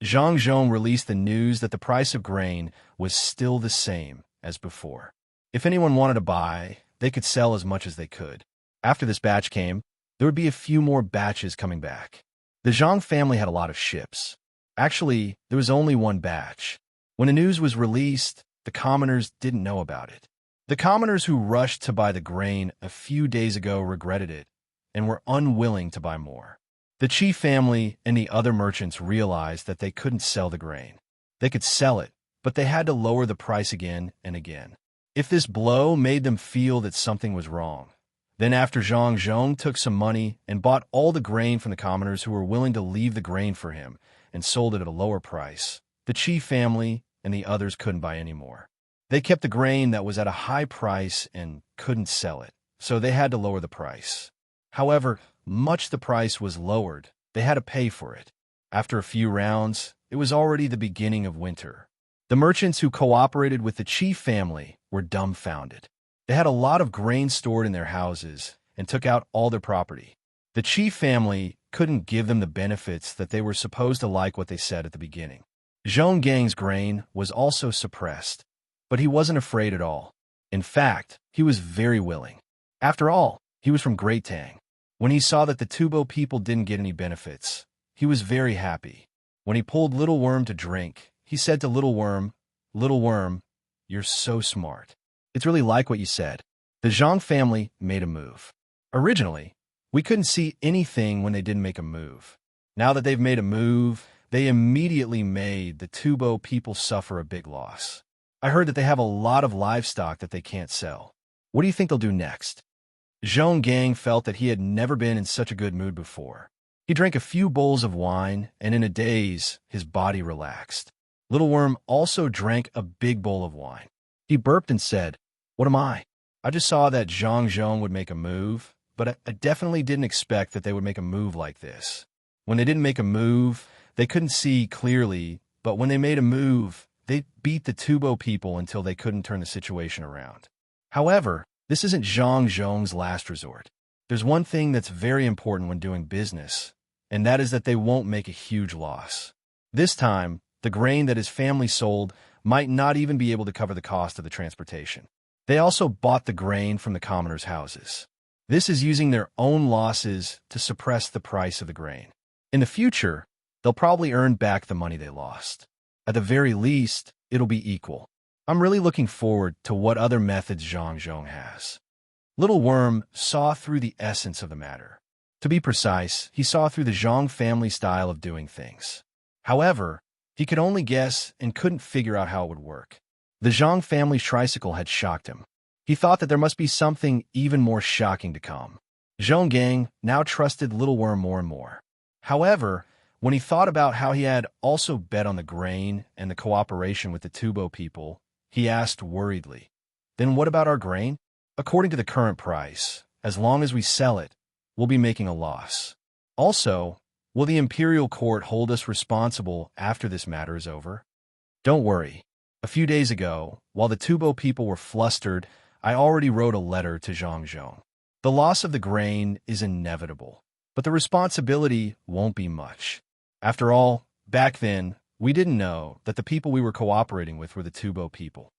Zhang Zhong released the news that the price of grain was still the same as before. If anyone wanted to buy, they could sell as much as they could. After this batch came, there would be a few more batches coming back. The Zhang family had a lot of ships. Actually, there was only one batch. When the news was released, the commoners didn't know about it. The commoners who rushed to buy the grain a few days ago regretted it and were unwilling to buy more. The Qi family and the other merchants realized that they couldn't sell the grain. They could sell it, but they had to lower the price again and again. If this blow made them feel that something was wrong, then after Zhang Zhong took some money and bought all the grain from the commoners who were willing to leave the grain for him and sold it at a lower price, the Qi family and the others couldn't buy any more. They kept the grain that was at a high price and couldn't sell it, so they had to lower the price. However, much the price was lowered, they had to pay for it. After a few rounds, it was already the beginning of winter. The merchants who cooperated with the Qi family were dumbfounded. They had a lot of grain stored in their houses and took out all their property. The Qi family couldn't give them the benefits that they were supposed to like what they said at the beginning. Zhong Gang's grain was also suppressed, but he wasn't afraid at all. In fact, he was very willing. After all, he was from Great Tang. When he saw that the Tubo people didn't get any benefits, he was very happy. When he pulled Little Worm to drink, he said to Little Worm, you're so smart. It's really like what you said. The Zhang family made a move. Originally, we couldn't see anything when they didn't make a move. Now that they've made a move, they immediately made the Tubo people suffer a big loss. I heard that they have a lot of livestock that they can't sell. What do you think they'll do next? Zhong Gang felt that he had never been in such a good mood before. He drank a few bowls of wine, and in a daze, his body relaxed. Little Worm also drank a big bowl of wine. He burped and said, "What am I? I just saw that Zhang Zhong would make a move, but I definitely didn't expect that they would make a move like this. When they didn't make a move, They couldn't see clearly, but when they made a move, they beat the Tubo people until they couldn't turn the situation around. However, this isn't Zhang Zhong's last resort. There's one thing that's very important when doing business, and that is that they won't make a huge loss. This time, the grain that his family sold might not even be able to cover the cost of the transportation. They also bought the grain from the commoners' houses. This is using their own losses to suppress the price of the grain. In the future, they'll probably earn back the money they lost. At the very least, it'll be equal. I'm really looking forward to what other methods Zhang Zhong has. Little Worm saw through the essence of the matter. To be precise, he saw through the Zhang family style of doing things. However, he could only guess and couldn't figure out how it would work. The Zhang family's tricycle had shocked him. He thought that there must be something even more shocking to come. Zhong Gang now trusted Little Worm more and more. However, when he thought about how he had also bet on the grain and the cooperation with the Tubo people, he asked worriedly, "Then what about our grain? According to the current price, as long as we sell it, we'll be making a loss. Also, will the Imperial Court hold us responsible after this matter is over?" Don't worry. A few days ago, while the Tubo people were flustered, I already wrote a letter to Zhang Zhong. The loss of the grain is inevitable, but the responsibility won't be much. After all, back then, we didn't know that the people we were cooperating with were the Tubo people.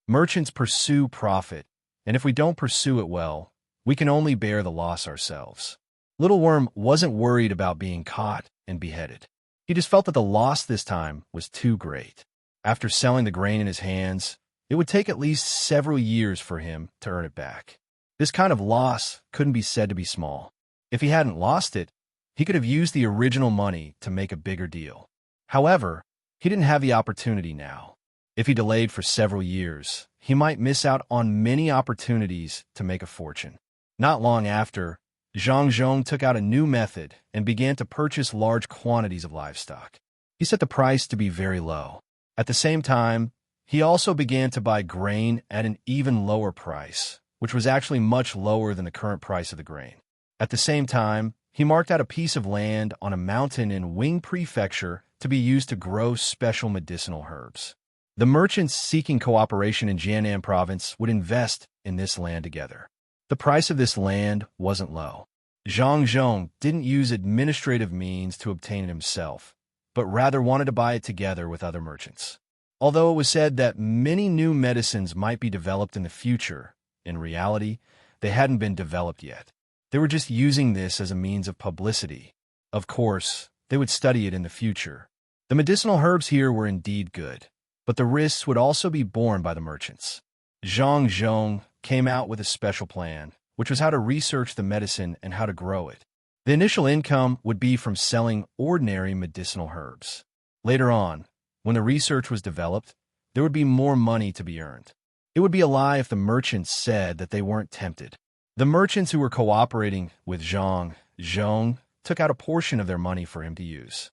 Merchants pursue profit, and if we don't pursue it well, we can only bear the loss ourselves. Little Worm wasn't worried about being caught and beheaded. He just felt that the loss this time was too great. After selling the grain in his hands, it would take at least several years for him to earn it back. This kind of loss couldn't be said to be small. If he hadn't lost it, he could have used the original money to make a bigger deal. However, he didn't have the opportunity now. If he delayed for several years, he might miss out on many opportunities to make a fortune. Not long after, Zhang Zhong took out a new method and began to purchase large quantities of livestock. He set the price to be very low. At the same time, he also began to buy grain at an even lower price, which was actually much lower than the current price of the grain. At the same time, he marked out a piece of land on a mountain in Wing Prefecture to be used to grow special medicinal herbs. The merchants seeking cooperation in Jiannan province would invest in this land together. The price of this land wasn't low. Zhang Zhong didn't use administrative means to obtain it himself, but rather wanted to buy it together with other merchants. Although it was said that many new medicines might be developed in the future, in reality, they hadn't been developed yet. They were just using this as a means of publicity. Of course, they would study it in the future. The medicinal herbs here were indeed good, but the risks would also be borne by the merchants. Zhang Zhong came out with a special plan, which was how to research the medicine and how to grow it. The initial income would be from selling ordinary medicinal herbs. Later on, when the research was developed, there would be more money to be earned. It would be a lie if the merchants said that they weren't tempted. The merchants who were cooperating with Zhang Zhong took out a portion of their money for him to use.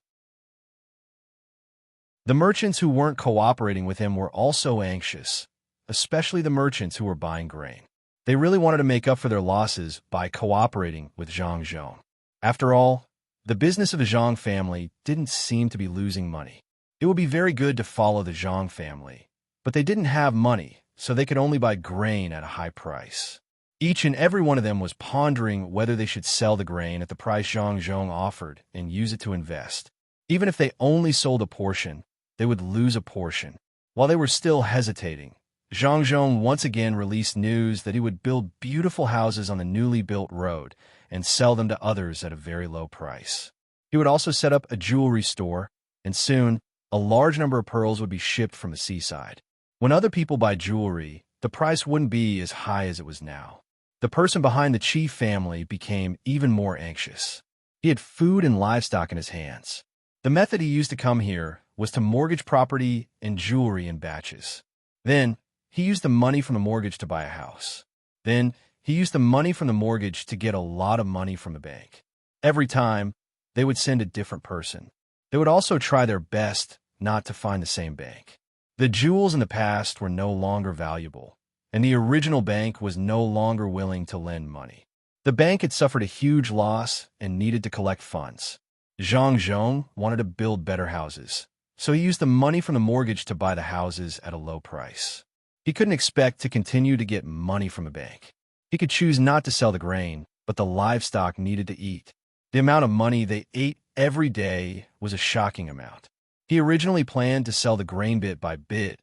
The merchants who weren't cooperating with him were also anxious, especially the merchants who were buying grain. They really wanted to make up for their losses by cooperating with Zhang Zhong. After all, the business of the Zhang family didn't seem to be losing money. It would be very good to follow the Zhang family, but they didn't have money, so they could only buy grain at a high price. Each and every one of them was pondering whether they should sell the grain at the price Zhang Zhong offered and use it to invest. Even if they only sold a portion, they would lose a portion. While they were still hesitating, Zhang Zhong once again released news that he would build beautiful houses on the newly built road and sell them to others at a very low price. He would also set up a jewelry store, and soon, a large number of pearls would be shipped from the seaside. When other people buy jewelry, the price wouldn't be as high as it was now. The person behind the chief family became even more anxious. He had food and livestock in his hands. The method he used to come here was to mortgage property and jewelry in batches. Then, he used the money from the mortgage to buy a house. Then, he used the money from the mortgage to get a lot of money from the bank. Every time, they would send a different person. They would also try their best not to find the same bank. The jewels in the past were no longer valuable, and the original bank was no longer willing to lend money. The bank had suffered a huge loss and needed to collect funds. Zhang wanted to build better houses, so he used the money from the mortgage to buy the houses at a low price. He couldn't expect to continue to get money from a bank. He could choose not to sell the grain, but the livestock needed to eat. The amount of money they ate every day was a shocking amount. He originally planned to sell the grain bit by bit,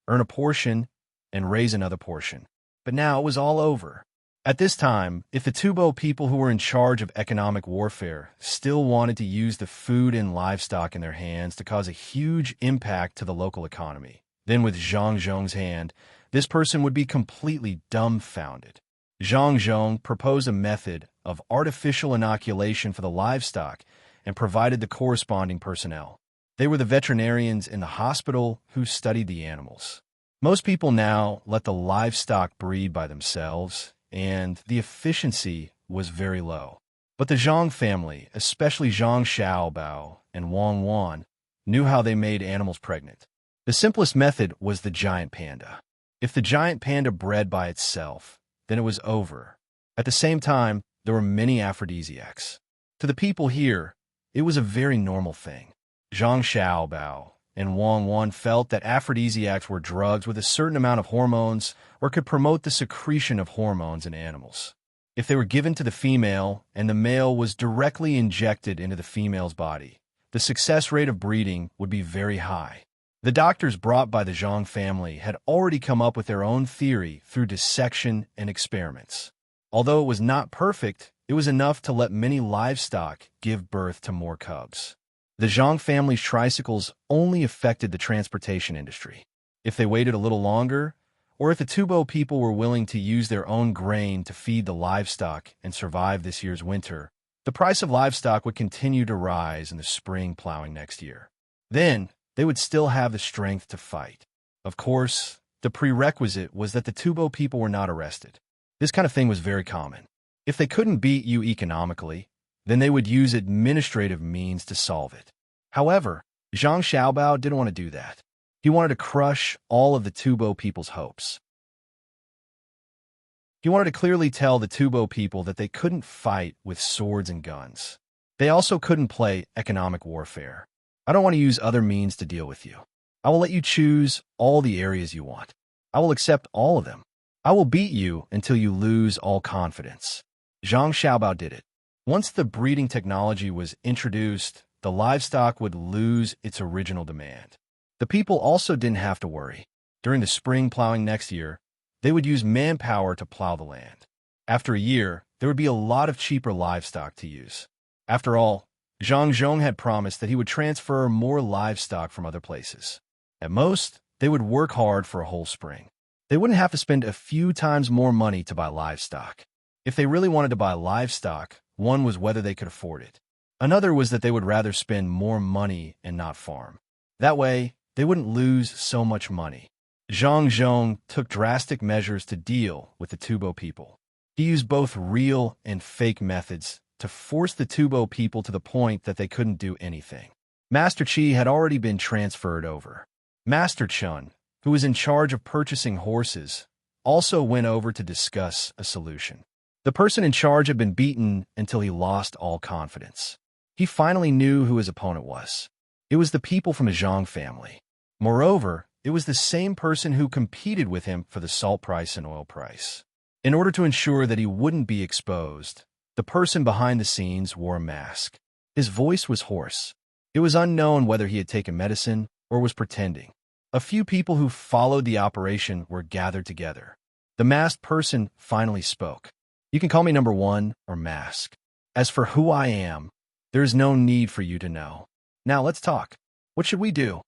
earn a portion, and raise another portion. But now it was all over. At this time, if the Tubo people who were in charge of economic warfare still wanted to use the food and livestock in their hands to cause a huge impact to the local economy, then with Zhang's hand, this person would be completely dumbfounded. Zhang proposed a method of artificial inoculation for the livestock and provided the corresponding personnel. They were the veterinarians in the hospital who studied the animals. Most people now let the livestock breed by themselves, and the efficiency was very low. But the Zhang family, especially Zhang Xiaobao and Wang, knew how they made animals pregnant. The simplest method was the giant panda. If the giant panda bred by itself, then it was over. At the same time, there were many aphrodisiacs. To the people here, it was a very normal thing. Zhang Xiaobao and Wang felt that aphrodisiacs were drugs with a certain amount of hormones or could promote the secretion of hormones in animals. If they were given to the female and the male was directly injected into the female's body, the success rate of breeding would be very high. The doctors brought by the Zhang family had already come up with their own theory through dissection and experiments. Although it was not perfect, it was enough to let many livestock give birth to more cubs. The Zhang family's tricycles only affected the transportation industry. If they waited a little longer, or if the Tubo people were willing to use their own grain to feed the livestock and survive this year's winter, the price of livestock would continue to rise in the spring plowing next year. Then, they would still have the strength to fight. Of course, the prerequisite was that the Tubo people were not arrested. This kind of thing was very common. If they couldn't beat you economically, then they would use administrative means to solve it. However, Zhang Xiaobao didn't want to do that. He wanted to crush all of the Tubo people's hopes. He wanted to clearly tell the Tubo people that they couldn't fight with swords and guns. They also couldn't play economic warfare. I don't want to use other means to deal with you. I will let you choose all the areas you want. I will accept all of them. I will beat you until you lose all confidence. Zhang Xiaobao did it. Once the breeding technology was introduced, the livestock would lose its original demand. The people also didn't have to worry. During the spring plowing next year, they would use manpower to plow the land. After a year, there would be a lot of cheaper livestock to use. After all, Zhang had promised that he would transfer more livestock from other places. At most, they would work hard for a whole spring. They wouldn't have to spend a few times more money to buy livestock. If they really wanted to buy livestock, one was whether they could afford it. Another was that they would rather spend more money and not farm. That way, they wouldn't lose so much money. Zhang took drastic measures to deal with the Tubo people. He used both real and fake methods to force the Tubo people to the point that they couldn't do anything. Master Qi had already been transferred over. Master Chun, who was in charge of purchasing horses, also went over to discuss a solution. The person in charge had been beaten until he lost all confidence. He finally knew who his opponent was. It was the people from the Zhang family. Moreover, it was the same person who competed with him for the salt price and oil price. In order to ensure that he wouldn't be exposed, the person behind the scenes wore a mask. His voice was hoarse. It was unknown whether he had taken medicine or was pretending. A few people who followed the operation were gathered together. The masked person finally spoke. You can call me number 1 or Mask. As for who I am, there is no need for you to know. Now let's talk. What should we do?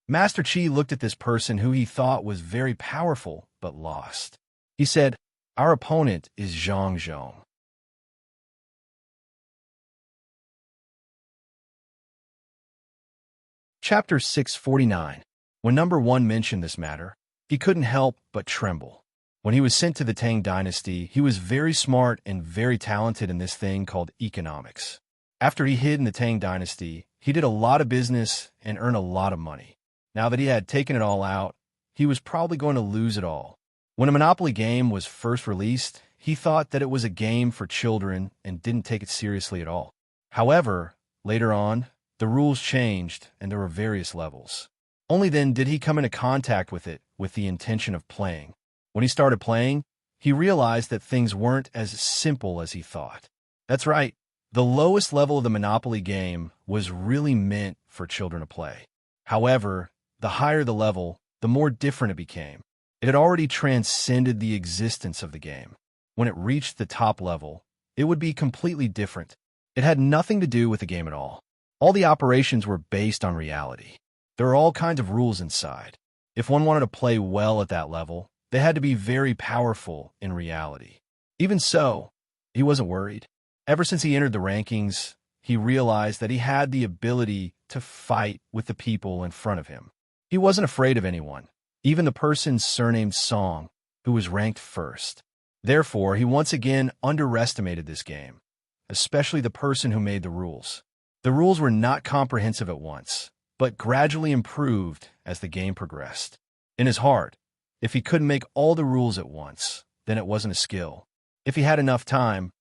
Master Qi looked at this person who he thought was very powerful but lost. He said, "Our opponent is Zhang." Chapter 649. When number 1 mentioned this matter, he couldn't help but tremble. When he was sent to the Tang dynasty, he was very smart and very talented in this thing called economics. After he hid in the Tang dynasty, he did a lot of business and earned a lot of money. Now that he had taken it all out, he was probably going to lose it all. When a Monopoly game was first released, he thought that it was a game for children and didn't take it seriously at all. However, Later on, the rules changed and there were various levels. Only then did he come into contact with it with the intention of playing. When he started playing, he realized that things weren't as simple as he thought. That's right, the lowest level of the Monopoly game was really meant for children to play. However, the higher the level, the more different it became. It had already transcended the existence of the game. When it reached the top level, it would be completely different. It had nothing to do with the game at all. All the operations were based on reality. There were all kinds of rules inside. If one wanted to play well at that level, they had to be very powerful in reality. Even so, he wasn't worried. Ever since he entered the rankings, he realized that he had the ability to fight with the people in front of him. He wasn't afraid of anyone, even the person surnamed Song, who was ranked first. Therefore, he once again underestimated this game, especially the person who made the rules. The rules were not comprehensive at once, but gradually improved as the game progressed. In his heart, if he couldn't make all the rules at once, then it wasn't a skill. If he had enough time,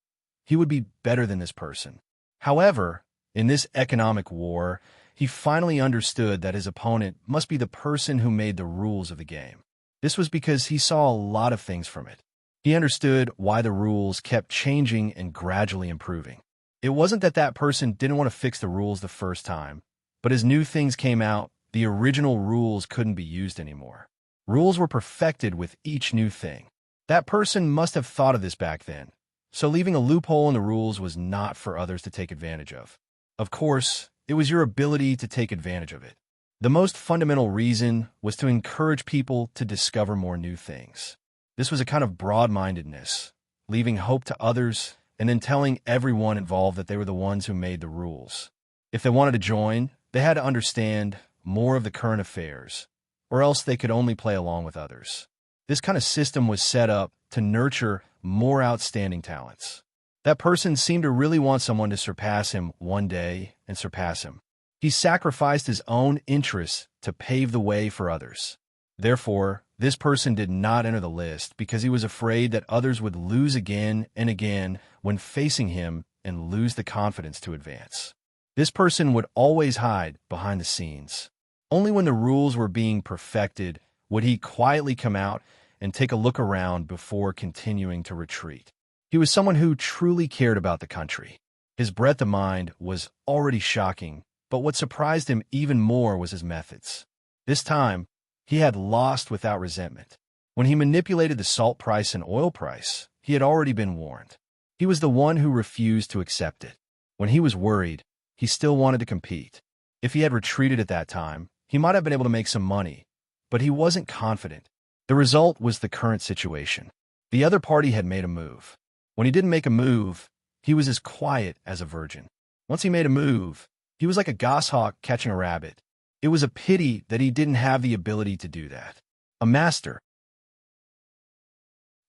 he would be better than this person. However, in this economic war, he finally understood that his opponent must be the person who made the rules of the game. This was because he saw a lot of things from it. He understood why the rules kept changing and gradually improving. It wasn't that that person didn't want to fix the rules the first time, but as new things came out, the original rules couldn't be used anymore. Rules were perfected with each new thing. That person must have thought of this back then, so leaving a loophole in the rules was not for others to take advantage of. Of course, it was your ability to take advantage of it. The most fundamental reason was to encourage people to discover more new things. This was a kind of broad-mindedness, leaving hope to others and then telling everyone involved that they were the ones who made the rules. If they wanted to join, they had to understand more of the current affairs, or else they could only play along with others. This kind of system was set up to nurture more outstanding talents. That person seemed to really want someone to surpass him one day and surpass him. He sacrificed his own interests to pave the way for others. Therefore, this person did not enter the list because he was afraid that others would lose again and again when facing him and lose the confidence to advance. This person would always hide behind the scenes. Only when the rules were being perfected would he quietly come out and take a look around before continuing to retreat. He was someone who truly cared about the country. His breadth of mind was already shocking, but what surprised him even more was his methods. This time, he had lost without resentment. When he manipulated the salt price and oil price, he had already been warned. He was the one who refused to accept it. When he was worried, he still wanted to compete. If he had retreated at that time, he might have been able to make some money, but he wasn't confident. The result was the current situation. The other party had made a move. When he didn't make a move, he was as quiet as a virgin. Once he made a move, he was like a goshawk catching a rabbit. It was a pity that he didn't have the ability to do that. A master.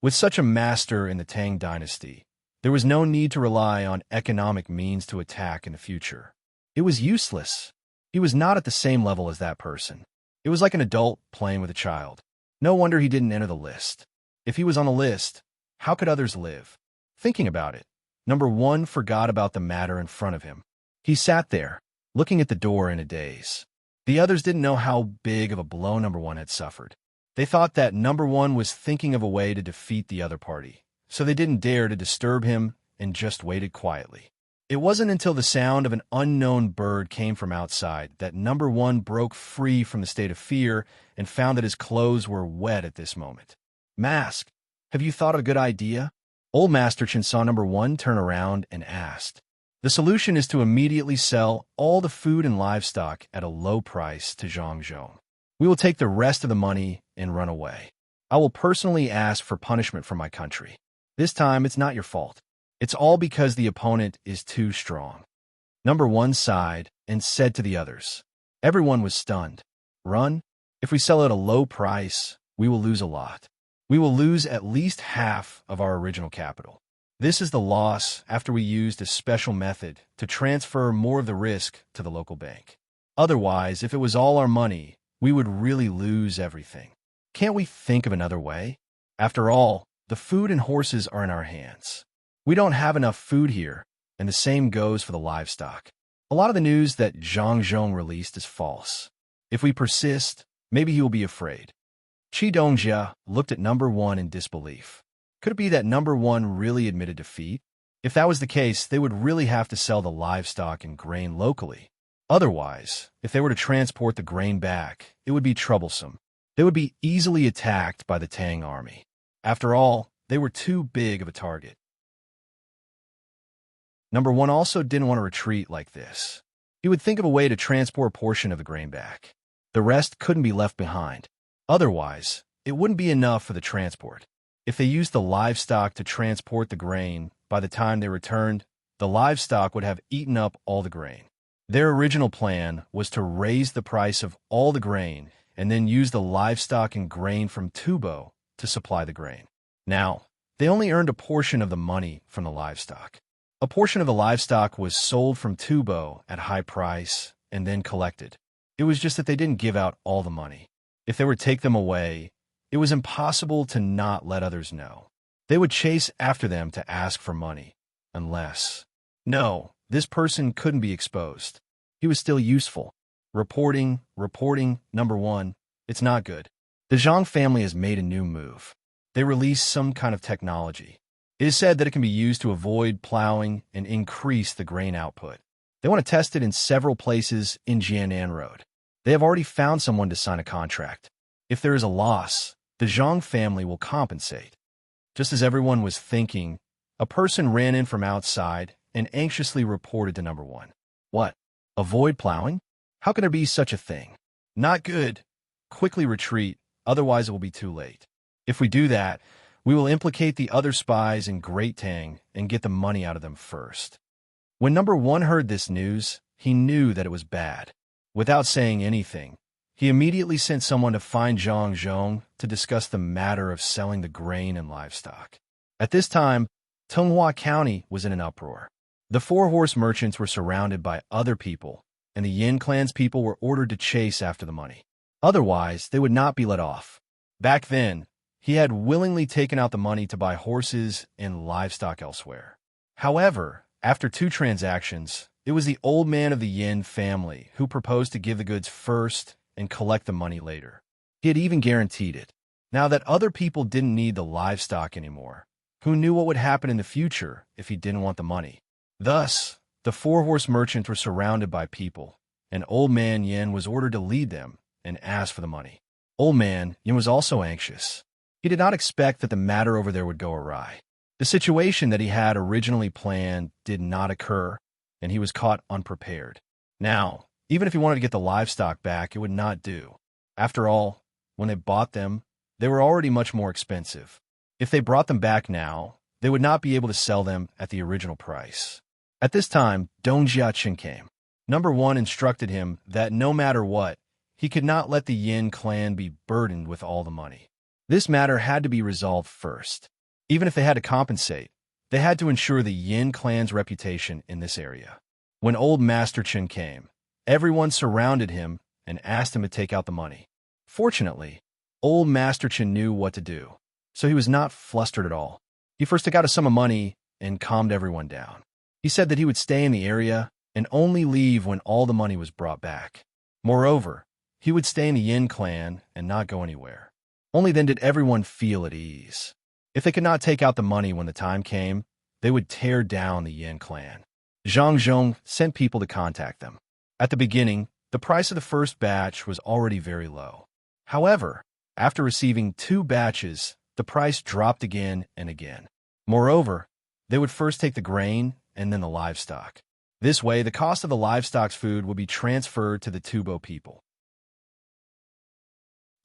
With such a master in the Tang dynasty, there was no need to rely on economic means to attack in the future. It was useless. He was not at the same level as that person. It was like an adult playing with a child. No wonder he didn't enter the list. If he was on the list, how could others live? Thinking about it, number one forgot about the matter in front of him. He sat there, looking at the door in a daze. The others didn't know how big of a blow number one had suffered. They thought that number one was thinking of a way to defeat the other party, so they didn't dare to disturb him and just waited quietly. It wasn't until the sound of an unknown bird came from outside that number one broke free from the state of fear and found that his clothes were wet at this moment. Mask, have you thought of a good idea? Old Master Chen saw number one turn around and asked. The solution is to immediately sell all the food and livestock at a low price to Zhang Zhong. We will take the rest of the money and run away. I will personally ask for punishment from my country. This time, it's not your fault. It's all because the opponent is too strong. Number one sighed and said to the others. Everyone was stunned. Run? If we sell at a low price, we will lose a lot. We will lose at least half of our original capital. This is the loss after we used a special method to transfer more of the risk to the local bank. Otherwise, if it was all our money, we would really lose everything. Can't we think of another way? After all, the food and horses are in our hands. We don't have enough food here, and the same goes for the livestock. A lot of the news that Zhang Zhong released is false. If we persist, maybe he will be afraid. Qi Dongjia looked at number one in disbelief. Could it be that number one really admitted defeat? If that was the case, they would really have to sell the livestock and grain locally. Otherwise, if they were to transport the grain back, it would be troublesome. They would be easily attacked by the Tang army. After all, they were too big of a target. Number one also didn't want to retreat like this. He would think of a way to transport a portion of the grain back. The rest couldn't be left behind. Otherwise, it wouldn't be enough for the transport. If they used the livestock to transport the grain, by the time they returned, the livestock would have eaten up all the grain. Their original plan was to raise the price of all the grain and then use the livestock and grain from Tubo to supply the grain. Now, they only earned a portion of the money from the livestock. A portion of the livestock was sold from Tubo at a high price and then collected. It was just that they didn't give out all the money. If they were to take them away, it was impossible to not let others know. They would chase after them to ask for money, unless... No, this person couldn't be exposed. He was still useful. Reporting, number one, it's not good. The Zhang family has made a new move. They released some kind of technology. It is said that it can be used to avoid plowing and increase the grain output. They want to test it in several places in Jianan Road. They have already found someone to sign a contract. If there is a loss, the Zhang family will compensate. Just as everyone was thinking, a person ran in from outside and anxiously reported to number one. What? Avoid plowing? How can there be such a thing? Not good. Quickly retreat, otherwise it will be too late. If we do that, we will implicate the other spies in Great Tang and get the money out of them first. When number one heard this news, he knew that it was bad. Without saying anything, he immediately sent someone to find Zhang Zhong to discuss the matter of selling the grain and livestock. At this time, Tonghua County was in an uproar. The four-horse merchants were surrounded by other people, and the Yin clan's people were ordered to chase after the money. Otherwise, they would not be let off. Back then, he had willingly taken out the money to buy horses and livestock elsewhere. However, after 2 transactions, it was the old man of the Yin family who proposed to give the goods first and collect the money later. He had even guaranteed it. Now that other people didn't need the livestock anymore, who knew what would happen in the future if he didn't want the money? Thus, the four-horse merchants were surrounded by people, and Old Man Yin was ordered to lead them and ask for the money. Old Man Yin was also anxious. He did not expect that the matter over there would go awry. The situation that he had originally planned did not occur, and he was caught unprepared. Now, even if he wanted to get the livestock back, it would not do. After all, when they bought them, they were already much more expensive. If they brought them back now, they would not be able to sell them at the original price. At this time, Dong Jiaqin came. Number one instructed him that no matter what, he could not let the Yin clan be burdened with all the money. This matter had to be resolved first. Even if they had to compensate, they had to ensure the Yin clan's reputation in this area. When old Master Chen came, everyone surrounded him and asked him to take out the money. Fortunately, old Master Chen knew what to do, so he was not flustered at all. He first took out a sum of money and calmed everyone down. He said that he would stay in the area and only leave when all the money was brought back. Moreover, he would stay in the Yin clan and not go anywhere. Only then did everyone feel at ease. If they could not take out the money when the time came, they would tear down the Yin clan. Zhang Zhong sent people to contact them. At the beginning, the price of the first batch was already very low. However, after receiving 2 batches, the price dropped again and again. Moreover, they would first take the grain and then the livestock. This way, the cost of the livestock's food would be transferred to the Tubo people.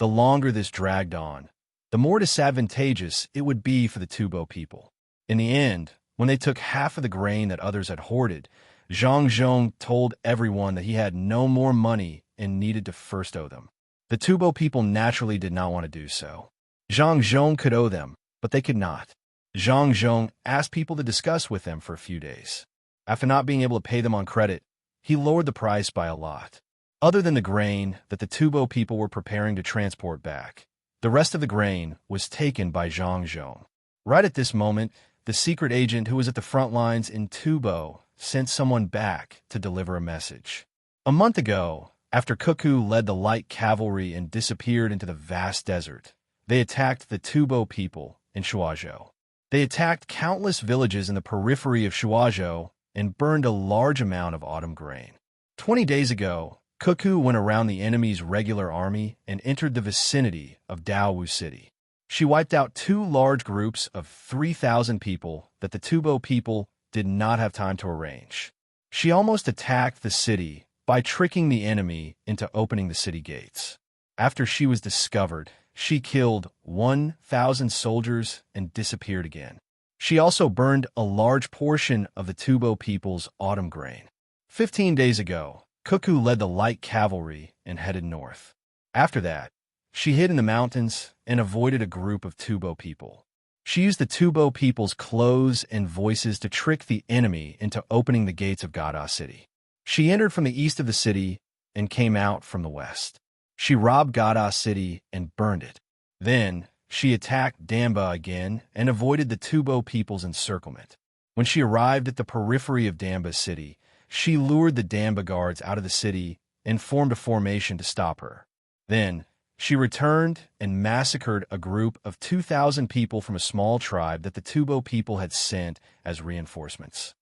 The longer this dragged on, the more disadvantageous it would be for the Tubo people. In the end, when they took half of the grain that others had hoarded, Zhang Zhong told everyone that he had no more money and needed to first owe them. The Tubo people naturally did not want to do so. Zhang Zhong could owe them, but they could not. Zhang Zhong asked people to discuss with them for a few days. After not being able to pay them on credit, he lowered the price by a lot. Other than the grain that the Tubo people were preparing to transport back, the rest of the grain was taken by Zhang Zhong. Right at this moment, the secret agent who was at the front lines in Tubo sent someone back to deliver a message. A month ago, after Cuckoo led the light cavalry and disappeared into the vast desert, they attacked the Tubo people in Shuazhou. They attacked countless villages in the periphery of Shuazhou and burned a large amount of autumn grain. 20 days ago, Cuckoo went around the enemy's regular army and entered the vicinity of Daowu City. She wiped out 2 large groups of 3,000 people that the Tubo people did not have time to arrange. She almost attacked the city by tricking the enemy into opening the city gates. After she was discovered, she killed 1,000 soldiers and disappeared again. She also burned a large portion of the Tubo people's autumn grain. 15 days ago, Cuckoo led the light cavalry and headed north. After that, she hid in the mountains and avoided a group of Tubo people. She used the Tubo people's clothes and voices to trick the enemy into opening the gates of Gada City. She entered from the east of the city and came out from the west. She robbed Gada City and burned it. Then, she attacked Damba again and avoided the Tubo people's encirclement. When she arrived at the periphery of Damba City, she lured the Damba guards out of the city and formed a formation to stop her. Then, she returned and massacred a group of 2,000 people from a small tribe that the Tubo people had sent as reinforcements.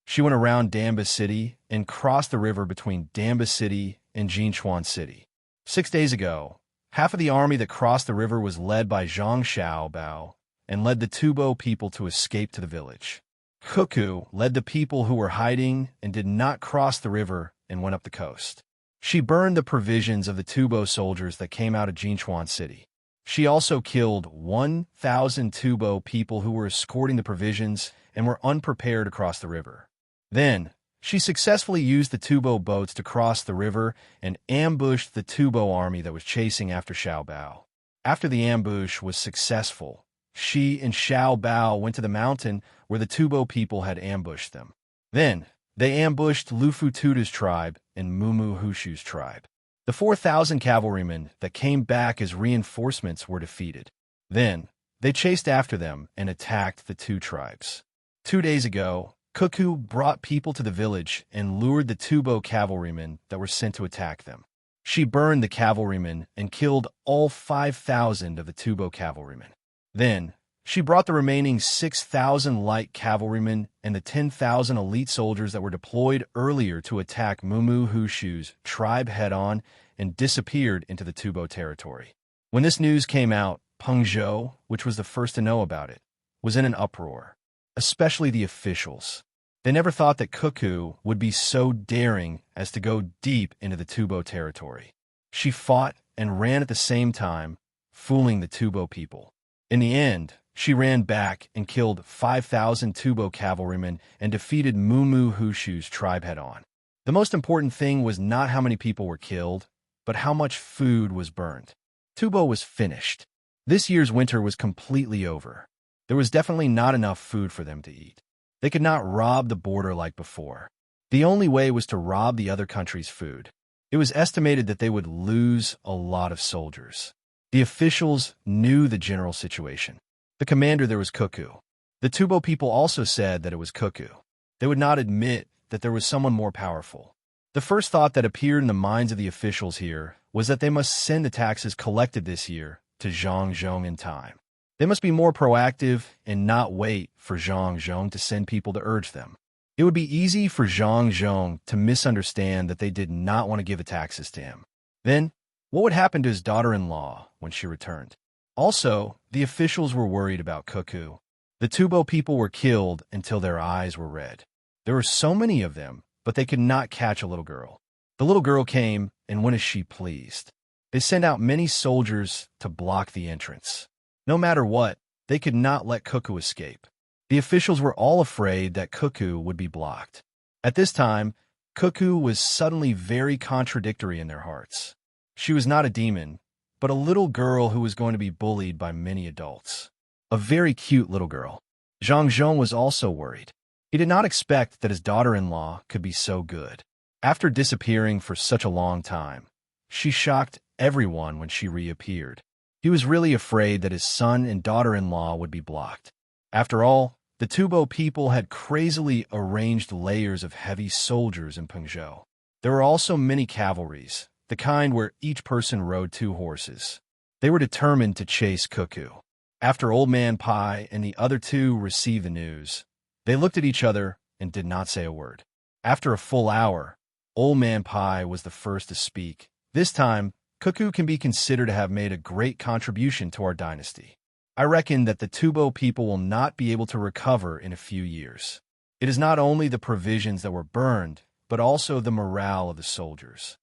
She went around Damba City and crossed the river between Damba City and Jinchuan City. 6 days ago, half of the army that crossed the river was led by Zhang Xiaobao and led the Tubo people to escape to the village. Cuckoo led the people who were hiding and did not cross the river and went up the coast. She burned the provisions of the Tubo soldiers that came out of Jinchuan City. She also killed 1,000 Tubo people who were escorting the provisions and were unprepared across the river. Then, she successfully used the Tubo boats to cross the river and ambushed the Tubo army that was chasing after Xiaobao. After the ambush was successful, she and Xiaobao went to the mountain where the Tubo people had ambushed them. Then, they ambushed Lufu Tuta's tribe and Mumu Hushu's tribe. The 4,000 cavalrymen that came back as reinforcements were defeated. Then, they chased after them and attacked the 2 tribes. 2 days ago, Cuckoo brought people to the village and lured the Tubo cavalrymen that were sent to attack them. She burned the cavalrymen and killed all 5,000 of the Tubo cavalrymen. Then, she brought the remaining 6,000 light cavalrymen and the 10,000 elite soldiers that were deployed earlier to attack Mumu Hushu's tribe head-on and disappeared into the Tubo territory. When this news came out, Pengzhou, which was the first to know about it, was in an uproar, especially the officials. They never thought that Cuckoo would be so daring as to go deep into the Tubo territory. She fought and ran at the same time, fooling the Tubo people. In the end, she ran back and killed 5,000 Tubo cavalrymen and defeated Mumu Hushu's tribe head-on. The most important thing was not how many people were killed, but how much food was burned. Tubo was finished. This year's winter was completely over. There was definitely not enough food for them to eat. They could not rob the border like before. The only way was to rob the other country's food. It was estimated that they would lose a lot of soldiers. The officials knew the general situation. The commander there was Cuckoo. The Tubo people also said that it was Cuckoo. They would not admit that there was someone more powerful. The first thought that appeared in the minds of the officials here was that they must send the taxes collected this year to Zhang Zhong in time. They must be more proactive and not wait for Zhang Zhong to send people to urge them. It would be easy for Zhang Zhong to misunderstand that they did not want to give the taxes to him. Then, what would happen to his daughter-in-law when she returned? Also, the officials were worried about Cuckoo. The Tubo people were killed until their eyes were red. There were so many of them, but they could not catch a little girl. The little girl came and went as she pleased. They sent out many soldiers to block the entrance. No matter what, they could not let Cuckoo escape. The officials were all afraid that Cuckoo would be blocked. At this time, Cuckoo was suddenly very contradictory in their hearts. She was not a demon, but a little girl who was going to be bullied by many adults. A very cute little girl. Zhang Zhong was also worried. He did not expect that his daughter-in-law could be so good. After disappearing for such a long time, she shocked everyone when she reappeared. He was really afraid that his son and daughter-in-law would be blocked. After all, The Tubo people had crazily arranged layers of heavy soldiers in Pengzhou. There were also many cavalries, the kind where each person rode 2 horses. They were determined to chase Cuckoo. After Old Man Pai and the other 2 received the news, they looked at each other and did not say a word. After a full hour, Old Man Pai was the first to speak. This time, Cuckoo can be considered to have made a great contribution to our dynasty. I reckon that the Tubo people will not be able to recover in a few years. It is not only the provisions that were burned, but also the morale of the soldiers.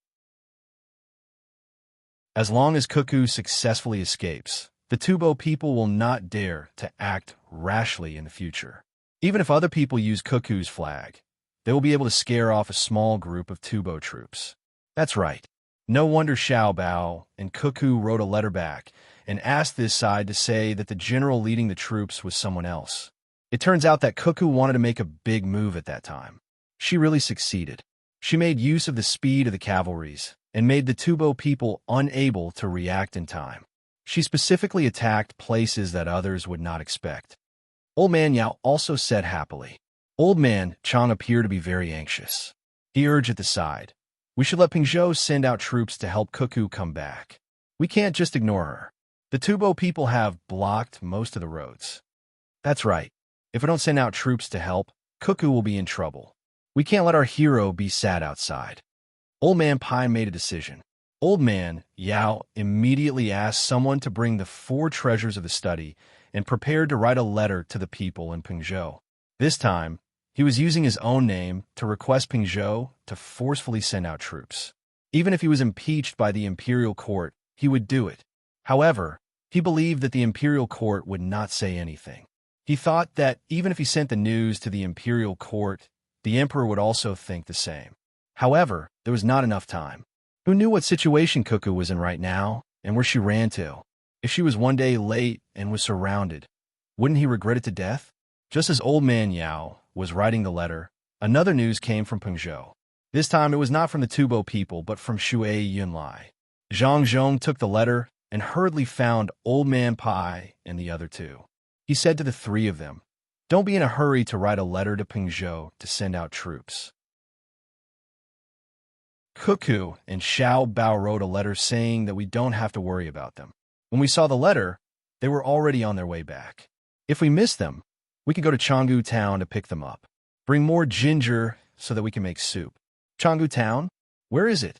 As long as Cuckoo successfully escapes, the Tubo people will not dare to act rashly in the future. Even if other people use Cuckoo's flag, they will be able to scare off a small group of Tubo troops. That's right. No wonder Xiao Bao and Cuckoo wrote a letter back and asked this side to say that the general leading the troops was someone else. It turns out that Cuckoo wanted to make a big move at that time. She really succeeded. She made use of the speed of the cavalries and made the Tubo people unable to react in time. She specifically attacked places that others would not expect. Old Man Yao also said happily. Old Man Chang appeared to be very anxious. He urged at the side, "We should let Pengzhou send out troops to help Cuckoo come back. We can't just ignore her. The Tubo people have blocked most of the roads." That's right. If we don't send out troops to help, Cuckoo will be in trouble. We can't let our hero be sad outside. Old Man Pai made a decision. Old Man Yao immediately asked someone to bring the 4 treasures of the study and prepared to write a letter to the people in Pengzhou. This time, he was using his own name to request Pengzhou to forcefully send out troops. Even if he was impeached by the imperial court, he would do it. However, he believed that the imperial court would not say anything. He thought that even if he sent the news to the imperial court, the emperor would also think the same. However, there was not enough time. Who knew what situation Cuckoo was in right now and where she ran to? If she was one day late and was surrounded, wouldn't he regret it to death? Just as Old Man Yao was writing the letter, another news came from Pengzhou. This time it was not from the Tubo people, but from Shui Yunlai. Zhang Zhong took the letter and hurriedly found Old Man Pai and the other 2. He said to the 3 of them, "Don't be in a hurry to write a letter to Pengzhou to send out troops." Cuckoo and Xiao Bao wrote a letter saying that we don't have to worry about them. When we saw the letter, they were already on their way back. If we miss them, we can go to Changgu Town to pick them up. Bring more ginger so that we can make soup. Changgu Town? Where is it?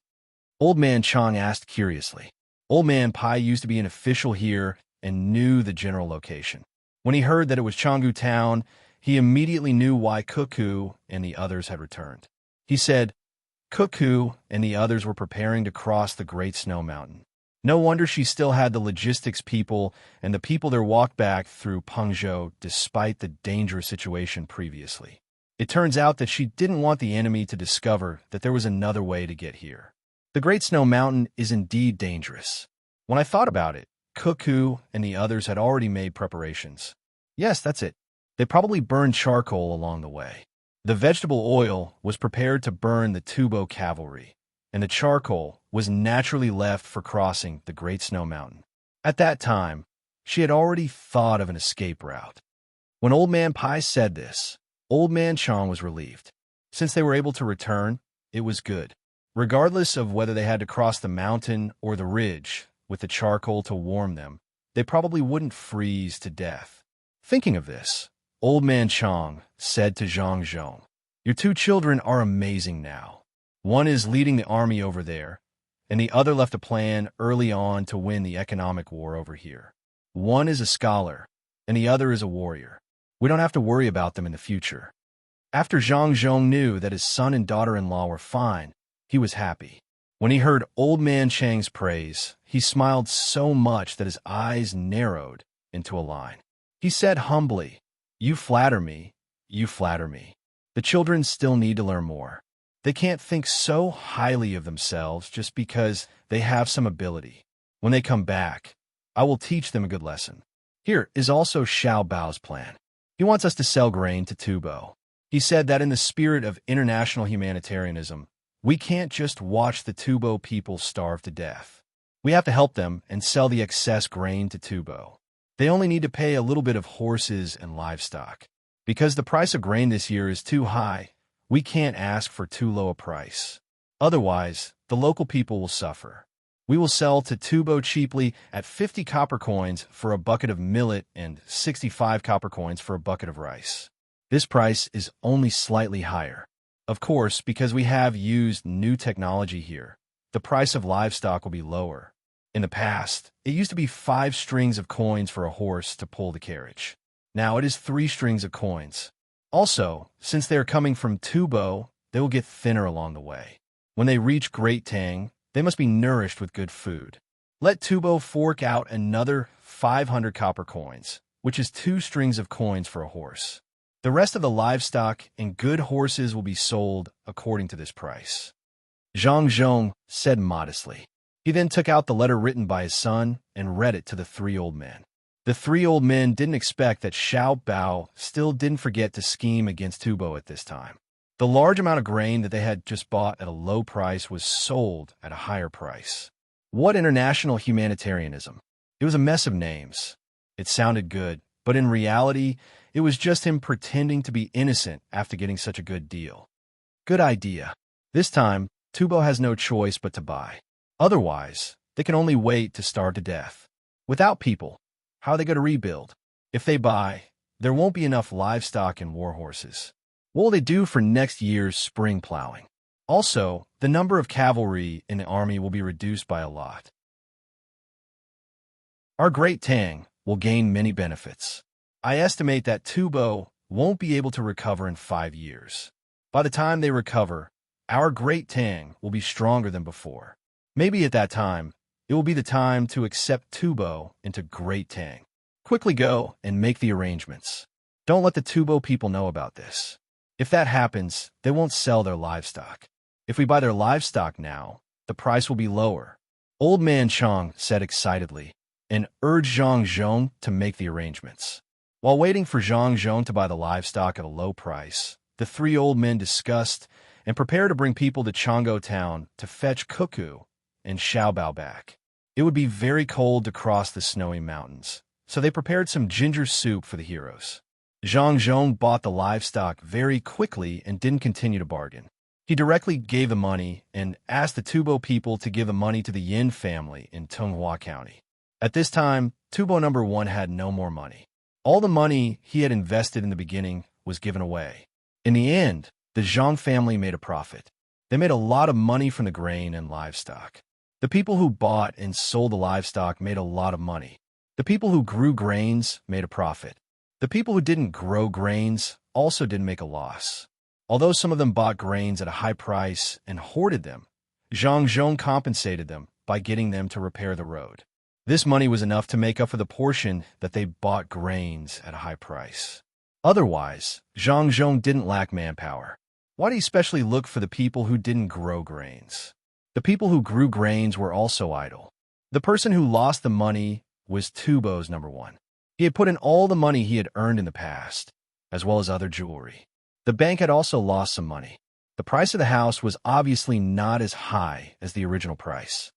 Old Man Chang asked curiously. Old Man Pai used to be an official here and knew the general location. When he heard that it was Changgu Town, he immediately knew why Cuckoo and the others had returned. He said, Cuckoo and the others were preparing to cross the Great Snow Mountain. No wonder she still had the logistics people and the people there walked back through Pengzhou despite the dangerous situation previously. It turns out that she didn't want the enemy to discover that there was another way to get here. The Great Snow Mountain is indeed dangerous. When I thought about it, Cuckoo and the others had already made preparations. Yes, that's it. They probably burned charcoal along the way. The vegetable oil was prepared to burn the Tubo cavalry, and the charcoal was naturally left for crossing the Great Snow Mountain. At that time, she had already thought of an escape route. When Old Man Pai said this, Old Man Chang was relieved. Since they were able to return, it was good. Regardless of whether they had to cross the mountain or the ridge with the charcoal to warm them, they probably wouldn't freeze to death. Thinking of this, Old Man Chang said to Zhang Zhong, "Your 2 children are amazing now. One is leading the army over there, and the other left a plan early on to win the economic war over here. One is a scholar, and the other is a warrior. We don't have to worry about them in the future." After Zhang Zhong knew that his son and daughter-in-law were fine, he was happy. When he heard Old Man Chang's praise, he smiled so much that his eyes narrowed into a line. He said humbly, "You flatter me, you flatter me. The children still need to learn more. They can't think so highly of themselves just because they have some ability. When they come back, I will teach them a good lesson." Here is also Xiao Bao's plan. He wants us to sell grain to Tubo. He said that in the spirit of international humanitarianism, we can't just watch the Tubo people starve to death. We have to help them and sell the excess grain to Tubo. They only need to pay a little bit of horses and livestock. Because the price of grain this year is too high, we can't ask for too low a price. Otherwise, the local people will suffer. We will sell to Tubo cheaply at 50 copper coins for a bucket of millet and 65 copper coins for a bucket of rice. This price is only slightly higher. Of course, because we have used new technology here, the price of livestock will be lower. In the past, it used to be 5 strings of coins for a horse to pull the carriage. Now it is 3 strings of coins. Also, since they are coming from Tubo, they will get thinner along the way. When they reach Great Tang, they must be nourished with good food. Let Tubo fork out another 500 copper coins, which is 2 strings of coins for a horse. The rest of the livestock and good horses will be sold according to this price. Zhang Zhong said modestly. He then took out the letter written by his son and read it to the 3 old men. The 3 old men didn't expect that Xiao Bao still didn't forget to scheme against Tubo at this time. The large amount of grain that they had just bought at a low price was sold at a higher price. What international humanitarianism? It was a mess of names. It sounded good, but in reality, it was just him pretending to be innocent after getting such a good deal. Good idea. This time, Tubo has no choice but to buy. Otherwise, they can only wait to starve to death. Without people, how are they going to rebuild? If they buy, there won't be enough livestock and war horses. What will they do for next year's spring plowing? Also, the number of cavalry in the army will be reduced by a lot. Our Great Tang will gain many benefits. I estimate that Tubo won't be able to recover in 5 years. By the time they recover, our Great Tang will be stronger than before. Maybe at that time, it will be the time to accept Tubo into Great Tang. Quickly go and make the arrangements. Don't let the Tubo people know about this. If that happens, they won't sell their livestock. If we buy their livestock now, the price will be lower. Old Man Chang said excitedly, and urged Zhang Zhong to make the arrangements. While waiting for Zhang Zhong to buy the livestock at a low price, the 3 old men discussed and prepared to bring people to Chang'o Town to fetch Cuckoo and Xiaobao back. It would be very cold to cross the snowy mountains, so they prepared some ginger soup for the heroes. Zhang Zhong bought the livestock very quickly and didn't continue to bargain. He directly gave the money and asked the Tubo people to give the money to the Yin family in Tunghua County. At this time, Tubo number 1 had no more money. All the money he had invested in the beginning was given away. In the end, the Zhang family made a profit. They made a lot of money from the grain and livestock. The people who bought and sold the livestock made a lot of money. The people who grew grains made a profit. The people who didn't grow grains also didn't make a loss. Although some of them bought grains at a high price and hoarded them, Zhang Zhong compensated them by getting them to repair the road. This money was enough to make up for the portion that they bought grains at a high price. Otherwise, Zhang Zhong didn't lack manpower. Why did he especially look for the people who didn't grow grains? The people who grew grains were also idle. The person who lost the money was Tubo's number 1. He had put in all the money he had earned in the past, as well as other jewelry. The bank had also lost some money. The price of the house was obviously not as high as the original price.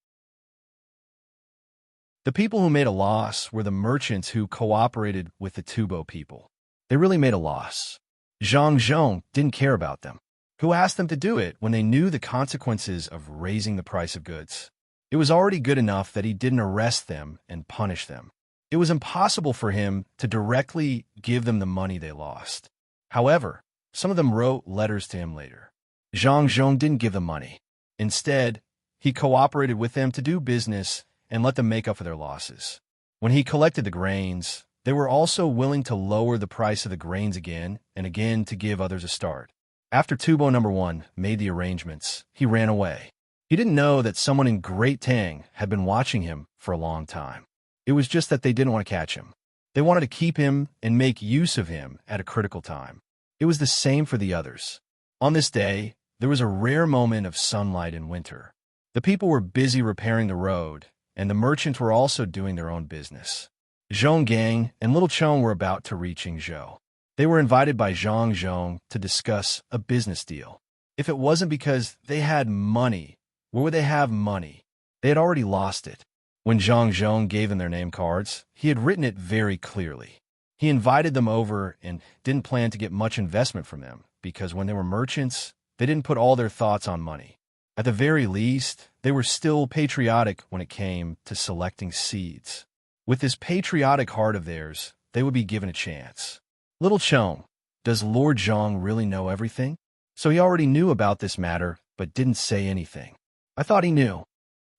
The people who made a loss were the merchants who cooperated with the Tubo people. They really made a loss. Zhang Zhong didn't care about them. Who asked them to do it when they knew the consequences of raising the price of goods? It was already good enough that he didn't arrest them and punish them. It was impossible for him to directly give them the money they lost. However, some of them wrote letters to him later. Zhang Zhong didn't give them money. Instead, he cooperated with them to do business and let them make up for their losses. When he collected the grains, they were also willing to lower the price of the grains again and again to give others a start. After Tubo number 1 made the arrangements, he ran away. He didn't know that someone in Great Tang had been watching him for a long time. It was just that they didn't want to catch him. They wanted to keep him and make use of him at a critical time. It was the same for the others. On this day, there was a rare moment of sunlight in winter. The people were busy repairing the road, and the merchants were also doing their own business. Zhong Gang and Little Chong were about to reach Yingzhou. They were invited by Zhang Zhong to discuss a business deal. If it wasn't because they had money, where would they have money? They had already lost it. When Zhang Zhong gave them their name cards, he had written it very clearly. He invited them over and didn't plan to get much investment from them, because when they were merchants, they didn't put all their thoughts on money. At the very least, they were still patriotic when it came to selecting seeds. With this patriotic heart of theirs, they would be given a chance. Little Chong, does Lord Zhang really know everything? So he already knew about this matter, but didn't say anything. I thought he knew.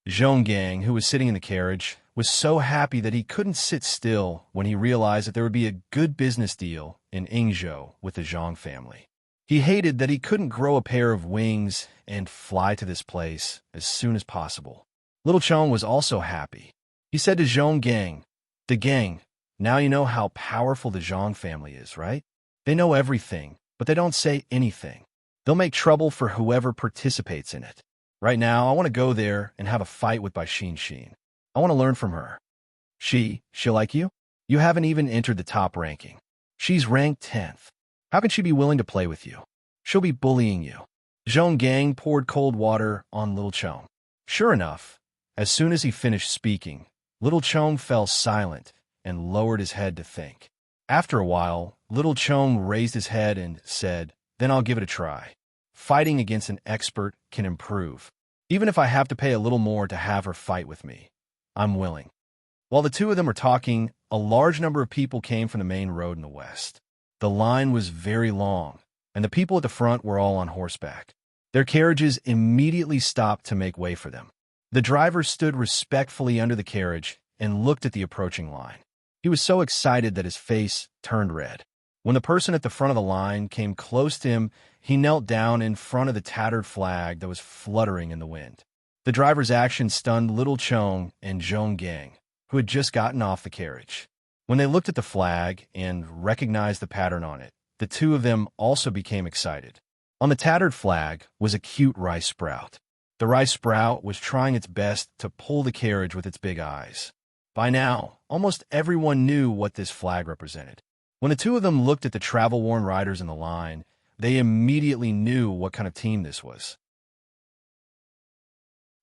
Zhong Gang, who was sitting in the carriage, was so happy that he couldn't sit still when he realized that there would be a good business deal in Yingzhou with the Zhang family. He hated that he couldn't grow a pair of wings and fly to this place as soon as possible. Little Chong was also happy. He said to Zhong Gang, "The gang, now you know how powerful the Zhang family is, right? They know everything, but they don't say anything. They'll make trouble for whoever participates in it. Right now, I want to go there and have a fight with Bai Xin. I want to learn from her. She'll like you? You haven't even entered the top ranking. She's ranked 10th. How can she be willing to play with you? She'll be bullying you." Zhong Gang poured cold water on Little Chong. Sure enough, as soon as he finished speaking, Little Chong fell silent and lowered his head to think. After a while, Little Chong raised his head and said, "Then I'll give it a try. Fighting against an expert can improve. Even if I have to pay a little more to have her fight with me, I'm willing." While the two of them were talking, a large number of people came from the main road in the west. The line was very long, and the people at the front were all on horseback. Their carriages immediately stopped to make way for them. The driver stood respectfully under the carriage and looked at the approaching line. He was so excited that his face turned red. When the person at the front of the line came close to him, he knelt down in front of the tattered flag that was fluttering in the wind. The driver's action stunned Little Chong and Zhong Gang, who had just gotten off the carriage. When they looked at the flag and recognized the pattern on it, the two of them also became excited. On the tattered flag was a cute rice sprout. The rice sprout was trying its best to pull the carriage with its big eyes. By now, almost everyone knew what this flag represented. When the two of them looked at the travel-worn riders in the line, they immediately knew what kind of team this was.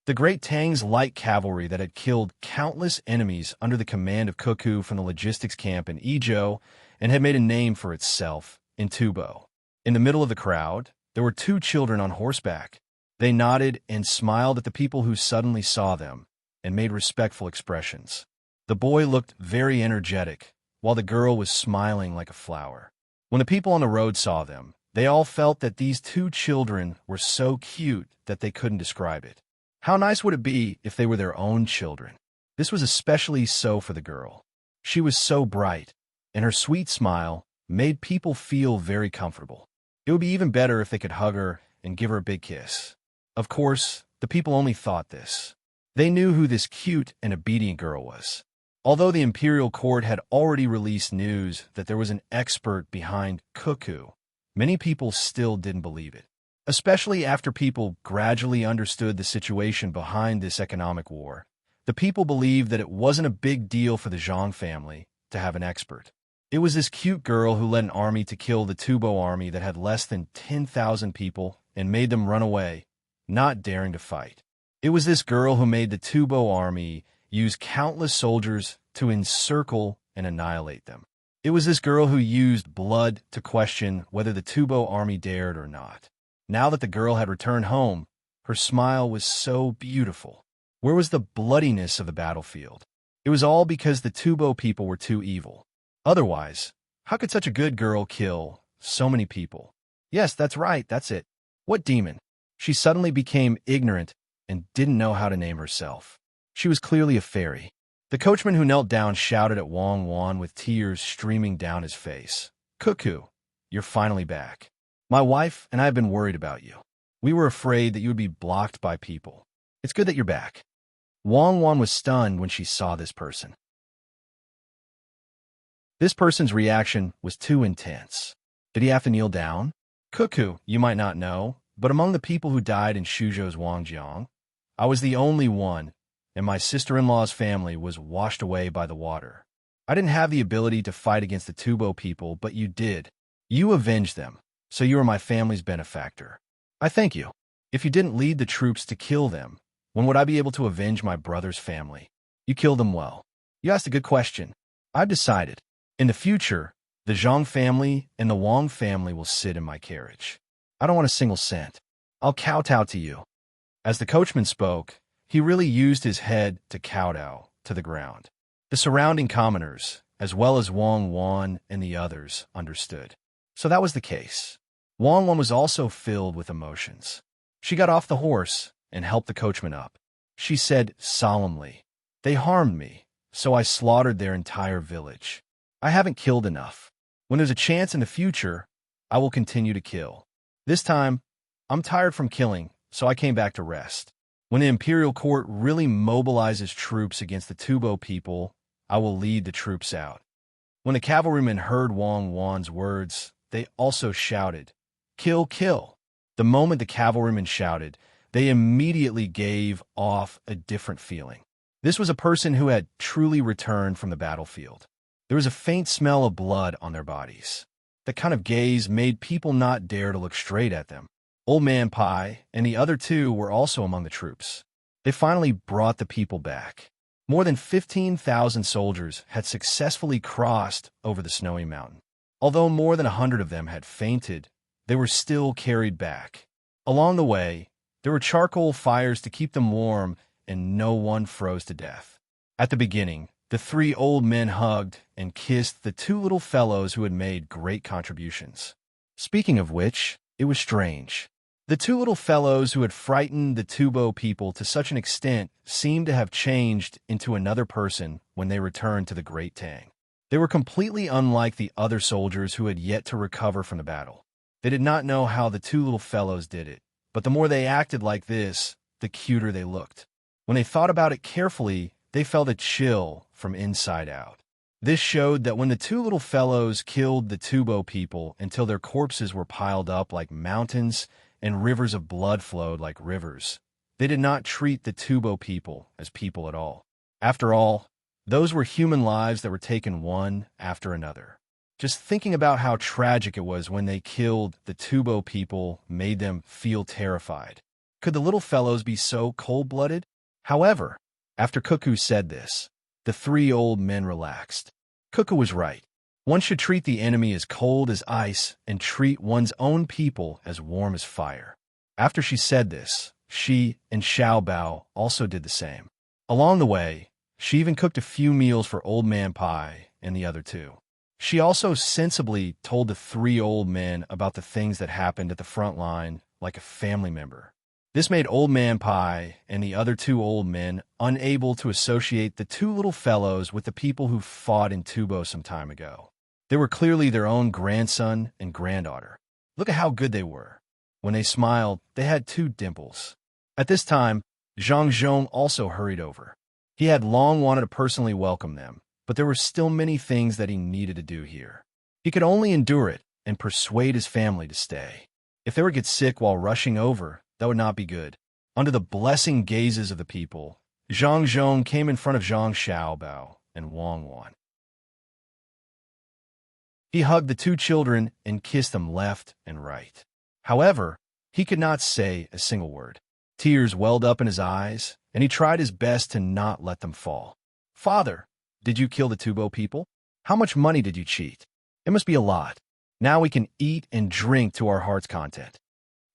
The great Tang's light cavalry that had killed countless enemies under the command of Cuckoo from the logistics camp in Idyll and had made a name for itself in Tubo. In the middle of the crowd, there were two children on horseback. They nodded and smiled at the people who suddenly saw them and made respectful expressions. The boy looked very energetic, while the girl was smiling like a flower. When the people on the road saw them, they all felt that these two children were so cute that they couldn't describe it. How nice would it be if they were their own children? This was especially so for the girl. She was so bright, and her sweet smile made people feel very comfortable. It would be even better if they could hug her and give her a big kiss. Of course, the people only thought this. They knew who this cute and obedient girl was. Although the imperial court had already released news that there was an expert behind Cuckoo, many people still didn't believe it. Especially after people gradually understood the situation behind this economic war, the people believed that it wasn't a big deal for the Zhang family to have an expert. It was this cute girl who led an army to kill the Tubo army that had less than 10,000 people and made them run away, not daring to fight. It was this girl who made the Tubo army use countless soldiers to encircle and annihilate them. It was this girl who used blood to question whether the Tubo army dared or not. Now that the girl had returned home, her smile was so beautiful. Where was the bloodiness of the battlefield? It was all because the Tubo people were too evil. Otherwise, how could such a good girl kill so many people? Yes, that's right, that's it. What demon? She suddenly became ignorant and didn't know how to name herself. She was clearly a fairy. The coachman who knelt down shouted at Wang Wan with tears streaming down his face. "Cuckoo, you're finally back. My wife and I have been worried about you. We were afraid that you would be blocked by people. It's good that you're back." Wang Wan was stunned when she saw this person. This person's reaction was too intense. Did he have to kneel down? Cuckoo, you might not know, but among the people who died in Suzhou's Wangjiang, I was the only one, and my sister-in-law's family was washed away by the water. I didn't have the ability to fight against the Tubo people, but you did. You avenged them. So you are my family's benefactor. I thank you. If you didn't lead the troops to kill them, when would I be able to avenge my brother's family? You killed them well. You asked a good question. I've decided. In the future, the Zhang family and the Wang family will sit in my carriage. I don't want a single cent. I'll kowtow to you." As the coachman spoke, he really used his head to kowtow to the ground. The surrounding commoners, as well as Wang Wan and the others, understood. So that was the case. Wang Wan was also filled with emotions. She got off the horse and helped the coachman up. She said solemnly, "They harmed me, so I slaughtered their entire village. I haven't killed enough. When there's a chance in the future, I will continue to kill. This time, I'm tired from killing, so I came back to rest. When the imperial court really mobilizes troops against the Tubo people, I will lead the troops out." When the cavalrymen heard Wang Wan's words, they also shouted, "Kill, kill." The moment the cavalrymen shouted, they immediately gave off a different feeling. This was a person who had truly returned from the battlefield. There was a faint smell of blood on their bodies. The kind of gaze made people not dare to look straight at them. Old Man Pai and the other two were also among the troops. They finally brought the people back. More than 15,000 soldiers had successfully crossed over the snowy mountain. Although more than 100 of them had fainted, they were still carried back. Along the way, there were charcoal fires to keep them warm, and no one froze to death. At the beginning, the three old men hugged and kissed the two little fellows who had made great contributions. Speaking of which, it was strange. The two little fellows who had frightened the Tubo people to such an extent seemed to have changed into another person when they returned to the Great Tang. They were completely unlike the other soldiers who had yet to recover from the battle. They did not know how the two little fellows did it, but the more they acted like this, the cuter they looked. When they thought about it carefully, they felt a chill from inside out. This showed that when the two little fellows killed the Tubo people until their corpses were piled up like mountains and rivers of blood flowed like rivers, they did not treat the Tubo people as people at all. After all, those were human lives that were taken one after another. Just thinking about how tragic it was when they killed the Tubo people made them feel terrified. Could the little fellows be so cold-blooded? However, after Cuckoo said this, the three old men relaxed. Cuckoo was right. One should treat the enemy as cold as ice and treat one's own people as warm as fire. After she said this, she and Xiao Bao also did the same. Along the way, she even cooked a few meals for Old Man Pai and the other two. She also sensibly told the three old men about the things that happened at the front line like a family member. This made Old Man Pai and the other two old men unable to associate the two little fellows with the people who fought in Tubo some time ago. They were clearly their own grandson and granddaughter. Look at how good they were. When they smiled, they had two dimples. At this time, Zhang Zhong also hurried over. He had long wanted to personally welcome them, but there were still many things that he needed to do here. He could only endure it and persuade his family to stay. If they would get sick while rushing over, that would not be good. Under the blessing gazes of the people, Zhang Zhong came in front of Zhang Xiaobao and Wang Wan. He hugged the two children and kissed them left and right. However, he could not say a single word. Tears welled up in his eyes, and he tried his best to not let them fall. "Father, did you kill the Tubo people? How much money did you cheat? It must be a lot. Now we can eat and drink to our heart's content."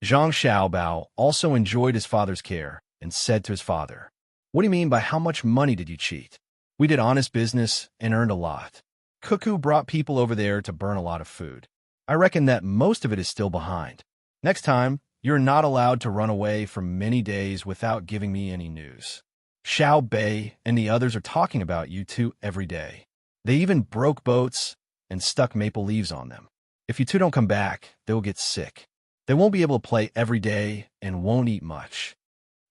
Zhang Xiaobao also enjoyed his father's care and said to his father, "What do you mean by how much money did you cheat? We did honest business and earned a lot. Cuckoo brought people over there to burn a lot of food. I reckon that most of it is still behind. Next time, you're not allowed to run away for many days without giving me any news. Xiao Bei and the others are talking about you two every day. They even broke boats and stuck maple leaves on them. If you two don't come back, they will get sick. They won't be able to play every day and won't eat much."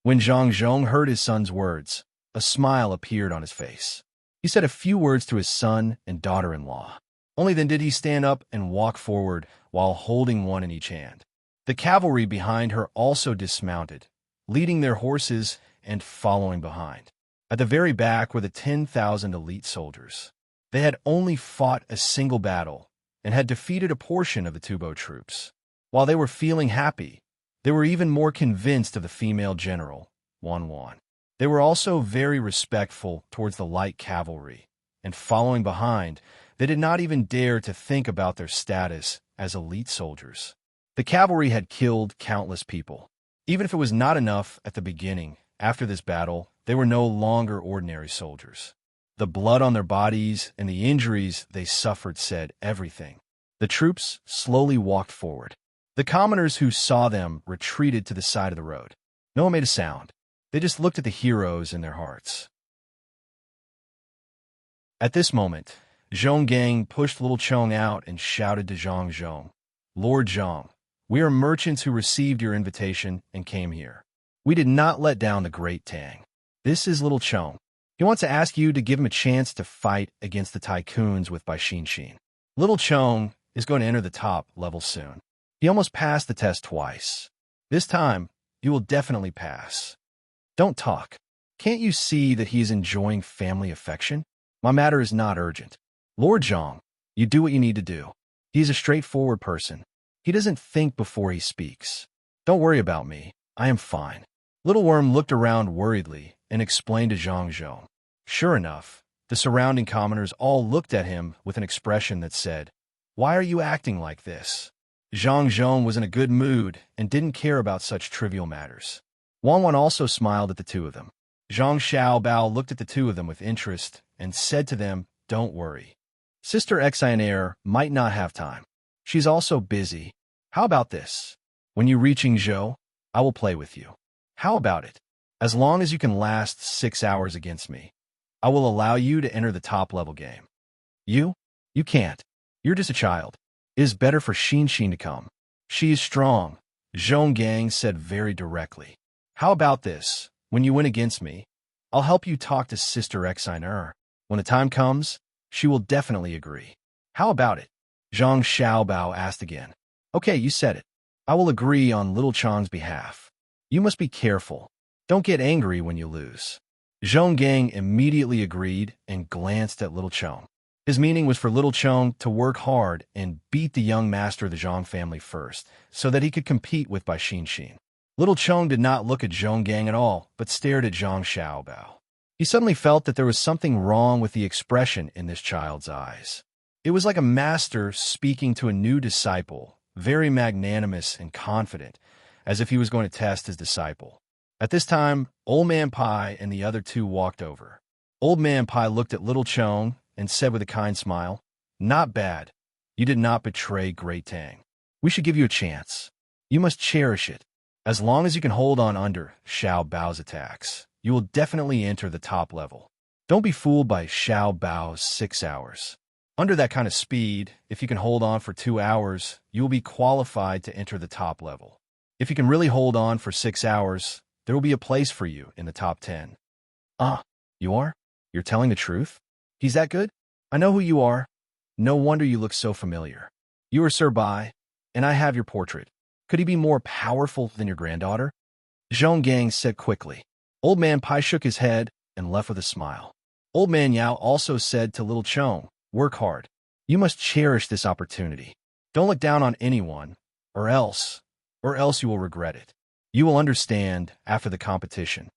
When Zhang Zhong heard his son's words, a smile appeared on his face. He said a few words to his son and daughter-in-law. Only then did he stand up and walk forward while holding one in each hand. The cavalry behind her also dismounted, leading their horses and following behind. At the very back were the 10,000 elite soldiers. They had only fought a single battle and had defeated a portion of the Tubo troops. While they were feeling happy, they were even more convinced of the female general, Wan Wan. They were also very respectful towards the light cavalry, and following behind, They did not even dare to think about their status as elite soldiers. The cavalry had killed countless people. Even if it was not enough at the beginning, after this battle, they were no longer ordinary soldiers. The blood on their bodies and the injuries they suffered said everything. The troops slowly walked forward. The commoners who saw them retreated to the side of the road. No one made a sound. They just looked at the heroes in their hearts. At this moment, Zhong Gang pushed Little Chong out and shouted to Zhang Zhong, "Lord Zhong, we are merchants who received your invitation and came here. We did not let down the great Tang. This is Little Chong. He wants to ask you to give him a chance to fight against the tycoons with Bai Xin. Little Chong is going to enter the top level soon. He almost passed the test twice. This time, you will definitely pass. Don't talk. Can't you see that he is enjoying family affection? My matter is not urgent. Lord Zhong, you do what you need to do. He is a straightforward person. He doesn't think before he speaks. Don't worry about me. I am fine." Little Worm looked around worriedly and explained to Zhang Zhong. Sure enough, the surrounding commoners all looked at him with an expression that said, "Why are you acting like this?" Zhang Zhong was in a good mood and didn't care about such trivial matters. Wang Wan also smiled at the two of them. Zhang Xiaobao looked at the two of them with interest and said to them, "Don't worry. Sister Xinair might not have time. She's also busy. How about this? When you reach Yingzhou, I will play with you. How about it? As long as you can last 6 hours against me, I will allow you to enter the top-level game. You? You can't. You're just a child. It is better for Xin to come. She is strong," Zhong Gang said very directly. "How about this? When you win against me, I'll help you talk to Sister Xinair. When the time comes, she will definitely agree. How about it?" Zhang Xiaobao asked again. "Okay, you said it. I will agree on Little Chong's behalf. You must be careful. Don't get angry when you lose." Zhong Gang immediately agreed and glanced at Little Chong. His meaning was for Little Chong to work hard and beat the young master of the Zhang family first, so that he could compete with Bai Xin. Little Chong did not look at Zhong Gang at all, but stared at Zhang Xiaobao. He suddenly felt that there was something wrong with the expression in this child's eyes. It was like a master speaking to a new disciple, very magnanimous and confident, as if he was going to test his disciple. At this time, Old Man Pai and the other two walked over. Old Man Pai looked at Little Chong and said with a kind smile, "Not bad. You did not betray Great Tang. We should give you a chance. You must cherish it. As long as you can hold on under Xiao Bao's attacks, you will definitely enter the top level. Don't be fooled by Xiao Bao's 6 hours. Under that kind of speed, if you can hold on for 2 hours, you will be qualified to enter the top level. If you can really hold on for 6 hours, there will be a place for you in the top 10. Ah, you are? You're telling the truth? He's that good? I know who you are. No wonder you look so familiar. You are Sir Bai, and I have your portrait. Could he be more powerful than your granddaughter?" Zhong Gang said quickly. Old Man Pai shook his head and left with a smile. Old Man Yao also said to Little Chong, "Work hard. You must cherish this opportunity. Don't look down on anyone, or else you will regret it. You will understand after the competition."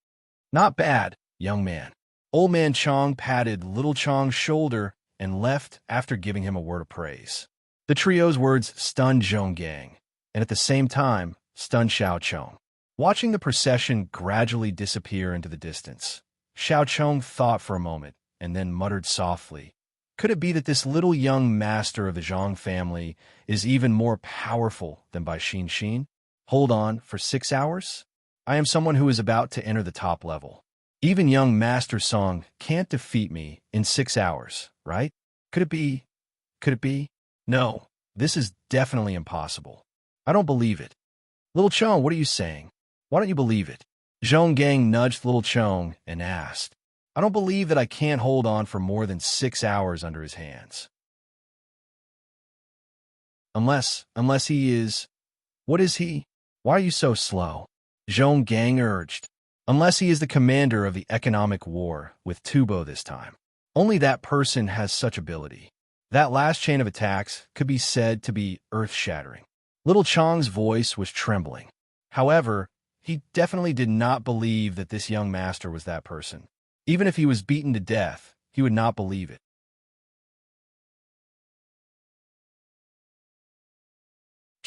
"Not bad, young man." Old Man Chong patted Little Chong's shoulder and left after giving him a word of praise. The trio's words stunned Zhong Gang, and at the same time, stunned Xiao Chong. Watching the procession gradually disappear into the distance, Xiao Chong thought for a moment and then muttered softly, "Could it be that this little young master of the Zhang family is even more powerful than Bai Xin? Hold on for 6 hours? I am someone who is about to enter the top level. Even young Master Song can't defeat me in 6 hours, right? Could it be? Could it be? No, this is definitely impossible. I don't believe it. Little Chong, what are you saying? Why don't you believe it?" Zhong Gang nudged Little Chong and asked, "I don't believe that I can't hold on for more than 6 hours under his hands. Unless he is... What is he? Why are you so slow?" Zhong Gang urged. "Unless he is the commander of the economic war with Tubo this time. Only that person has such ability. That last chain of attacks could be said to be earth-shattering." Little Chong's voice was trembling. However, he definitely did not believe that this young master was that person. Even if he was beaten to death, he would not believe it.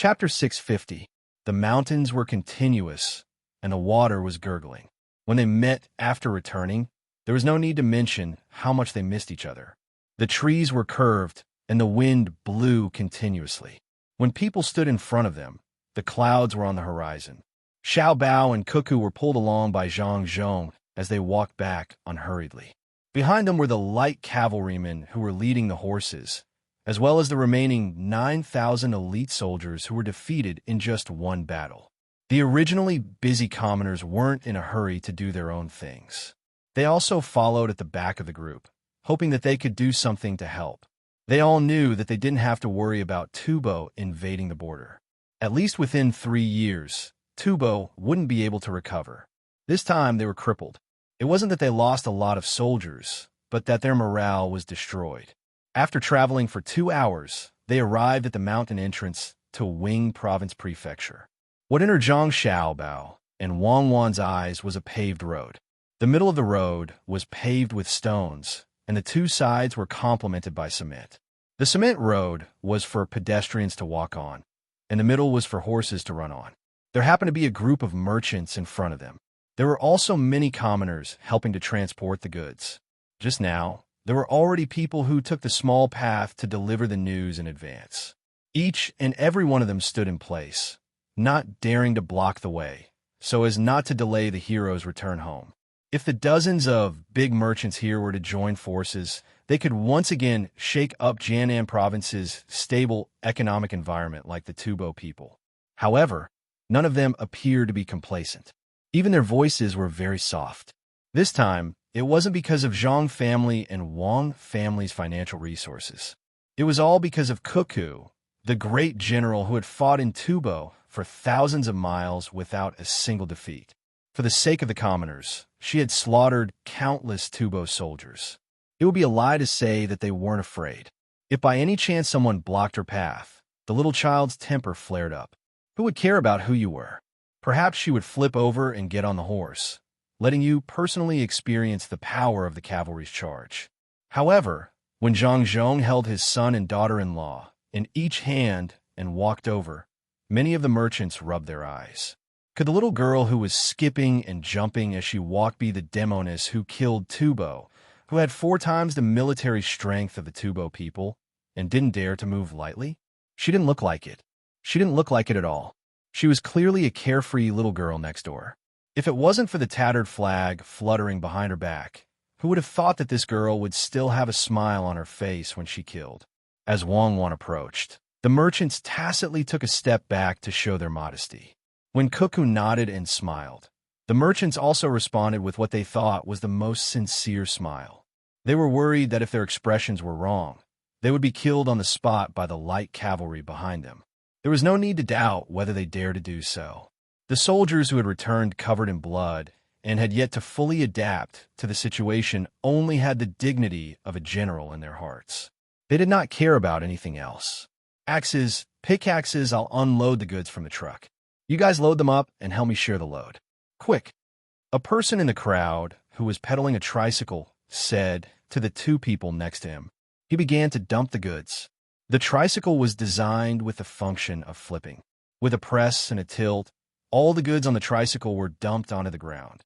Chapter 650. The mountains were continuous, and the water was gurgling. When they met after returning, there was no need to mention how much they missed each other. The trees were curved, and the wind blew continuously. When people stood in front of them, the clouds were on the horizon. Xiao Bao and Cuckoo were pulled along by Zhang Zhong as they walked back unhurriedly. Behind them were the light cavalrymen who were leading the horses, as well as the remaining 9,000 elite soldiers who were defeated in just one battle. The originally busy commoners weren't in a hurry to do their own things. They also followed at the back of the group, hoping that they could do something to help. They all knew that they didn't have to worry about Tubo invading the border. At least within 3 years, Tubo wouldn't be able to recover. This time they were crippled. It wasn't that they lost a lot of soldiers, but that their morale was destroyed. After traveling for 2 hours, they arrived at the mountain entrance to Wing Province Prefecture. What entered Zhang Xiaobao and Wang Wan's eyes was a paved road. The middle of the road was paved with stones, and the two sides were complemented by cement. The cement road was for pedestrians to walk on, and the middle was for horses to run on. There happened to be a group of merchants in front of them. There were also many commoners helping to transport the goods. Just now, there were already people who took the small path to deliver the news in advance. Each and every one of them stood in place, not daring to block the way, so as not to delay the hero's return home. If the dozens of big merchants here were to join forces, they could once again shake up Jianan Province's stable economic environment like the Tubo people. However, none of them appeared to be complacent. Even their voices were very soft. This time, it wasn't because of Zhang family and Wang family's financial resources. It was all because of Cuckoo, the great general who had fought in Tubo for thousands of miles without a single defeat. For the sake of the commoners, she had slaughtered countless Tubo soldiers. It would be a lie to say that they weren't afraid. If by any chance someone blocked her path, the little child's temper flared up. Who would care about who you were? Perhaps she would flip over and get on the horse, letting you personally experience the power of the cavalry's charge. However, when Zhang Zhong held his son and daughter-in-law in each hand and walked over, many of the merchants rubbed their eyes. Could the little girl who was skipping and jumping as she walked be the demoness who killed Tubo, who had 4 times the military strength of the Tubo people, and didn't dare to move lightly? She didn't look like it. She didn't look like it at all. She was clearly a carefree little girl next door. If it wasn't for the tattered flag fluttering behind her back, who would have thought that this girl would still have a smile on her face when she killed? As Wang Wan approached, the merchants tacitly took a step back to show their modesty. When Cuckoo nodded and smiled, the merchants also responded with what they thought was the most sincere smile. They were worried that if their expressions were wrong, they would be killed on the spot by the light cavalry behind them. There was no need to doubt whether they dared to do so. The soldiers who had returned covered in blood and had yet to fully adapt to the situation only had the dignity of a general in their hearts. They did not care about anything else. Axes, pickaxes, I'll unload the goods from the truck. You guys load them up and help me share the load. Quick. A person in the crowd who was pedaling a tricycle said to the 2 people next to him. He began to dump the goods. The tricycle was designed with the function of flipping. With a press and a tilt, all the goods on the tricycle were dumped onto the ground.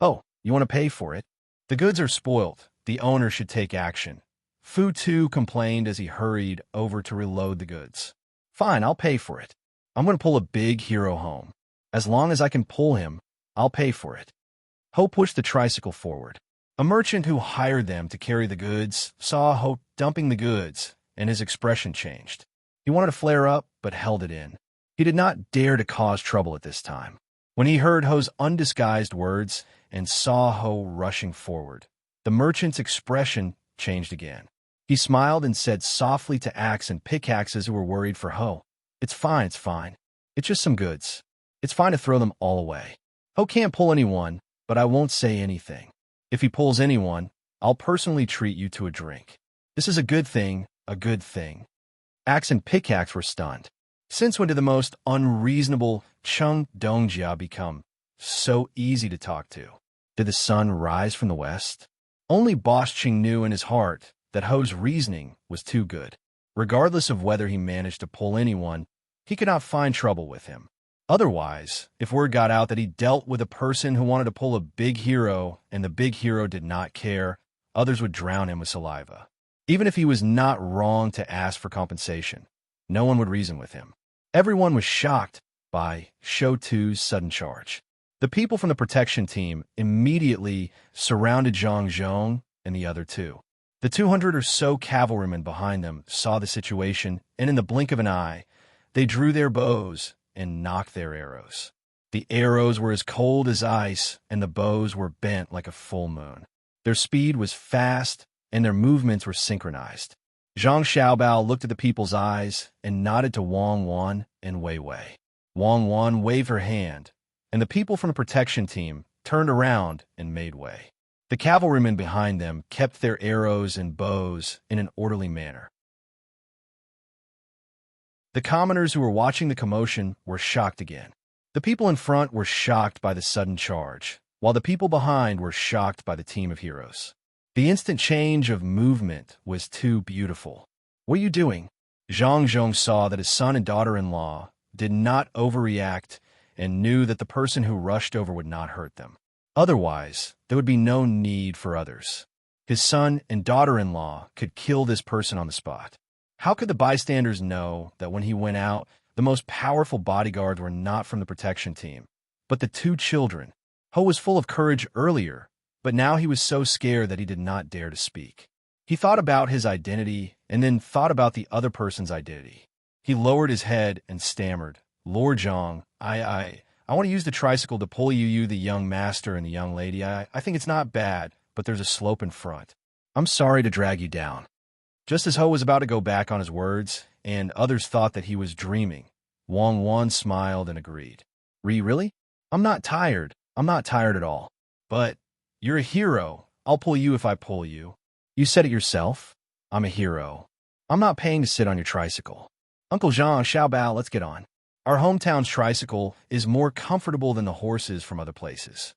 Oh, you want to pay for it? The goods are spoiled. The owner should take action. Fu Tu complained as he hurried over to reload the goods. Fine, I'll pay for it. I'm going to pull a big hero home. As long as I can pull him, I'll pay for it. Ho pushed the tricycle forward. A merchant who hired them to carry the goods saw Ho dumping the goods, and his expression changed. He wanted to flare up, but held it in. He did not dare to cause trouble at this time. When he heard Ho's undisguised words and saw Ho rushing forward, the merchant's expression changed again. He smiled and said softly to Axe and Pickaxes who were worried for Ho, It's fine, it's fine. It's just some goods. It's fine to throw them all away. Ho can't pull anyone, but I won't say anything. If he pulls anyone, I'll personally treat you to a drink. This is a good thing, a good thing. Axe and Pickaxe were stunned. Since when did the most unreasonable Chung Dongjia become so easy to talk to? Did the sun rise from the west? Only Boss Ching knew in his heart that Ho's reasoning was too good. Regardless of whether he managed to pull anyone, he could not find trouble with him. Otherwise, if word got out that he dealt with a person who wanted to pull a big hero and the big hero did not care, others would drown him with saliva. Even if he was not wrong to ask for compensation, no one would reason with him. Everyone was shocked by Show 2's sudden charge. The people from the protection team immediately surrounded Zhang Zhong and the other two. The 200 or so cavalrymen behind them saw the situation, and in the blink of an eye, they drew their bows and knocked their arrows. The arrows were as cold as ice, and the bows were bent like a full moon. Their speed was fast, and their movements were synchronized. Zhang Xiaobao looked at the people's eyes and nodded to Wang Wan and Wei Wei. Wang Wan waved her hand, and the people from the protection team turned around and made way. The cavalrymen behind them kept their arrows and bows in an orderly manner. The commoners who were watching the commotion were shocked again. The people in front were shocked by the sudden charge, while the people behind were shocked by the team of heroes. The instant change of movement was too beautiful. "What are you doing?" Zhang Zhong saw that his son and daughter-in-law did not overreact and knew that the person who rushed over would not hurt them. Otherwise, there would be no need for others. His son and daughter-in-law could kill this person on the spot. How could the bystanders know that when he went out, the most powerful bodyguards were not from the protection team, but the two children? Ho was full of courage earlier, but now he was so scared that he did not dare to speak. He thought about his identity and then thought about the other person's identity. He lowered his head and stammered, "Lord Zhang, I want to use the tricycle to pull you, the young master and the young lady. I think it's not bad, but there's a slope in front. I'm sorry to drag you down." Just as Ho was about to go back on his words, and others thought that he was dreaming, Wang Wan smiled and agreed. Really? I'm not tired. I'm not tired at all. But you're a hero. I'll pull you if I pull you. You said it yourself. I'm a hero. I'm not paying to sit on your tricycle. Uncle Zhang, Xiaobao, let's get on. Our hometown's tricycle is more comfortable than the horses from other places.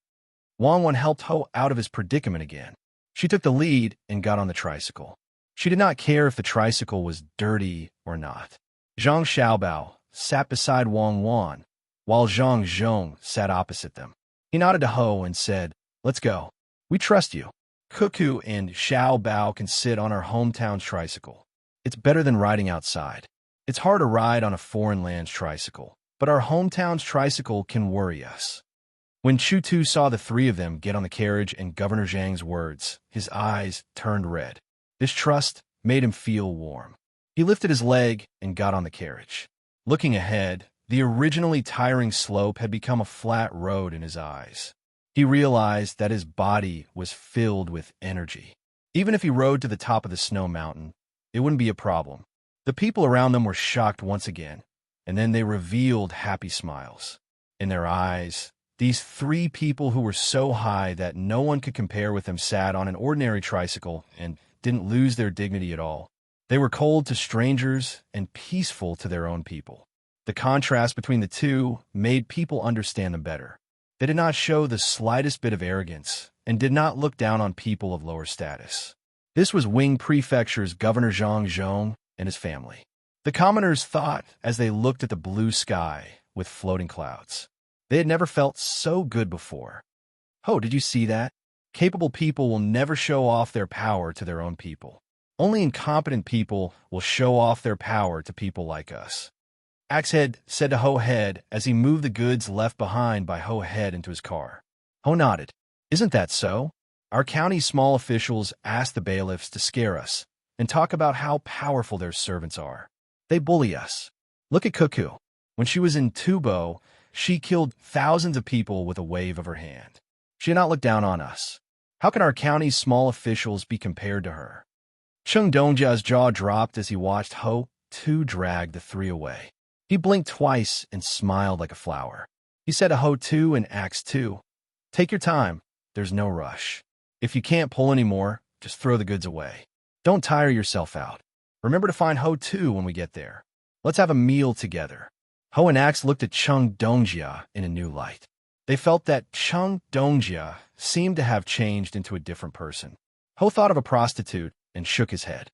Wang Wan helped Ho out of his predicament again. She took the lead and got on the tricycle. She did not care if the tricycle was dirty or not. Zhang Xiaobao sat beside Wang Wan, while Zhang Zhong sat opposite them. He nodded to Ho and said, "Let's go. We trust you. Cuckoo and Xiaobao can sit on our hometown's tricycle. It's better than riding outside. It's hard to ride on a foreign land's tricycle, but our hometown's tricycle can worry us." When Chu Tu saw the three of them get on the carriage and Governor Zhang's words, his eyes turned red. This trust made him feel warm. He lifted his leg and got on the carriage. Looking ahead, the originally tiring slope had become a flat road in his eyes. He realized that his body was filled with energy. Even if he rode to the top of the snow mountain, it wouldn't be a problem. The people around them were shocked once again, and then they revealed happy smiles. In their eyes, these three people who were so high that no one could compare with them sat on an ordinary tricycle and didn't lose their dignity at all. They were cold to strangers and peaceful to their own people. The contrast between the two made people understand them better. They did not show the slightest bit of arrogance and did not look down on people of lower status. This was Wing Prefecture's Governor Zhang Zhong and his family. The commoners thought as they looked at the blue sky with floating clouds. They had never felt so good before. "Oh, did you see that? Capable people will never show off their power to their own people. Only incompetent people will show off their power to people like us." Axehead said to Ho Head as he moved the goods left behind by Ho Head into his car. Ho nodded. "Isn't that so? Our county's small officials ask the bailiffs to scare us and talk about how powerful their servants are. They bully us. Look at Cuckoo. When she was in Tubo, she killed thousands of people with a wave of her hand. She did not look down on us. How can our county's small officials be compared to her?" Chung Dongjia's jaw dropped as he watched Ho Tu drag the three away. He blinked twice and smiled like a flower. He said to Ho Tu and Axe Tu, "Take your time. There's no rush. If you can't pull anymore, just throw the goods away. Don't tire yourself out. Remember to find Ho Tu when we get there. Let's have a meal together." Ho and Axe looked at Chung Dongjia in a new light. They felt that Chung Dongjia seemed to have changed into a different person. Ho thought of a prostitute and shook his head.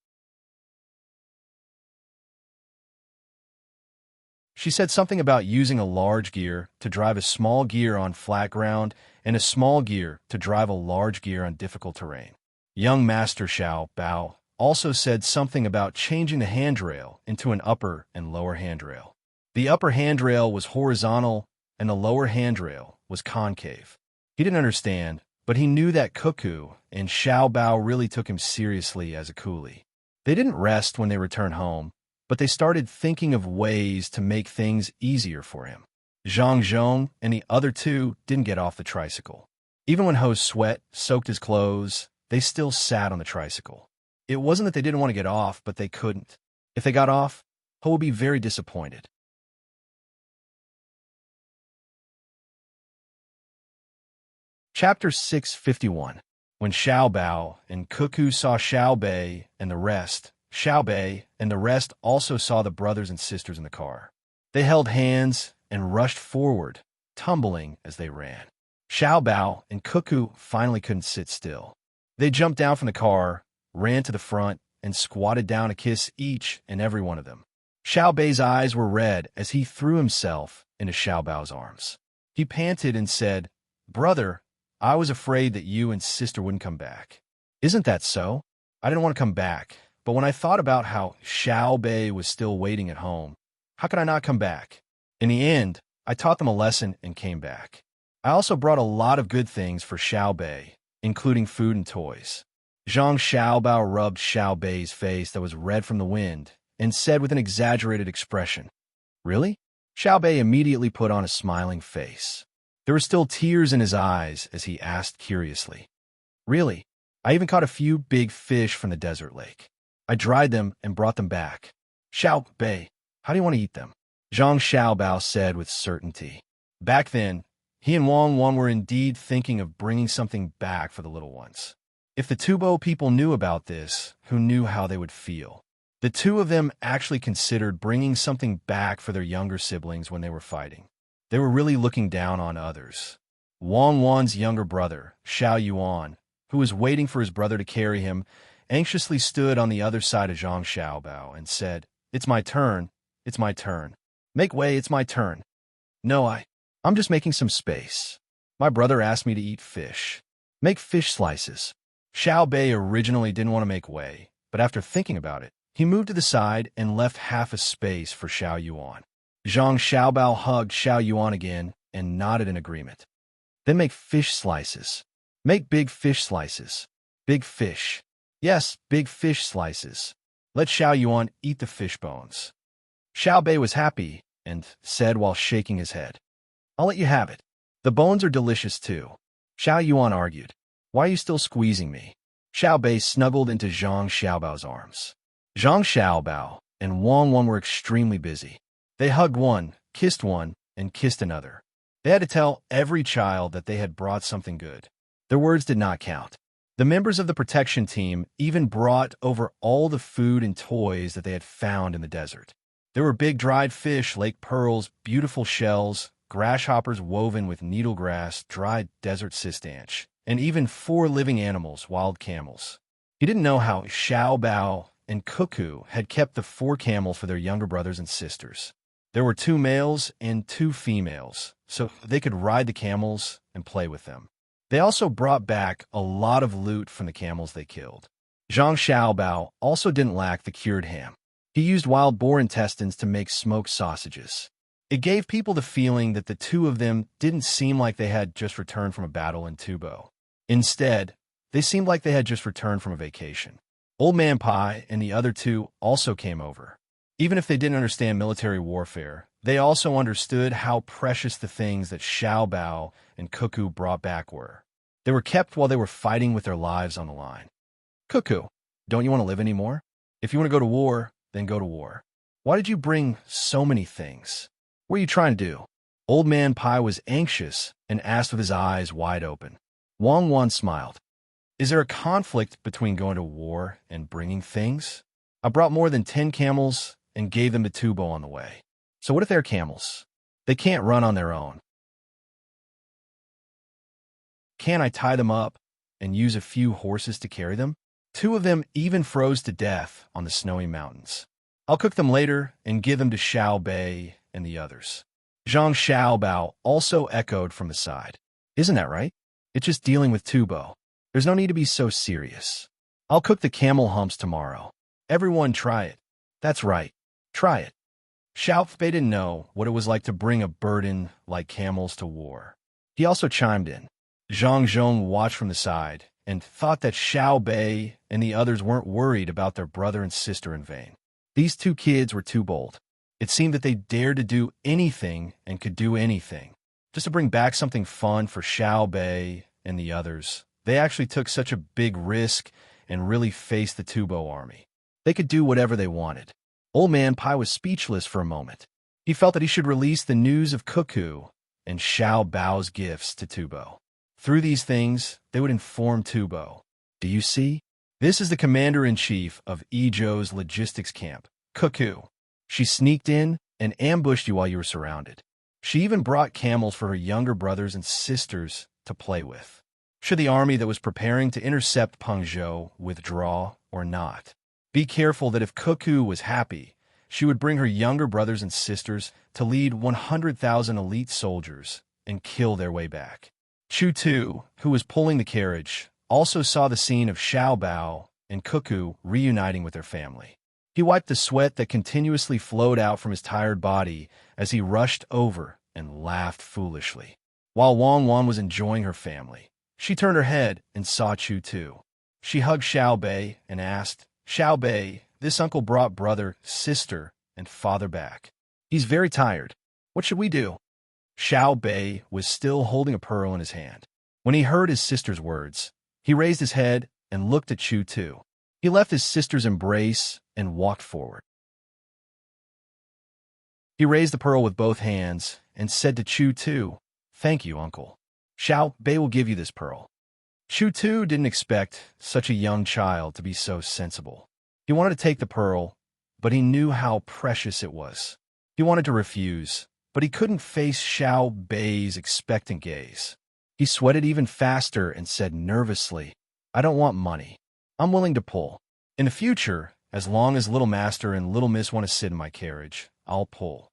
She said something about using a large gear to drive a small gear on flat ground and a small gear to drive a large gear on difficult terrain. Young Master Xiao Bao also said something about changing the handrail into an upper and lower handrail. The upper handrail was horizontal and the lower handrail was concave. He didn't understand, but he knew that Cuckoo and Xiao Bao really took him seriously as a coolie. They didn't rest when they returned home, but they started thinking of ways to make things easier for him. Zhang Zhong and the other two didn't get off the tricycle. Even when Ho's sweat soaked his clothes, they still sat on the tricycle. It wasn't that they didn't want to get off, but they couldn't. If they got off, Ho would be very disappointed. Chapter 651. When Xiao Bao and Cuckoo saw Xiao Bei and the rest, Xiao Bei and the rest also saw the brothers and sisters in the car. They held hands and rushed forward, tumbling as they ran. Xiao Bao and Cuckoo finally couldn't sit still. They jumped down from the car, ran to the front, and squatted down to kiss each and every one of them. Xiao Bei's eyes were red as he threw himself into Xiao Bao's arms. He panted and said, "Brother, I was afraid that you and sister wouldn't come back." "Isn't that so? I didn't want to come back, but when I thought about how Xiao Bei was still waiting at home, how could I not come back? In the end, I taught them a lesson and came back. I also brought a lot of good things for Xiao Bei, including food and toys." Zhang Xiaobao rubbed Xiao Bei's face that was red from the wind and said with an exaggerated expression, "Really?" Xiao Bei immediately put on a smiling face. There were still tears in his eyes as he asked curiously, "Really? I even caught a few big fish from the desert lake. I dried them and brought them back. Xiao Bei, how do you want to eat them?" Zhang Xiaobao said with certainty. Back then, he and Wang Wan were indeed thinking of bringing something back for the little ones. If the Tubo people knew about this, who knew how they would feel? The two of them actually considered bringing something back for their younger siblings when they were fighting. They were really looking down on others. Wang Wan's younger brother, Xiao Yuan, who was waiting for his brother to carry him, anxiously stood on the other side of Zhang Xiaobao and said, "It's my turn. It's my turn. Make way, it's my turn." "No, I'm just making some space. My brother asked me to eat fish. Make fish slices." Xiao Bei originally didn't want to make way, but after thinking about it, he moved to the side and left half a space for Xiao Yuan. Zhang Xiaobao hugged Xiao Yuan again and nodded in agreement. "Then make fish slices. Make big fish slices. Big fish. Yes, big fish slices. Let Xiao Yuan eat the fish bones." Xiao Bei was happy and said while shaking his head, "I'll let you have it. The bones are delicious too." Xiao Yuan argued, "Why are you still squeezing me?" Xiao Bei snuggled into Zhang Xiaobao's arms. Zhang Xiaobao and Wang Wan were extremely busy. They hugged one, and kissed another. They had to tell every child that they had brought something good. Their words did not count. The members of the protection team even brought over all the food and toys that they had found in the desert. There were big dried fish, lake pearls, beautiful shells, grasshoppers woven with needlegrass, dried desert cistanche, and even 4 living animals, wild camels. He didn't know how Xiao Bao and Cuckoo had kept the 4 camels for their younger brothers and sisters. There were 2 males and 2 females, so they could ride the camels and play with them. They also brought back a lot of loot from the camels they killed. Zhang Xiaobao also didn't lack the cured ham. He used wild boar intestines to make smoked sausages. It gave people the feeling that the two of them didn't seem like they had just returned from a battle in Tubo. Instead, they seemed like they had just returned from a vacation. Old Man Pai and the other two also came over. Even if they didn't understand military warfare, they also understood how precious the things that Xiao Bao and Cuckoo brought back were. They were kept while they were fighting with their lives on the line. "Cuckoo, don't you want to live anymore? If you want to go to war, then go to war. Why did you bring so many things? What are you trying to do?" Old Man Pai was anxious and asked with his eyes wide open. Wang Wan smiled. "Is there a conflict between going to war and bringing things? I brought more than 10 camels and gave them to Tubo on the way. So what if they're camels? They can't run on their own. Can't I tie them up and use a few horses to carry them? 2 of them even froze to death on the snowy mountains. I'll cook them later and give them to Xiao Bei and the others. Zhang Xiaobao also echoed from the side. Isn't that right? It's just dealing with Tubo. There's no need to be so serious. I'll cook the camel humps tomorrow. Everyone try it. That's right. Try it. Xiaofei didn't know what it was like to bring a burden like camels to war. He also chimed in. Zhang Zhong watched from the side and thought that Xiao Bei and the others weren't worried about their brother and sister in vain. These two kids were too bold. It seemed that they dared to do anything and could do anything. Just to bring back something fun for Xiao Bei and the others, they actually took such a big risk and really faced the Tubo army. They could do whatever they wanted. Old Man Pai was speechless for a moment. He felt that he should release the news of Cuckoo and Xiao Bao's gifts to Tubo. Through these things, they would inform Tubo. Do you see? This is the commander-in-chief of Izhou's logistics camp, Cuckoo. She sneaked in and ambushed you while you were surrounded. She even brought camels for her younger brothers and sisters to play with. Should the army that was preparing to intercept Pengzhou withdraw or not? Be careful that if Cuckoo was happy, she would bring her younger brothers and sisters to lead 100,000 elite soldiers and kill their way back. Chu Tu, who was pulling the carriage, also saw the scene of Xiao Bao and Cuckoo reuniting with their family. He wiped the sweat that continuously flowed out from his tired body as he rushed over and laughed foolishly. While Wang Wan was enjoying her family, she turned her head and saw Chu Tu. She hugged Xiao Bei and asked, Xiao Bei, this uncle brought brother, sister, and father back. He's very tired. What should we do? Xiao Bei was still holding a pearl in his hand. When he heard his sister's words, he raised his head and looked at Chu Tu. He left his sister's embrace and walked forward. He raised the pearl with both hands and said to Chu Tu, Thank you, uncle. Xiao Bei will give you this pearl. Chu Tu didn't expect such a young child to be so sensible. He wanted to take the pearl, but he knew how precious it was. He wanted to refuse, but he couldn't face Xiao Bei's expectant gaze. He sweated even faster and said nervously, I don't want money. I'm willing to pull. In the future, as long as Little Master and Little Miss want to sit in my carriage, I'll pull.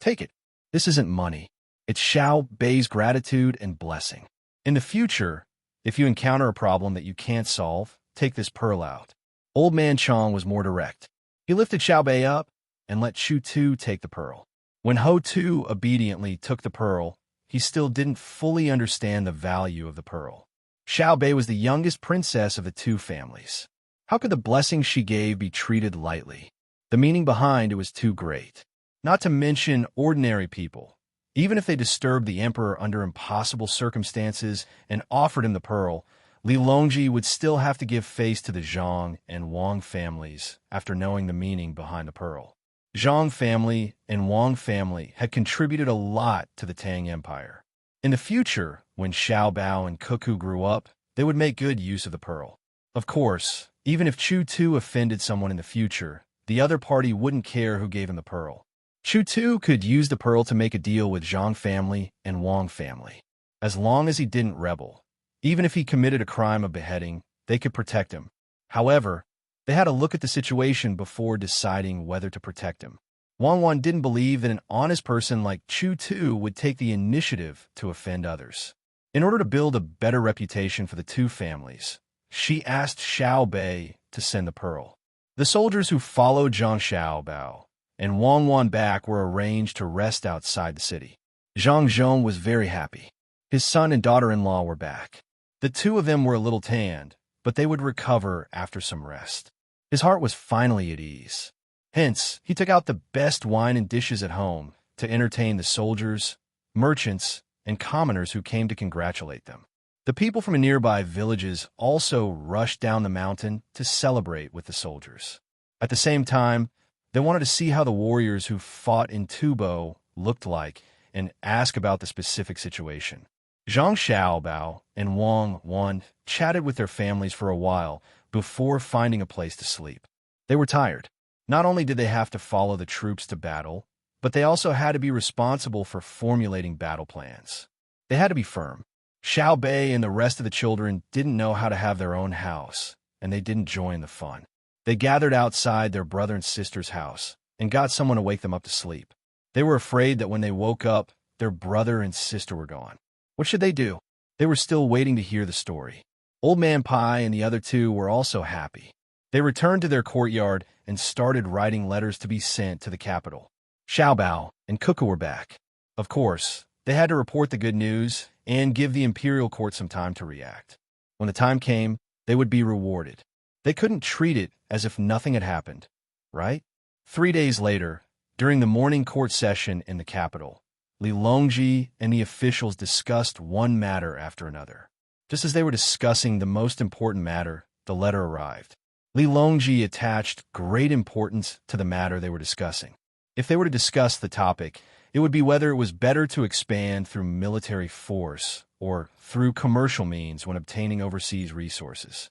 Take it. This isn't money. It's Xiao Bei's gratitude and blessing. In the future, if you encounter a problem that you can't solve, take this pearl out. Old Man Chong was more direct. He lifted Xiao Bei up and let Chu Tu take the pearl. When Ho Tu obediently took the pearl, he still didn't fully understand the value of the pearl. Xiao Bei was the youngest princess of the two families. How could the blessing she gave be treated lightly? The meaning behind it was too great. Not to mention ordinary people. Even if they disturbed the emperor under impossible circumstances and offered him the pearl, Li Longji would still have to give face to the Zhang and Wang families after knowing the meaning behind the pearl. Zhang family and Wang family had contributed a lot to the Tang Empire. In the future, when Xiao Bao and Cuckoo grew up, they would make good use of the pearl. Of course, even if Chu Tu offended someone in the future, the other party wouldn't care who gave him the pearl. Chu Tu could use the pearl to make a deal with Zhang family and Wang family. As long as he didn't rebel, even if he committed a crime of beheading, they could protect him. However, they had to look at the situation before deciding whether to protect him. Wang Wan didn't believe that an honest person like Chu Tu would take the initiative to offend others. In order to build a better reputation for the two families, she asked Xiao Bei to send the pearl. The soldiers who followed Zhang Xiaobao and Wang Wan back were arranged to rest outside the city. Zhang Zhong was very happy. His son and daughter-in-law were back. The two of them were a little tanned, but they would recover after some rest. His heart was finally at ease. Hence, he took out the best wine and dishes at home to entertain the soldiers, merchants, and commoners who came to congratulate them. The people from nearby villages also rushed down the mountain to celebrate with the soldiers. At the same time, they wanted to see how the warriors who fought in Tubo looked like and ask about the specific situation. Zhang Xiaobao and Wang Wan chatted with their families for a while before finding a place to sleep. They were tired. Not only did they have to follow the troops to battle, but they also had to be responsible for formulating battle plans. They had to be firm. Xiao Bei and the rest of the children didn't know how to have their own house, and they didn't join the fun. They gathered outside their brother and sister's house and got someone to wake them up to sleep. They were afraid that when they woke up, their brother and sister were gone. What should they do? They were still waiting to hear the story. Old Man Pai and the other two were also happy. They returned to their courtyard and started writing letters to be sent to the capital. Xiaobao and Kuka were back. Of course, they had to report the good news and give the imperial court some time to react. When the time came, they would be rewarded. They couldn't treat it as if nothing had happened, right? 3 days later, during the morning court session in the capital, Li Longji and the officials discussed one matter after another. Just as they were discussing the most important matter, the letter arrived. Li Longji attached great importance to the matter they were discussing. If they were to discuss the topic, it would be whether it was better to expand through military force or through commercial means when obtaining overseas resources.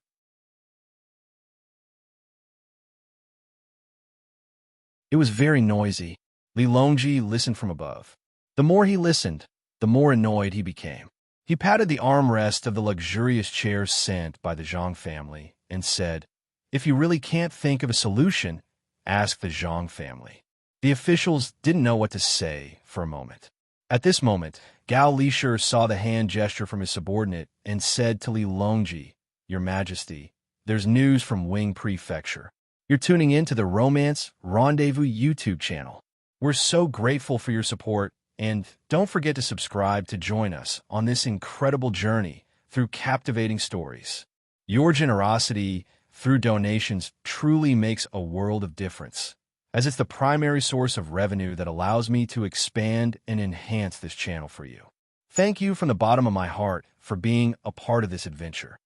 It was very noisy. Li Longji listened from above. The more he listened, the more annoyed he became. He patted the armrest of the luxurious chairs sent by the Zhang family and said, "If you really can't think of a solution, ask the Zhang family." The officials didn't know what to say for a moment. At this moment, Gao Lisher saw the hand gesture from his subordinate and said to Li Longji, "Your Majesty, there's news from Wing Prefecture. You're tuning in to the Romance Rendezvous YouTube channel. We're so grateful for your support, and don't forget to subscribe to join us on this incredible journey through captivating stories. Your generosity through donations truly makes a world of difference, as it's the primary source of revenue that allows me to expand and enhance this channel for you. Thank you from the bottom of my heart for being a part of this adventure.